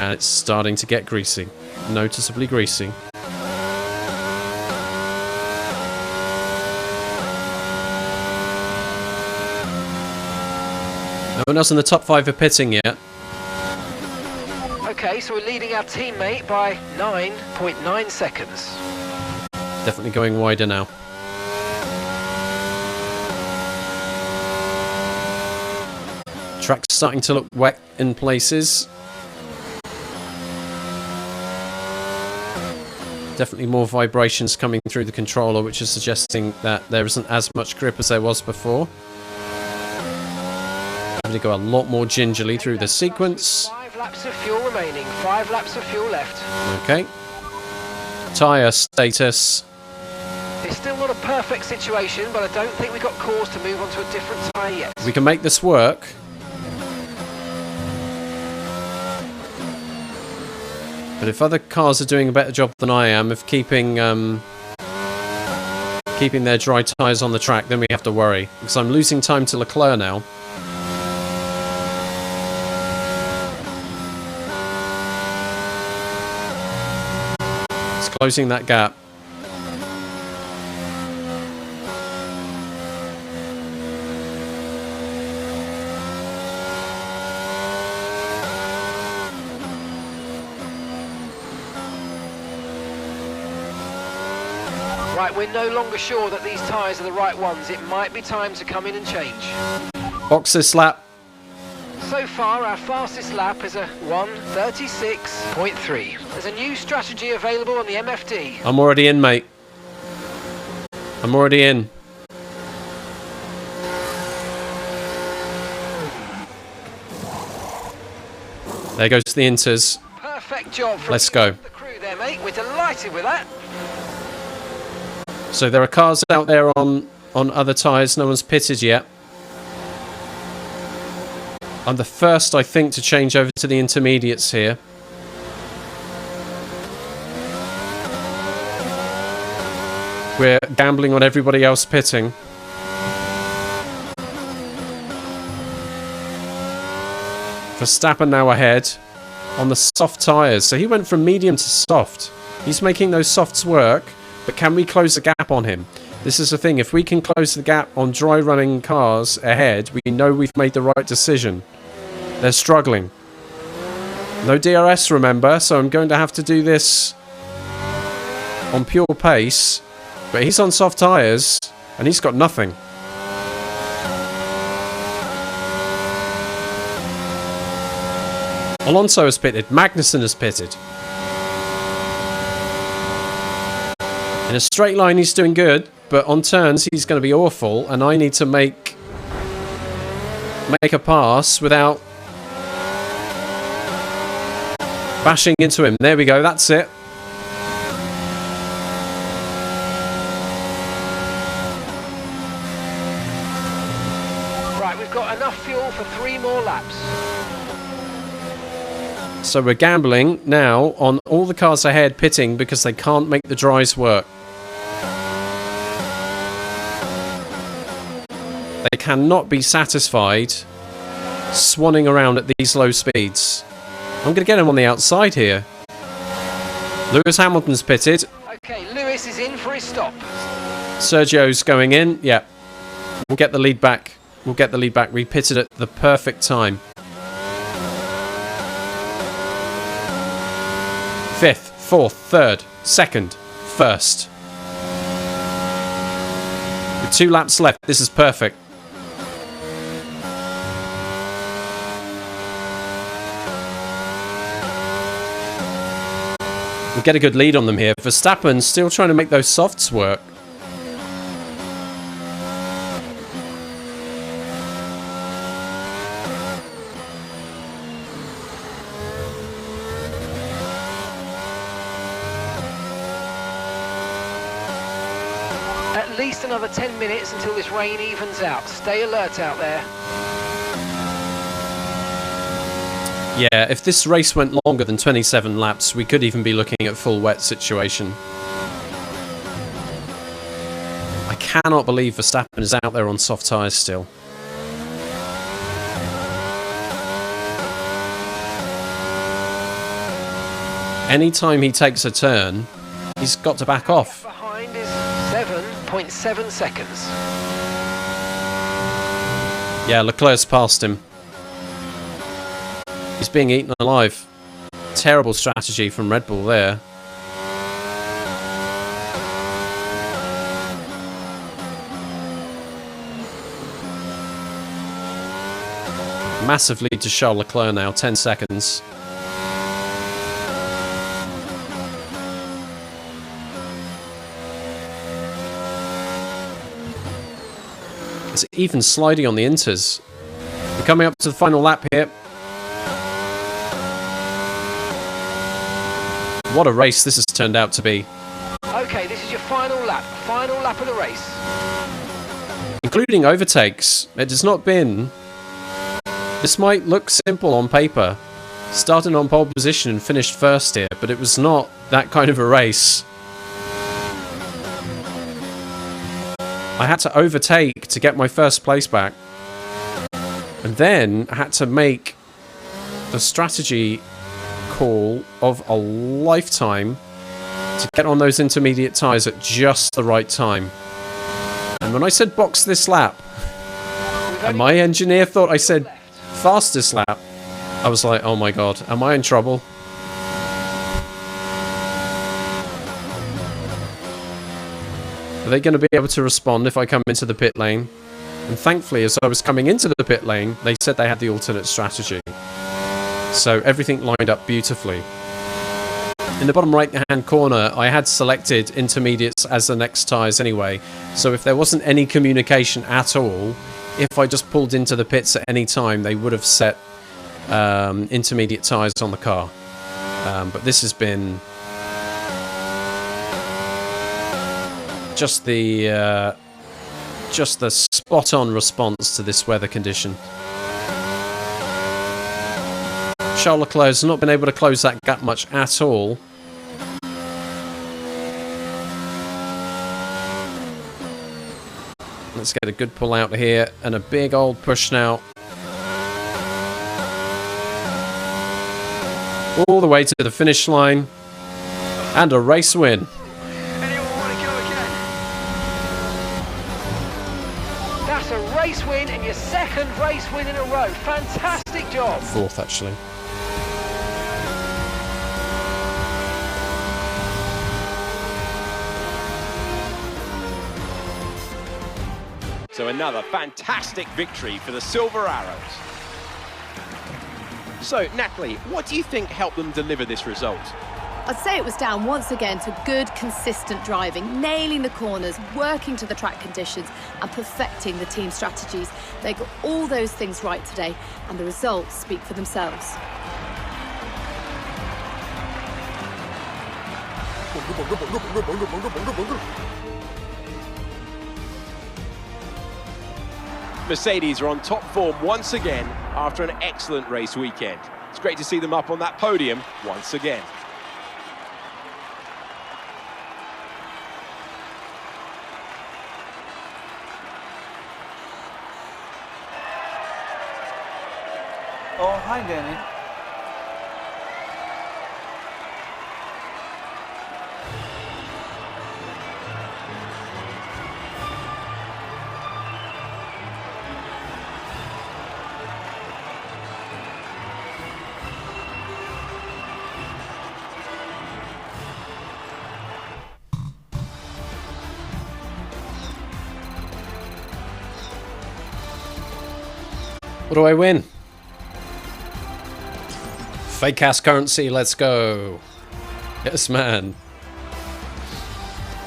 And it's starting to get greasy. Noticeably greasy. No one else in the top 5 are pitting yet. Okay, so we're leading our teammate by 9.9 seconds. Definitely going wider now. Track's starting to look wet in places. Definitely more vibrations coming through the controller, which is suggesting that there isn't as much grip as there was before. Having to go a lot more gingerly through the sequence. 5 laps of fuel remaining, 5 laps of fuel left. Okay. Tyre status. It's still not a perfect situation, but I don't think we've got cause to move on to a different tyre yet. We can make this work. But if other cars are doing a better job than I am of keeping their dry tyres on the track, then we have to worry. Because I'm losing time to Leclerc now. It's closing that gap. Right, we're no longer sure that these tyres are the right ones. It might be time to come in and change. Box this lap. So far, our fastest lap is a 1:36.3. There's a new strategy available on the MFD. I'm already in, mate. I'm already in. There goes the inters. Perfect job from Let's go. the crew there, mate. We're delighted with that. So there are cars out there on other tyres. No one's pitted yet. I'm the first, I think, to change over to the intermediates here. We're gambling on everybody else pitting. Verstappen now ahead on the soft tyres. So he went from medium to soft. He's making those softs work, but can we close the gap on him? This is the thing. If we can close the gap on dry running cars ahead, we know we've made the right decision. They're struggling. No DRS, remember, so I'm going to have to do this on pure pace. But he's on soft tyres, and he's got nothing. Alonso has pitted. Magnussen has pitted. In a straight line, he's doing good, but on turns, he's going to be awful, and I need to make a pass without bashing into him. There we go, that's it. Right, we've got enough fuel for 3 more laps. So we're gambling now on all the cars ahead pitting because they can't make the dries work. They cannot be satisfied swanning around at these low speeds. I'm going to get him on the outside here. Lewis Hamilton's pitted. Okay, Lewis is in for his stop. Sergio's going in. Yeah. We'll get the lead back. We'll get the lead back. We pitted at the perfect time. 5th, 4th, 3rd, 2nd, 1st. With 2 laps left, this is perfect. We'll get a good lead on them here. Verstappen's still trying to make those softs work. At least another 10 minutes until this rain evens out. Stay alert out there. Yeah, if this race went longer than 27 laps, we could even be looking at full wet situation. I cannot believe Verstappen is out there on soft tyres still. Anytime he takes a turn, he's got to back off. Behind is 7.7 seconds. Yeah, Leclerc's passed him. He's being eaten alive. Terrible strategy from Red Bull there. Massive lead to Charles Leclerc now, 10 seconds. It's even sliding on the inters. We're coming up to the final lap here. What a race this has turned out to be. Okay, this is your final lap of the race. Including overtakes. It has not been... This might look simple on paper. Started on pole position and finished first here, but it was not that kind of a race. I had to overtake to get my first place back. And then I had to make the strategy call of a lifetime to get on those intermediate tyres at just the right time. And when I said box this lap, and my engineer thought I said fastest lap, I was like, oh my god, am I in trouble? Are they going to be able to respond if I come into the pit lane? And thankfully, as I was coming into the pit lane, they said they had the alternate strategy. So everything lined up beautifully. In the bottom right-hand corner, I had selected intermediates as the next tyres anyway. So if there wasn't any communication at all, if I just pulled into the pits at any time, they would have set intermediate tyres on the car. But this has been just the spot-on response to this weather condition. Charles Leclerc has not been able to close that gap much at all. Let's get a good pull out here and a big old push now. All the way to the finish line. And a race win. That's a race win and your second race win in a row. Fantastic job. Fourth, actually. So another fantastic victory for the Silver Arrows. So, Natalie, what do you think helped them deliver this result? I'd say it was down once again to good, consistent driving, nailing the corners, working to the track conditions and perfecting the team strategies. They got all those things right today and the results speak for themselves. Mercedes are on top form once again after an excellent race weekend. It's great to see them up on that podium once again. Oh, hi, Danny. What do I win? Fake ass currency, let's go. Yes, man.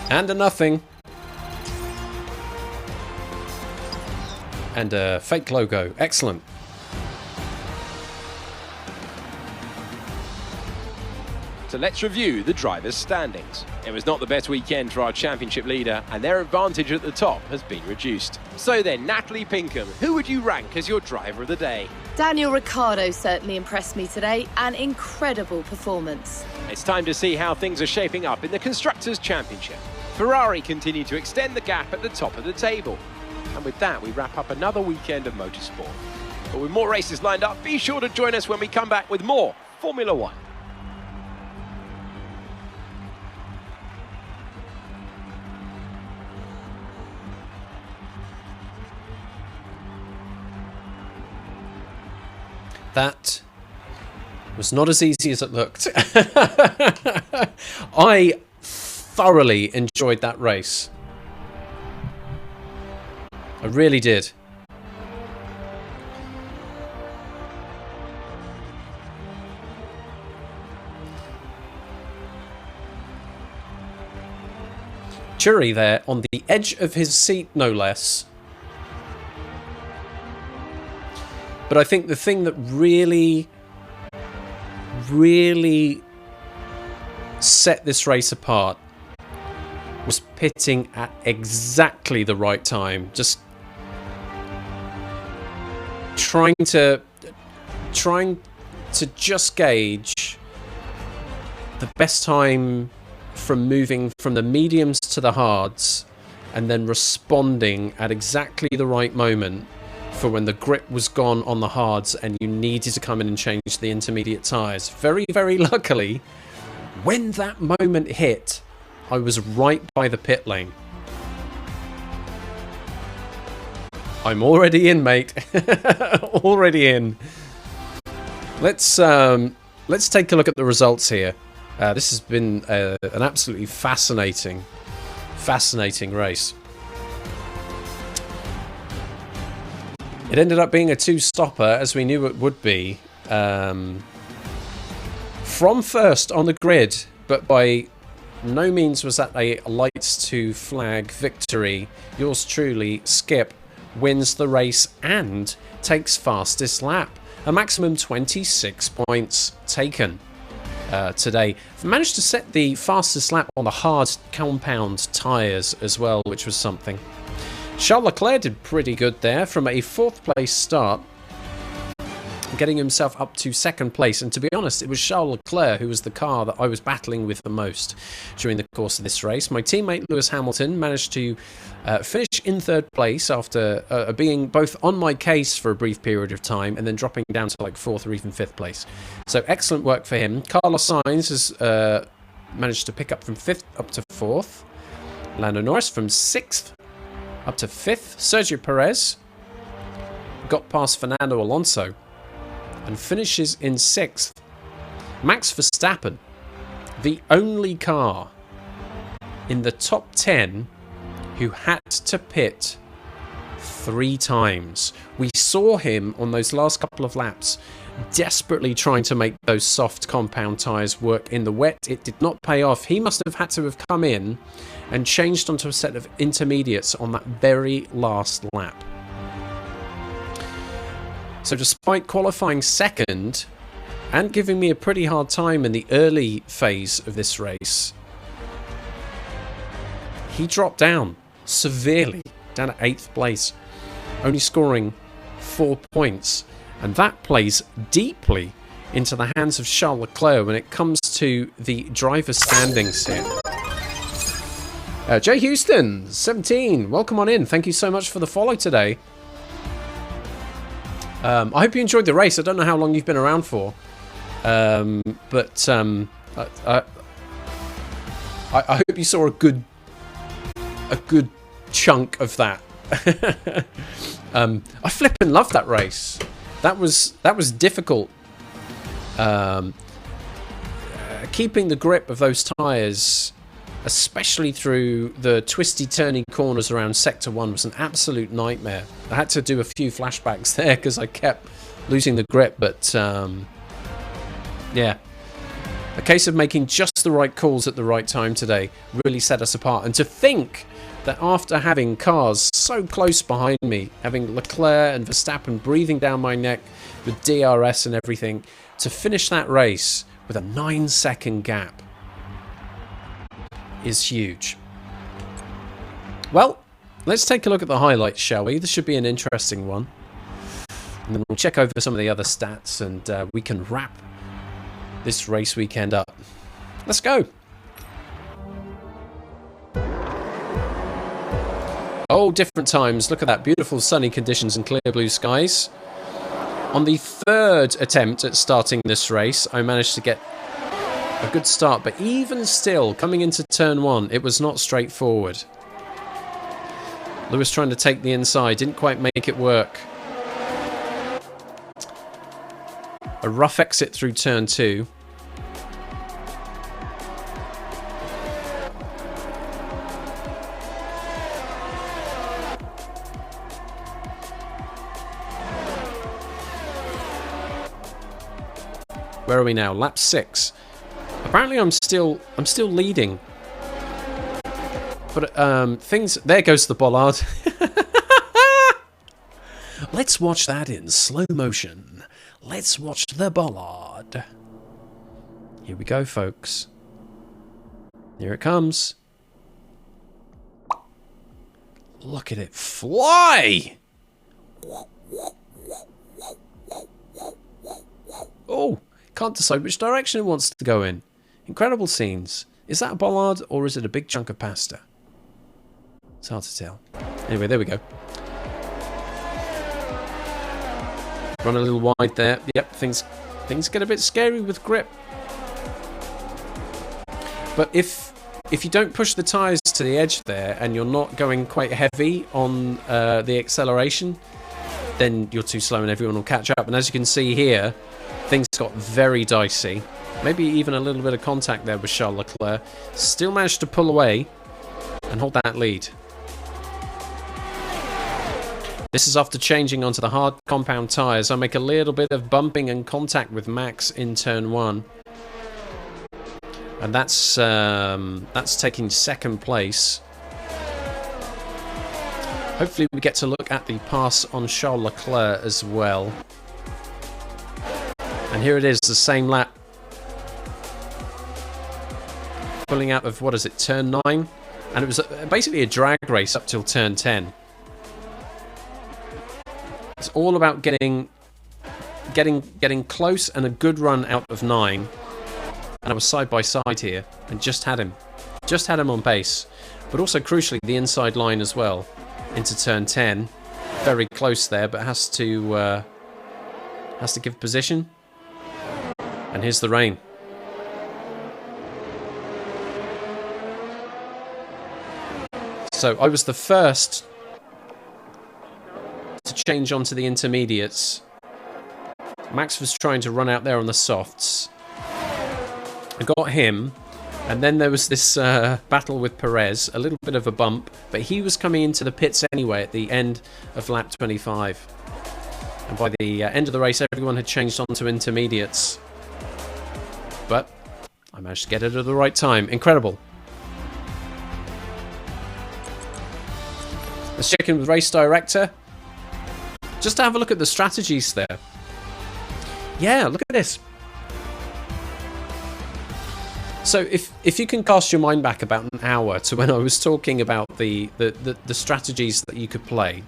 And a nothing. And a fake logo. Excellent. So let's review the drivers' standings. It was not the best weekend for our championship leader, and their advantage at the top has been reduced. So then, Natalie Pinkham, who would you rank as your driver of the day? Daniel Ricciardo certainly impressed me today. An incredible performance. It's time to see how things are shaping up in the Constructors' Championship. Ferrari continue to extend the gap at the top of the table. And with that, we wrap up another weekend of motorsport. But with more races lined up, be sure to join us when we come back with more Formula One. That was not as easy as it looked. I thoroughly enjoyed that race. I really did. Churi there on the edge of his seat, no less. But I think the thing that really set this race apart was pitting at exactly the right time. Just trying to just gauge the best time from moving from the mediums to the hards, and then responding at exactly the right moment for when the grip was gone on the hards and you needed to come in and change the intermediate tyres. Very, very luckily, when that moment hit, I was right by the pit lane. I'm already in, mate. Already in. Let's take a look at the results here. This has been an absolutely fascinating race. It ended up being a two-stopper, as we knew it would be. From first on the grid, but by no means was that a lights to flag victory. Yours truly, Skip, wins the race and takes fastest lap. A maximum 26 points taken today. Managed to set the fastest lap on the hard compound tyres as well, which was something. Charles Leclerc did pretty good there from a 4th place start, getting himself up to 2nd place. And to be honest, it was Charles Leclerc who was the car that I was battling with the most during the course of this race. My teammate Lewis Hamilton managed to finish in 3rd place after being both on my case for a brief period of time and then dropping down to like 4th or even 5th place. So excellent work for him. Carlos Sainz has managed to pick up from 5th up to 4th. Lando Norris from 6th up to 5th. Sergio Perez got past Fernando Alonso and finishes in 6th. Max Verstappen, the only car in the top 10 who had to pit 3 times. We saw him on those last couple of laps desperately trying to make those soft compound tyres work in the wet. It did not pay off. He must have had to have come in and changed onto a set of intermediates on that very last lap. So despite qualifying 2nd and giving me a pretty hard time in the early phase of this race, he dropped down severely, down at 8th place, only scoring 4 points. And that plays deeply into the hands of Charles Leclerc when it comes to the driver standings here. Jay Houston, 17, welcome on in. Thank you so much for the follow today. I hope you enjoyed the race. I don't know how long you've been around for, but I hope you saw a good chunk of that. I flippin' loved that race. That was difficult. Keeping the grip of those tyres, especially through the twisty, turny corners around Sector 1, was an absolute nightmare. I had to do a few flashbacks there because I kept losing the grip, but yeah. A case of making just the right calls at the right time today really set us apart. And to think that after having cars so close behind me, having Leclerc and Verstappen breathing down my neck with DRS and everything, to finish that race with a 9-second gap is huge. Well, let's take a look at the highlights, shall we? This should be an interesting one. And then we'll check over some of the other stats, and we can wrap this race weekend up. Let's go. Oh, different times. Look at that. Beautiful sunny conditions and clear blue skies. On the third attempt at starting this race, I managed to get a good start. But even still, coming into turn 1, it was not straightforward. Lewis trying to take the inside. Didn't quite make it work. A rough exit through turn 2. Where are we now? Lap 6. Apparently I'm still leading. But things, there goes the bollard. Let's watch that in slow motion. Let's watch the bollard. Here we go, folks. Here it comes. Look at it fly! Oh, can't decide which direction it wants to go in. Incredible scenes. Is that a bollard or is it a big chunk of pasta? It's hard to tell. Anyway, there we go. Run a little wide there. Yep, things get a bit scary with grip. But if you don't push the tyres to the edge there and you're not going quite heavy on the acceleration, then you're too slow and everyone will catch up. And as you can see here, things got very dicey. Maybe even a little bit of contact there with Charles Leclerc. Still managed to pull away and hold that lead. This is after changing onto the hard compound tyres. I make a little bit of bumping and contact with Max in turn 1. And that's taking second place. Hopefully we get to look at the pass on Charles Leclerc as well. And here it is, the same lap. Pulling out of, what is it, turn 9? And it was basically a drag race up till turn 10. It's all about getting close and a good run out of 9. And I was side by side here and just had him on pace. But also crucially the inside line as well into turn 10. Very close there, but has to give position. And here's the rain. So I was the first to change onto the intermediates. Max was trying to run out there on the softs. I got him, and then there was this battle with Perez, a little bit of a bump, but he was coming into the pits anyway at the end of lap 25. And by the end of the race, everyone had changed onto intermediates. But I managed to get it at the right time. Incredible. Let's check in with race director. Just to have a look at the strategies there. Yeah, look at this. So if you can cast your mind back about an hour to when I was talking about the strategies that you could play,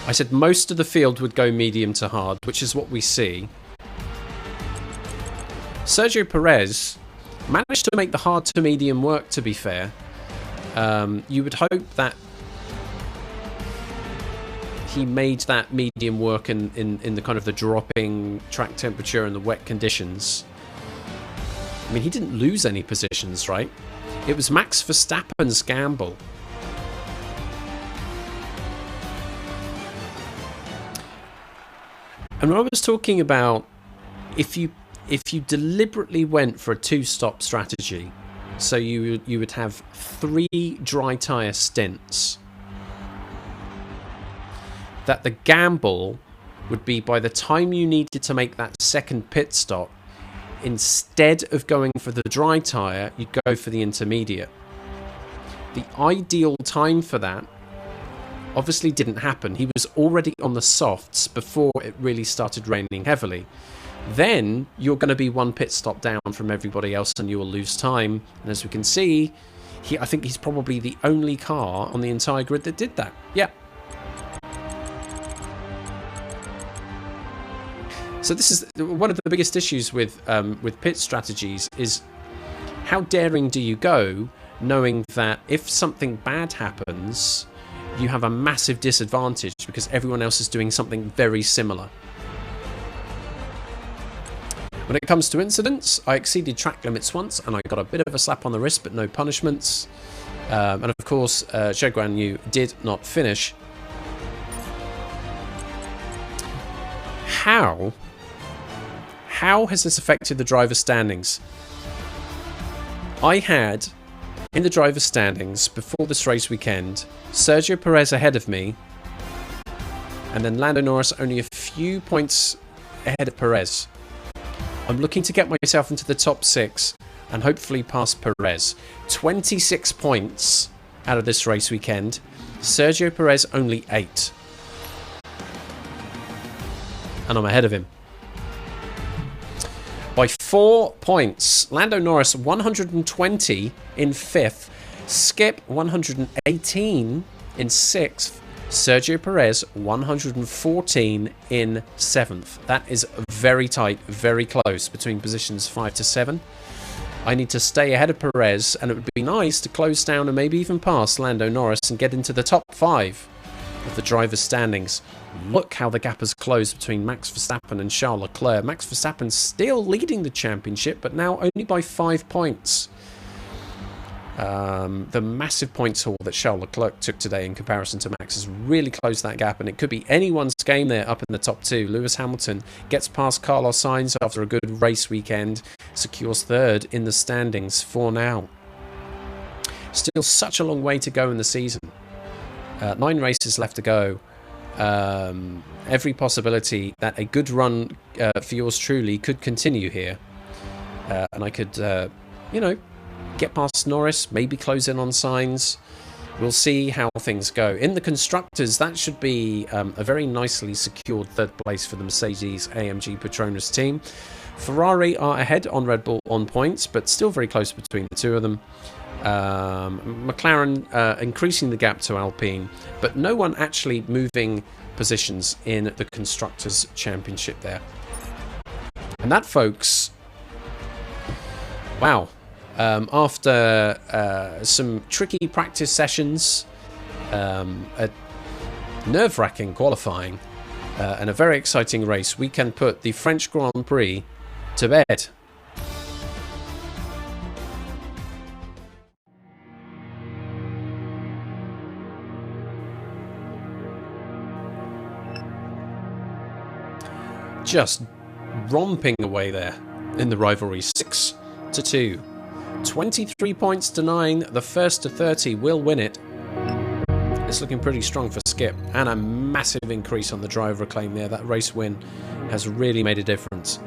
I said most of the field would go medium to hard, which is what we see. Sergio Perez managed to make the hard to medium work, to be fair. You would hope that he made that medium work in the kind of the dropping track temperature and the wet conditions. I mean, he didn't lose any positions, right? It was Max Verstappen's gamble. And when I was talking about if you deliberately went for a two-stop strategy, so you would have 3 dry tyre stints, that the gamble would be by the time you needed to make that second pit stop, instead of going for the dry tyre, you'd go for the intermediate. The ideal time for that obviously didn't happen. He was already on the softs before it really started raining heavily. then you're going to be one pit stop down from everybody else and you will lose time. And as we can see, I think he's probably the only car on the entire grid that did that. Yeah. So this is one of the biggest issues with pit strategies is how daring do you go, knowing that if something bad happens, you have a massive disadvantage because everyone else is doing something very similar. When it comes to incidents, I exceeded track limits once and I got a bit of a slap on the wrist, but no punishments. And of course, Zhou Guan Yu did not finish. How has this affected the driver's standings? I had, in the driver's standings, before this race weekend, Sergio Perez ahead of me, and then Lando Norris only a few points ahead of Perez. I'm looking to get myself into the top 6 and hopefully pass Perez. 26 points out of this race weekend. Sergio Perez only 8. And I'm ahead of him by 4 points. Lando Norris 120 in 5th, Skip 118 in 6th, Sergio Perez 114 in 7th. That is very tight, very close between positions 5 to 7. I need to stay ahead of Perez, and it would be nice to close down and maybe even pass Lando Norris and get into the top 5 of the driver's standings. Look how the gap has closed between Max Verstappen and Charles Leclerc. Max Verstappen still leading the championship, but now only by 5 points. The massive points haul that Charles Leclerc took today in comparison to Max has really closed that gap, and it could be anyone's game there up in the top 2. Lewis Hamilton gets past Carlos Sainz after a good race weekend, secures 3rd in the standings for now. Still such a long way to go in the season. 9 races left to go. Every possibility that a good run for yours truly could continue here. And I could, get past Norris, maybe close in on Sainz. We'll see how things go. In the Constructors, that should be a very nicely secured 3rd place for the Mercedes AMG Petronas team. Ferrari are ahead on Red Bull on points, but still very close between the two of them. McLaren increasing the gap to Alpine, but no one actually moving positions in the Constructors' Championship there. And that, folks, wow. After some tricky practice sessions, a nerve-wracking qualifying, and a very exciting race, we can put the French Grand Prix to bed. Just romping away there in the rivalry, 6-2. 23 points to 9. The first to 30 will win it. It's looking pretty strong for Skip, and a massive increase on the driver claim there. That race win has really made a difference.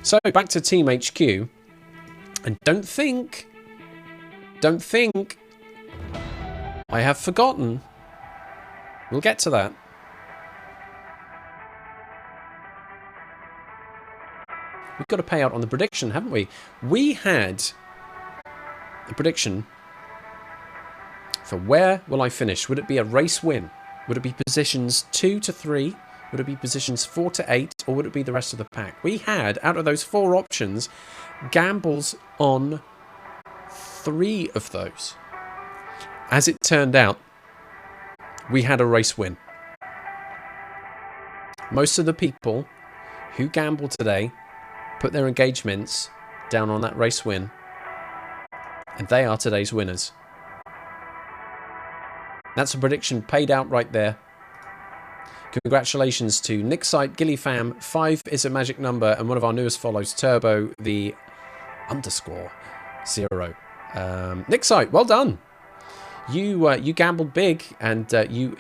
So back to Team HQ, and don't think I have forgotten. We'll get to that. We've got to pay out on the prediction, haven't we? We had a prediction for where will I finish. Would it be a race win? Would it be positions 2 to 3? Would it be positions 4 to 8? Or would it be the rest of the pack? We had, out of those 4 options, gambles on 3 of those. As it turned out, we had a race win. Most of the people who gambled today put their engagements down on that race win, and they are today's winners. That's a prediction paid out right there. Congratulations to Nick Sight, Gillyfam, 5 is a magic number, and one of our newest follows, Turbo, the _0. Nick Sight, well done. You gambled big, and you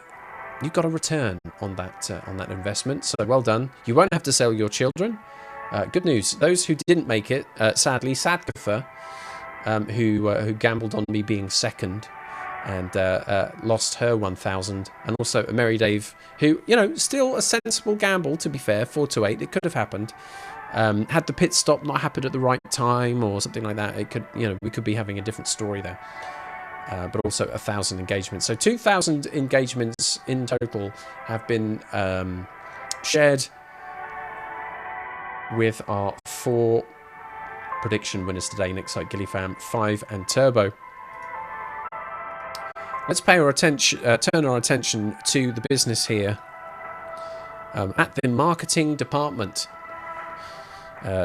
got a return on that investment. So well done. You won't have to sell your children. Good news. Those who didn't make it, sadly, Sadgaffer, who gambled on me being second and lost her 1,000, and also a Mary Dave, who, you know, still a sensible gamble, to be fair, 4-8, it could have happened. Had the pit stop not happened at the right time or something like that, it could, you know, we could be having a different story there. But also 1,000 engagements. So 2,000 engagements in total have been shared with our 4 prediction winners today: Nixite, Gillyfam, 5 and Turbo. Let's pay our attention, turn our attention to the business here at the marketing department.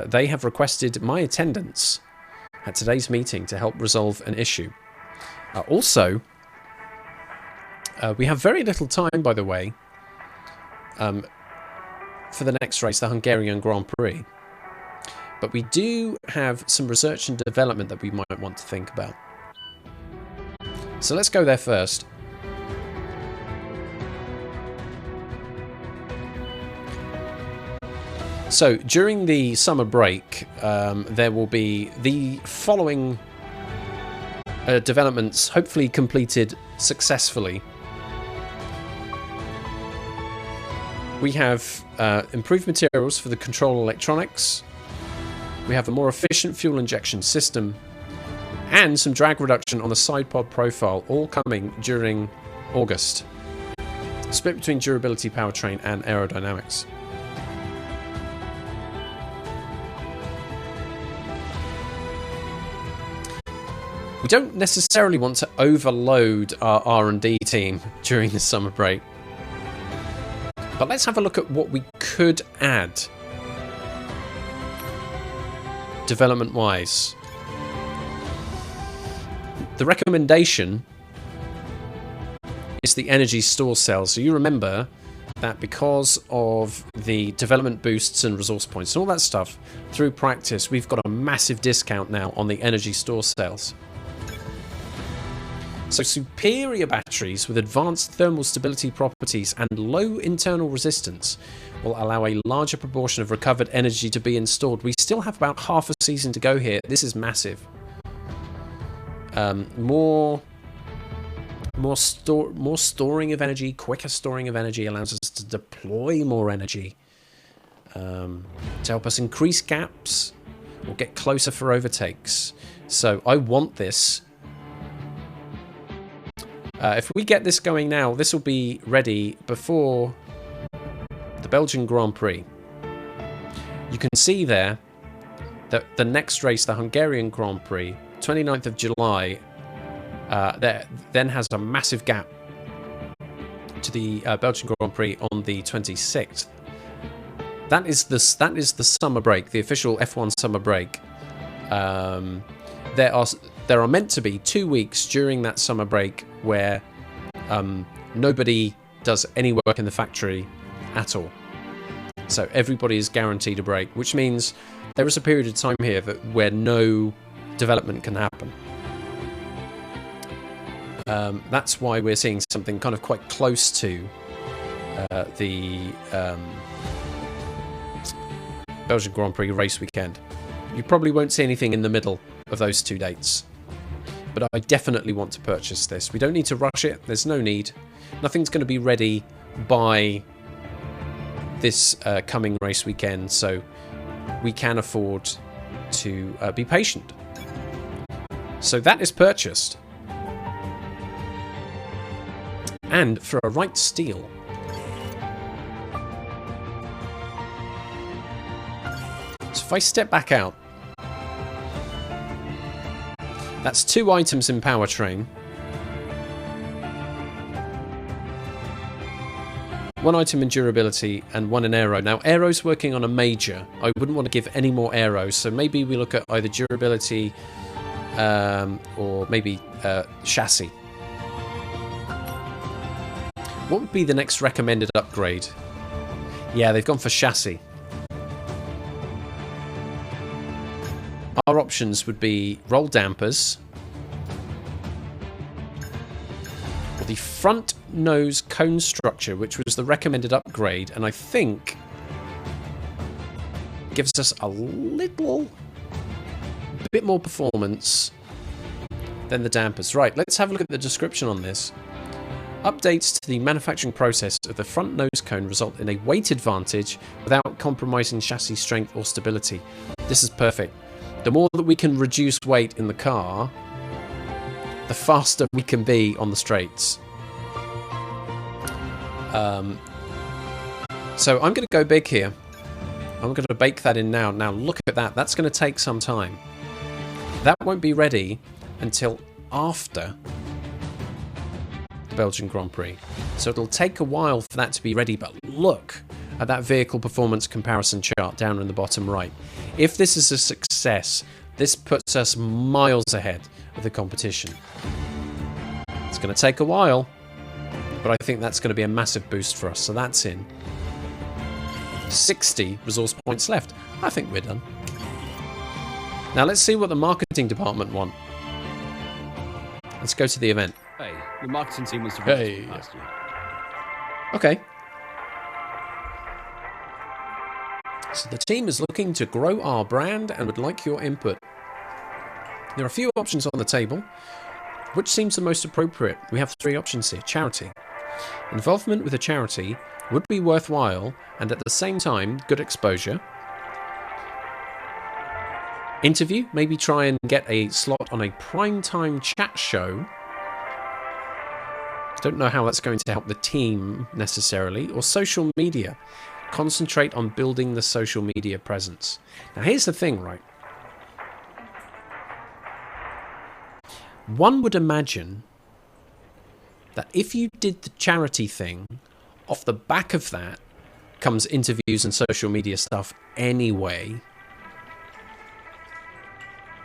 They have requested my attendance at today's meeting to help resolve an issue. Also, we have very little time, by the way, for the next race, the Hungarian Grand Prix. But we do have some research and development that we might want to think about. So let's go there first. So during the summer break, there will be the following developments, hopefully completed successfully. We have improved materials for the control electronics. We have a more efficient fuel injection system and some drag reduction on the side pod profile, all coming during August. Split between durability, powertrain and aerodynamics. We don't necessarily want to overload our R&D team during the summer break. But let's have a look at what we could add development-wise. The recommendation is the energy store cell. So you remember that because of the development boosts and resource points and all that stuff, through practice, we've got a massive discount now on the energy store cells. So superior batteries with advanced thermal stability properties and low internal resistance will allow a larger proportion of recovered energy to be installed. We still have about half a season to go here. This is massive. More storing of energy, quicker storing of energy allows us to deploy more energy to help us increase gaps or get closer for overtakes. So I want this. If we get this going now, this will be ready before the Belgian Grand Prix. You can see there that the next race, the Hungarian Grand Prix, 29th of July, then has a massive gap to the Belgian Grand Prix on the 26th. That is the summer break, the official F1 summer break. There are meant to be 2 weeks during that summer break where nobody does any work in the factory at all. So everybody is guaranteed a break, which means there is a period of time here where no development can happen. That's why we're seeing something kind of quite close to the Belgian Grand Prix race weekend. You probably won't see anything in the middle of those 2 dates. But I definitely want to purchase this. We don't need to rush it. There's no need. Nothing's going to be ready by this coming race weekend, so we can afford to be patient. So that is purchased. And for a right steel. So if I step back out, that's 2 items in powertrain. 1 item in durability and 1 in aero. Now, aero's working on a major. I wouldn't want to give any more aeros, so maybe we look at either durability or maybe chassis. What would be the next recommended upgrade? Yeah, they've gone for chassis. Our options would be roll dampers, or the front nose cone structure, which was the recommended upgrade, and I think gives us a bit more performance than the dampers. Right, let's have a look at the description on this. Updates to the manufacturing process of the front nose cone result in a weight advantage without compromising chassis strength or stability. This is perfect. The more that we can reduce weight in the car, the faster we can be on the straights. So I'm going to go big here. I'm going to bake that in now. Now look at that. That's going to take some time. That won't be ready until after the Belgian Grand Prix. So it'll take a while for that to be ready, but look at that vehicle performance comparison chart down in the bottom right. If this is a success, this puts us miles ahead of the competition. It's going to take a while, but I think that's going to be a massive boost for us. So that's in. 60 resource points left. I think we're done. Now let's see what the marketing department want. Let's go to the event. Hey, the marketing team wants to register last year. Okay. So the team is looking to grow our brand and would like your input. There are a few options on the table. Which seems the most appropriate? We have 3 options here. Charity. Involvement with a charity would be worthwhile and at the same time good exposure. Interview, maybe try and get a slot on a primetime chat show. Don't know how that's going to help the team necessarily. Or social media. Concentrate on building the social media presence. Now here's the thing, right? One would imagine that if you did the charity thing, off the back of that comes interviews and social media stuff anyway.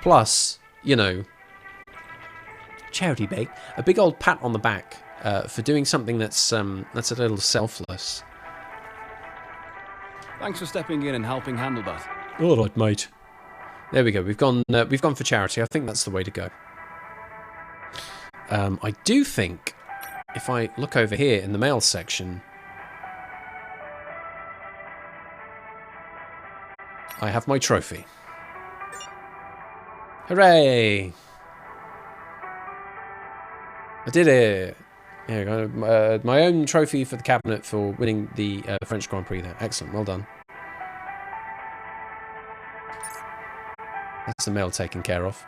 Plus, you know, charity bake, a big old pat on the back for doing something that's a little selfless. Thanks for stepping in and helping handle that. All right, mate. There we go. We've gone for charity. I think that's the way to go. I do think if I look over here in the mail section, I have my trophy. Hooray! I did it! Here we go. My own trophy for the cabinet for winning the French Grand Prix there. Excellent, well done. That's the mail taken care of.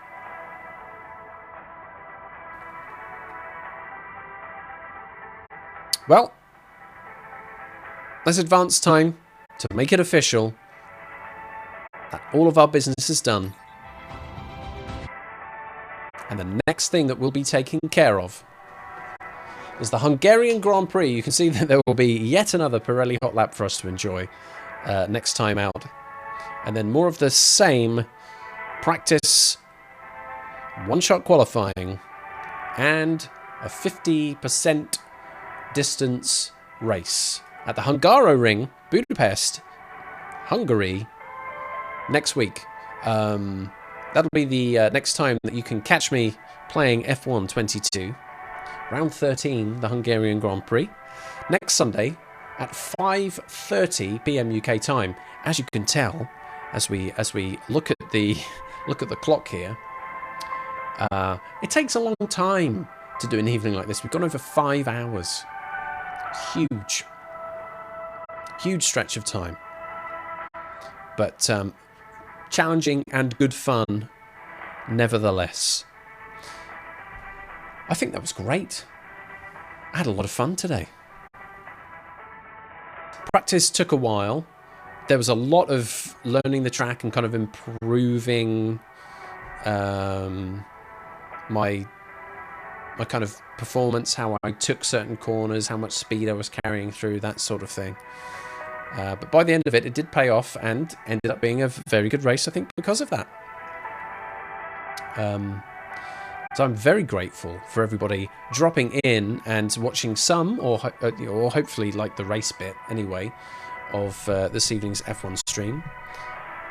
Well, let's advance time to make it official that all of our business is done. And the next thing that we'll be taking care of is the Hungarian Grand Prix. You can see that there will be yet another Pirelli Hot Lap for us to enjoy next time out. And then more of the same practice, one-shot qualifying, and a 50% distance race at the Hungaroring, Budapest, Hungary, next week. That'll be the next time that you can catch me playing F1 22, round 13, the Hungarian Grand Prix, next Sunday at 5:30 p.m. UK time. As you can tell, as we look at the clock here, it takes a long time to do an evening like this. We've gone over 5 hours. Huge stretch of time, but challenging and good fun nevertheless. I think that was great. I had a lot of fun today. Practice took a while. There was a lot of learning the track and kind of improving my kind of performance, how I took certain corners, how much speed I was carrying through, that sort of thing. But by the end of it, it did pay off and ended up being a very good race, I think, because of that. So I'm very grateful for everybody dropping in and watching some, or hopefully like the race bit anyway, of this evening's F1 stream.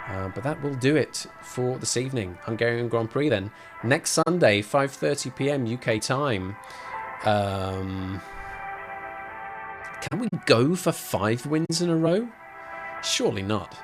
But that will do it for this evening. Hungarian Grand Prix then. Next Sunday, 5:30 p.m. UK time. Can we go for 5 wins in a row? Surely not.